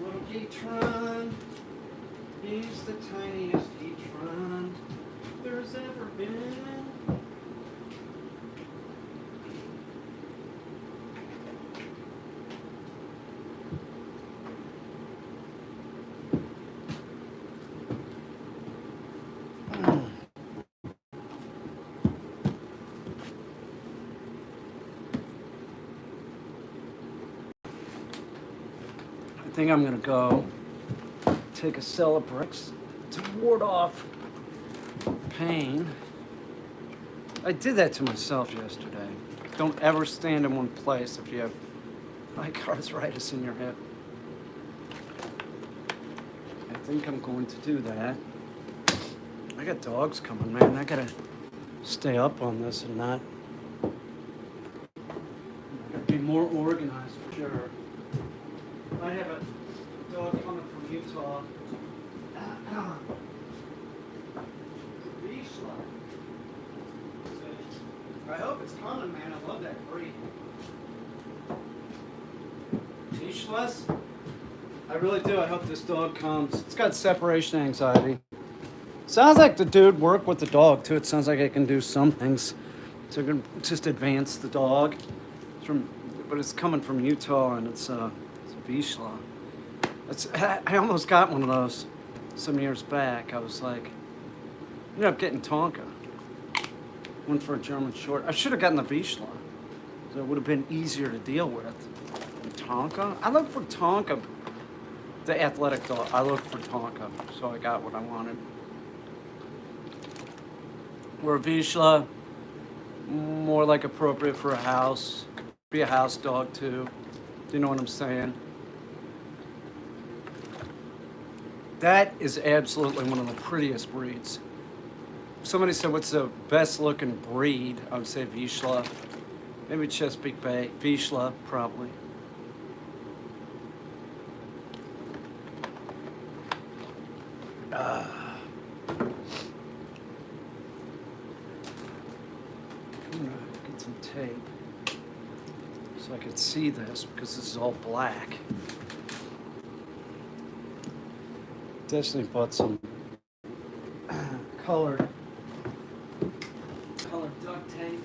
Little Geetron. He's the tiniest Geetron there's ever been. I think I'm gonna go take a Celebrex to ward off pain. I did that to myself yesterday. Don't ever stand in one place if you have like arthritis in your hip. I think I'm going to do that. I got dogs coming, man. I gotta stay up on this and not. I gotta be more organized for sure. I have a dog coming from Utah. I hope it's coming, man. I love that breed. Leashless? I really do. I hope this dog comes. It's got separation anxiety. Sounds like the dude worked with the dog, too. It sounds like I can do some things to just advance the dog. But it's coming from Utah, and it's a Vizsla. I almost got one of those some years back. I was like, ended up getting Tonka. Went for a German short. I should have gotten the Vizsla. So it would have been easier to deal with. Tonka? I looked for Tonka. The athletic dog. I looked for Tonka, so I got what I wanted. Where a Vizsla, more like appropriate for a house. Could be a house dog too. Do you know what I'm saying? That is absolutely one of the prettiest breeds. If somebody said, what's the best looking breed? I would say Vizsla. Maybe Chesapeake Bay. Vizsla, probably. I'm gonna get some tape so I could see this because this is all black. Definitely bought some colored duct tape.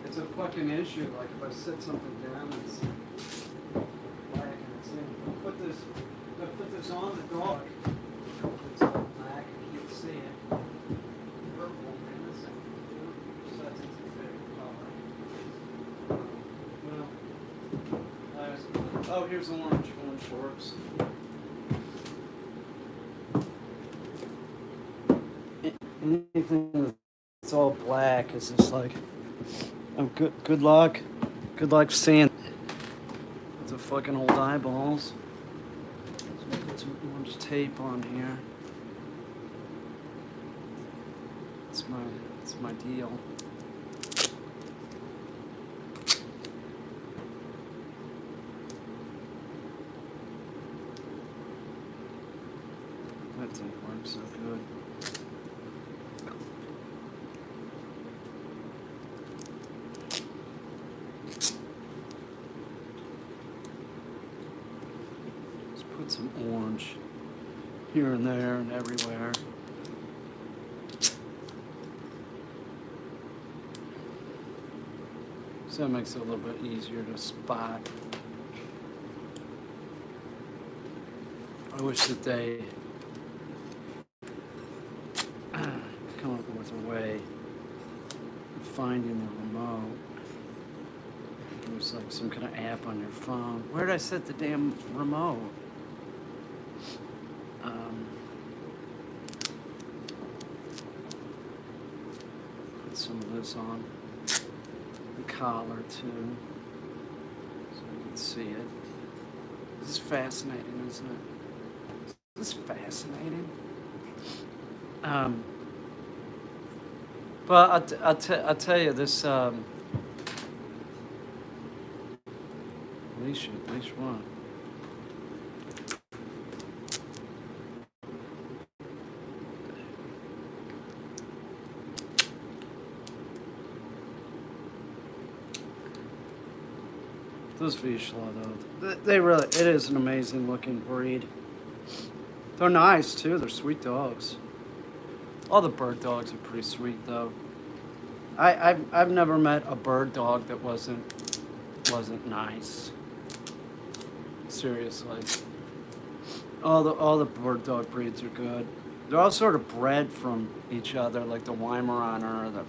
It's a fucking issue. Like if I set something down, it's black and it's in. If I put this on the dog, it's all black. I can't see it. Purple, man, this thing sets into a favorite color. Oh, here's orange. Orange works. Anything that's all black is just like, oh, good luck. Good luck seeing the fucking old eyeballs. So put some orange tape on here. It's my deal. That didn't work so good. Put some orange here and there and everywhere. So that makes it a little bit easier to spot. I wish that they come up with a way of finding the remote. It was like some kind of app on your phone. Where did I set the damn remote? Put some of this on the collar too, so you can see it. This is fascinating, isn't it? This is fascinating. But I'll tell you this. Leash what? Those Vizsla, though, they really, it is an amazing looking breed. They're nice, too. They're sweet dogs. All the bird dogs are pretty sweet, though. I've never met a bird dog that wasn't nice. Seriously. All the bird dog breeds are good. They're all sort of bred from each other, like the Weimaraner, the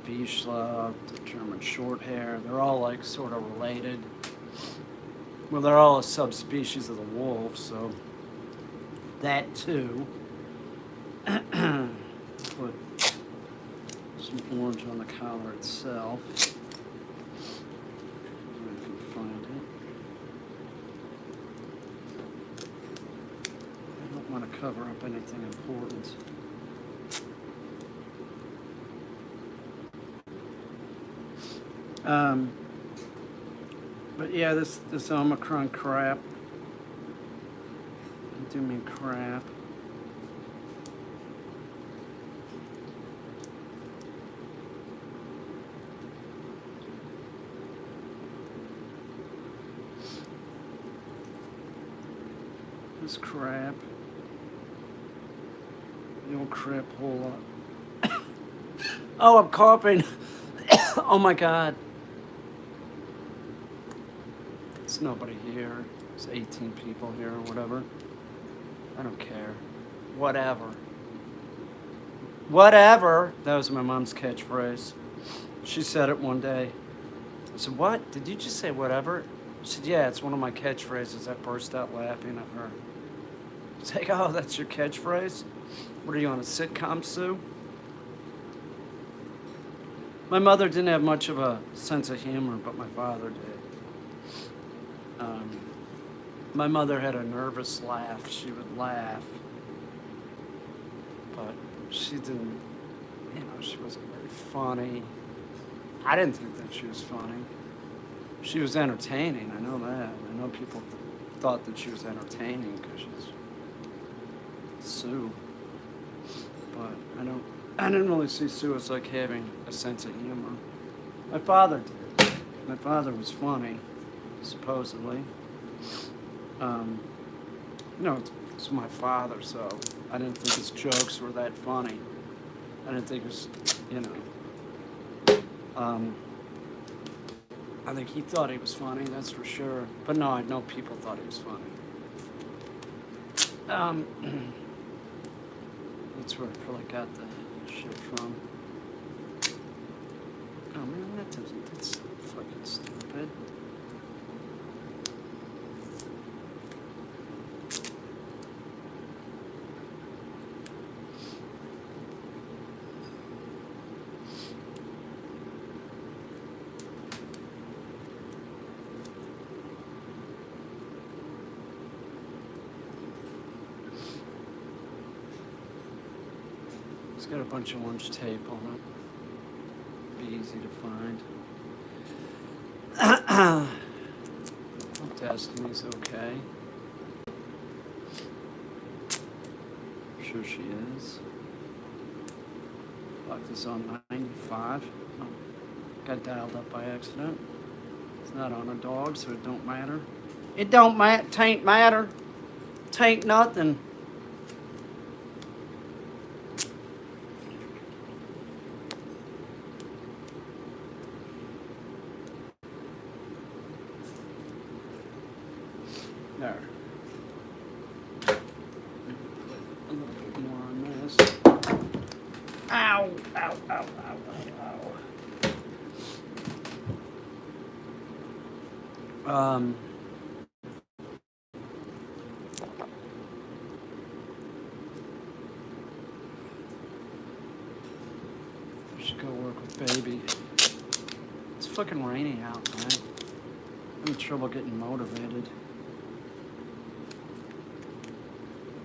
Vizsla, the German Shorthair. They're all like sort of related. Well, they're all a subspecies of the wolf, so that too. Put some orange on the collar itself. If I can find it. I don't want to cover up anything important. But yeah, this Omicron crap. I do mean crap. This crap. The old crap hole up. Oh, I'm coughing. Oh my God. There's nobody here. There's 18 people here or whatever. I don't care. Whatever. Whatever. That was my mom's catchphrase. She said it one day. I said, what? Did you just say whatever? She said, yeah, it's one of my catchphrases. I burst out laughing at her. It's like, oh, that's your catchphrase? What are you on, a sitcom, Sue? My mother didn't have much of a sense of humor, but my father did. My mother had a nervous laugh. She would laugh, but she didn't, she wasn't very funny. I didn't think that she was funny. She was entertaining, I know that. I know people thought that she was entertaining because she's Sue. But I didn't really see Sue as like having a sense of humor. My father did. My father was funny, supposedly. It's my father, so I didn't think his jokes were that funny. I didn't think it was, I think he thought he was funny, that's for sure. But no, I know people thought he was funny. That's where I probably got the shit from. Oh man, that's fucking stupid. It's got a bunch of orange tape on it. Be easy to find. Hope Destiny's okay. I'm sure she is. Lock this on 95. Oh, got dialed up by accident. It's not on a dog, so it don't matter. It don't matter. Tain't matter. Tain't nothing. There. A little bit more on this. Ow, ow, ow, ow, ow, ow. I should go work with baby. It's fucking rainy out, man. I'm having trouble getting motivated.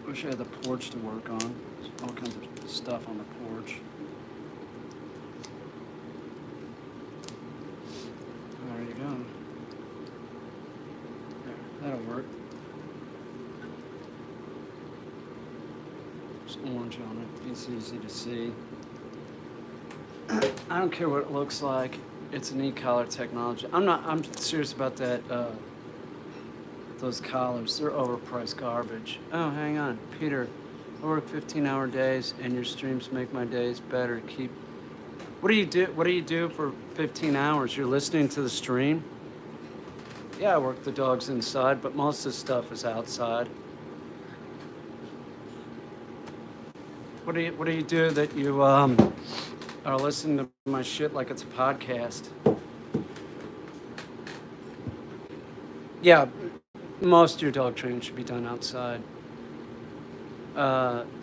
Wish I had the porch to work on. There's all kinds of stuff on the porch. There you go. There, that'll work. There's orange on it. It's easy to see. I don't care what it looks like. It's an e-collar technology. I'm serious about that. Those collars, they're overpriced garbage. Oh, hang on, Peter. I work 15-hour days, and your streams make my days better. What do you do? What do you do for 15 hours? You're listening to the stream? Yeah, I work the dogs inside, but most of the stuff is outside. What do you do that you are listening to my shit like it's a podcast? Yeah, most of your dog training should be done outside.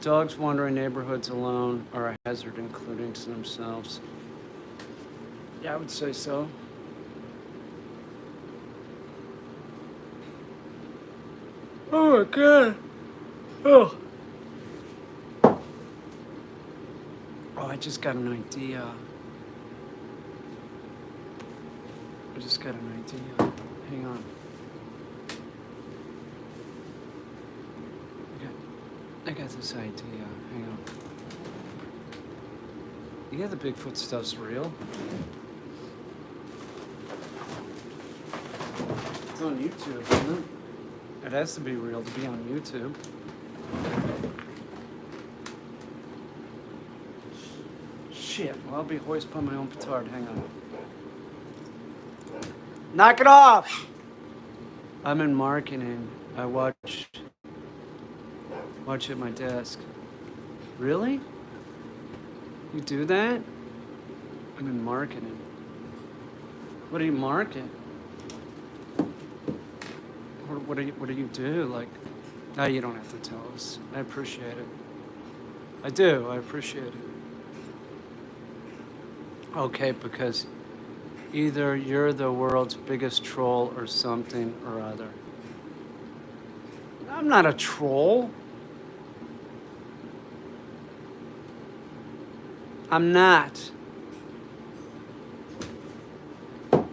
Dogs wandering neighborhoods alone are a hazard, including to themselves. Yeah, I would say so. Oh my god. Oh. Oh, I just got an idea. Hang on. I got this idea. Hang on. Yeah, the Bigfoot stuff's real. It's on YouTube, isn't it? It has to be real to be on YouTube. Shit, well, I'll be hoist by my own petard. Hang on. Knock it off! I'm in marketing. I watch at my desk. Really? You do that? I'm in marketing. What do you market? What do you do? Like, no, you don't have to tell us. I appreciate it. I do. I appreciate it. Okay, because either you're the world's biggest troll or something or other. I'm not a troll. I'm not.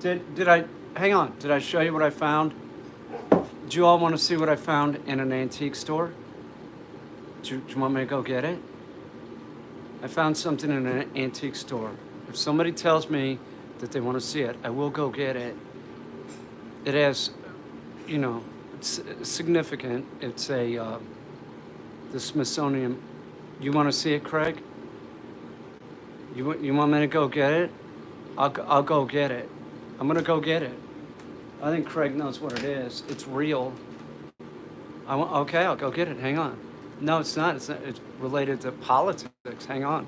Did I, hang on, did I show you what I found? Do you all want to see what I found in an antique store? Do you want me to go get it? I found something in an antique store. If somebody tells me that they want to see it, I will go get it. It has, you know, it's significant. It's the Smithsonian. You want to see it, Craig? You want me to go get it? I'll go get it. I'm gonna go get it. I think Craig knows what it is. It's real. Okay, I'll go get it. Hang on. No, it's not. It's related to politics. Hang on.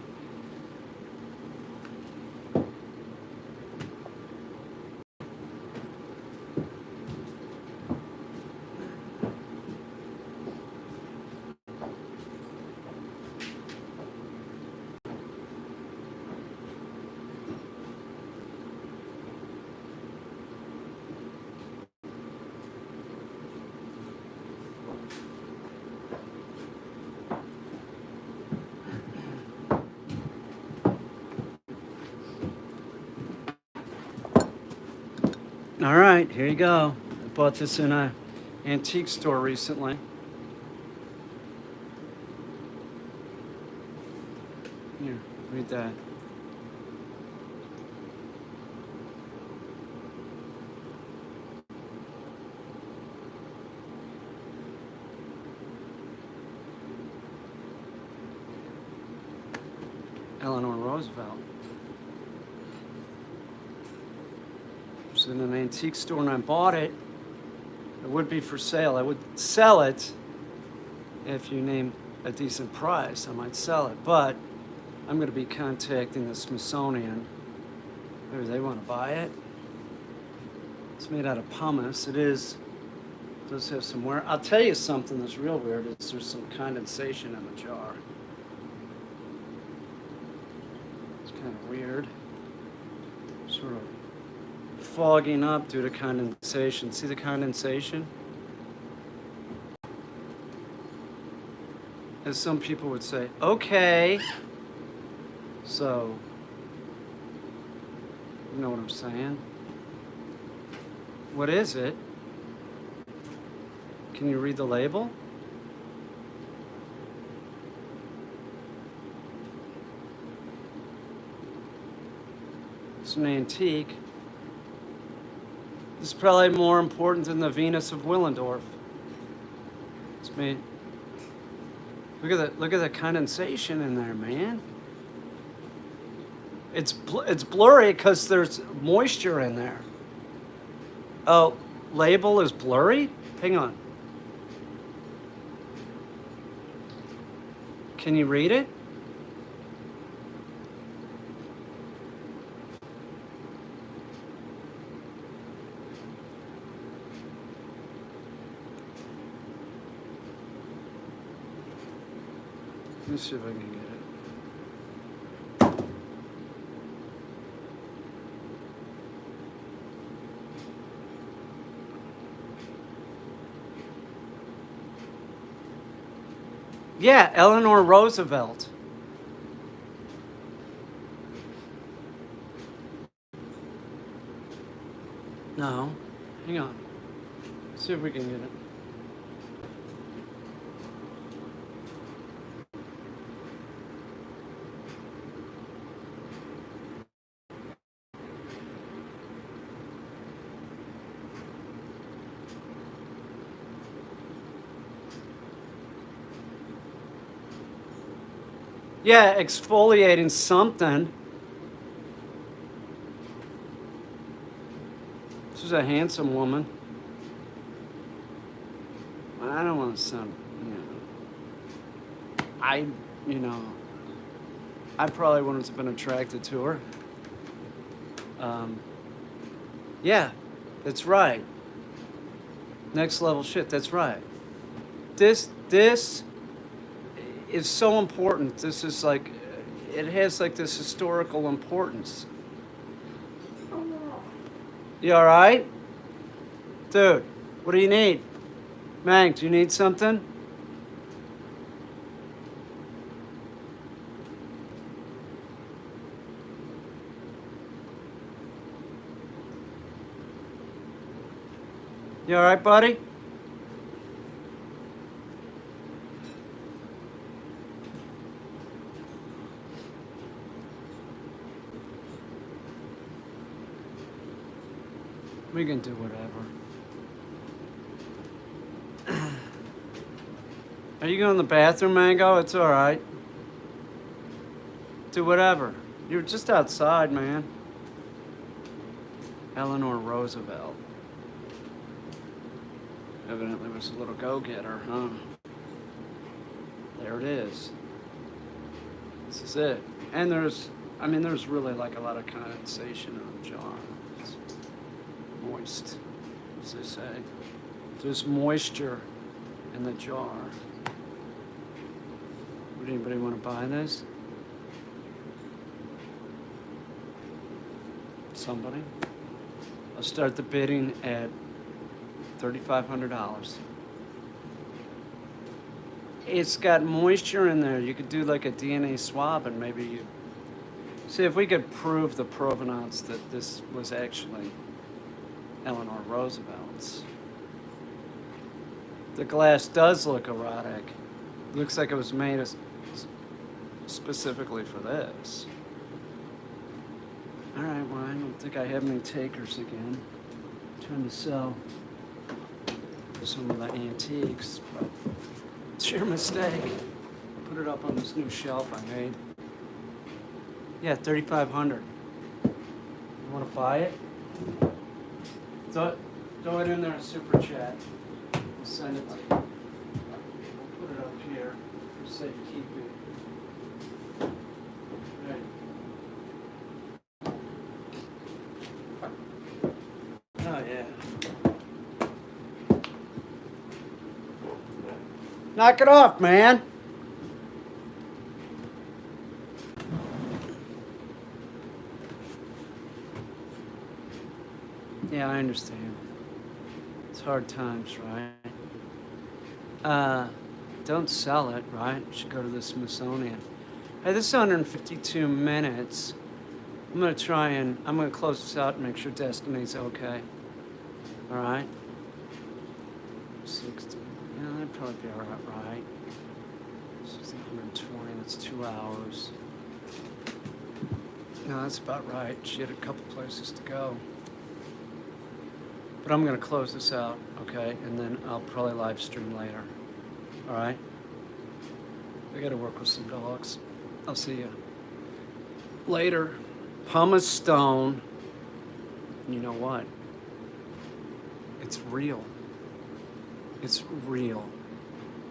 All right, here you go. I bought this in an antique store recently. Here, read that. Eleanor Roosevelt. It was in an antique store and I bought it. It would be for sale. I would sell it if you name a decent price. I might sell it, but I'm going to be contacting the Smithsonian. Maybe they want to buy it. It's made out of pumice. It does have some wear. I'll tell you something that's real weird is there's some condensation in the jar. It's kind of weird. Sort of fogging up due to condensation. See the condensation? As some people would say, okay. So, you know what I'm saying? What is it? Can you read the label? an antique. This is probably more important than the Venus of Willendorf. It's me. Look at the condensation in there, man. It's blurry because there's moisture in there. Oh, label is blurry? Hang on. Can you read it? Let me see if I can get it. Yeah, Eleanor Roosevelt. No, hang on. Let's see if we can get it. Yeah, exfoliating something. This is a handsome woman. I don't want to sound, I probably wouldn't have been attracted to her. Yeah, that's right. Next level shit, that's right. This is so important. This is like, it has like this historical importance. You all right? Dude, what do you need? Mang, do you need something? You all right, buddy? We can do whatever. Are you going to the bathroom, Mango? It's all right. Do whatever. You're just outside, man. Eleanor Roosevelt. Evidently was a little go-getter, huh? There it is. This is it. And there's really like a lot of condensation on the jar. It's moist, as they say. There's moisture in the jar. Would anybody want to buy this? Somebody? I'll start the bidding at $3,500. It's got moisture in there. You could do like a DNA swab and maybe you see if we could prove the provenance that this was actually Eleanor Roosevelt's. The glass does look erotic. Looks like it was made specifically for this. All right, well, I don't think I have any takers again. I'm trying to sell some of the antiques, but it's your mistake. Put it up on this new shelf I made. Yeah, $3,500. You want to buy it? Throw it in there in super chat. I'll send it to you. I'll put it up here for safekeeping. Right. Oh yeah. Knock it off, man. Yeah, I understand. It's hard times, right? Don't sell it, right? You should go to the Smithsonian. Hey, this is 152 minutes. I'm gonna close this out and make sure Destiny's okay. All right? 60. Yeah, that'd probably be all right. 60, 120, that's 2 hours. No, that's about right. She had a couple places to go. But I'm going to close this out, okay? And then I'll probably live stream later. All right? I got to work with some dogs. I'll see you later. Pumice stone. You know what? It's real. It's real.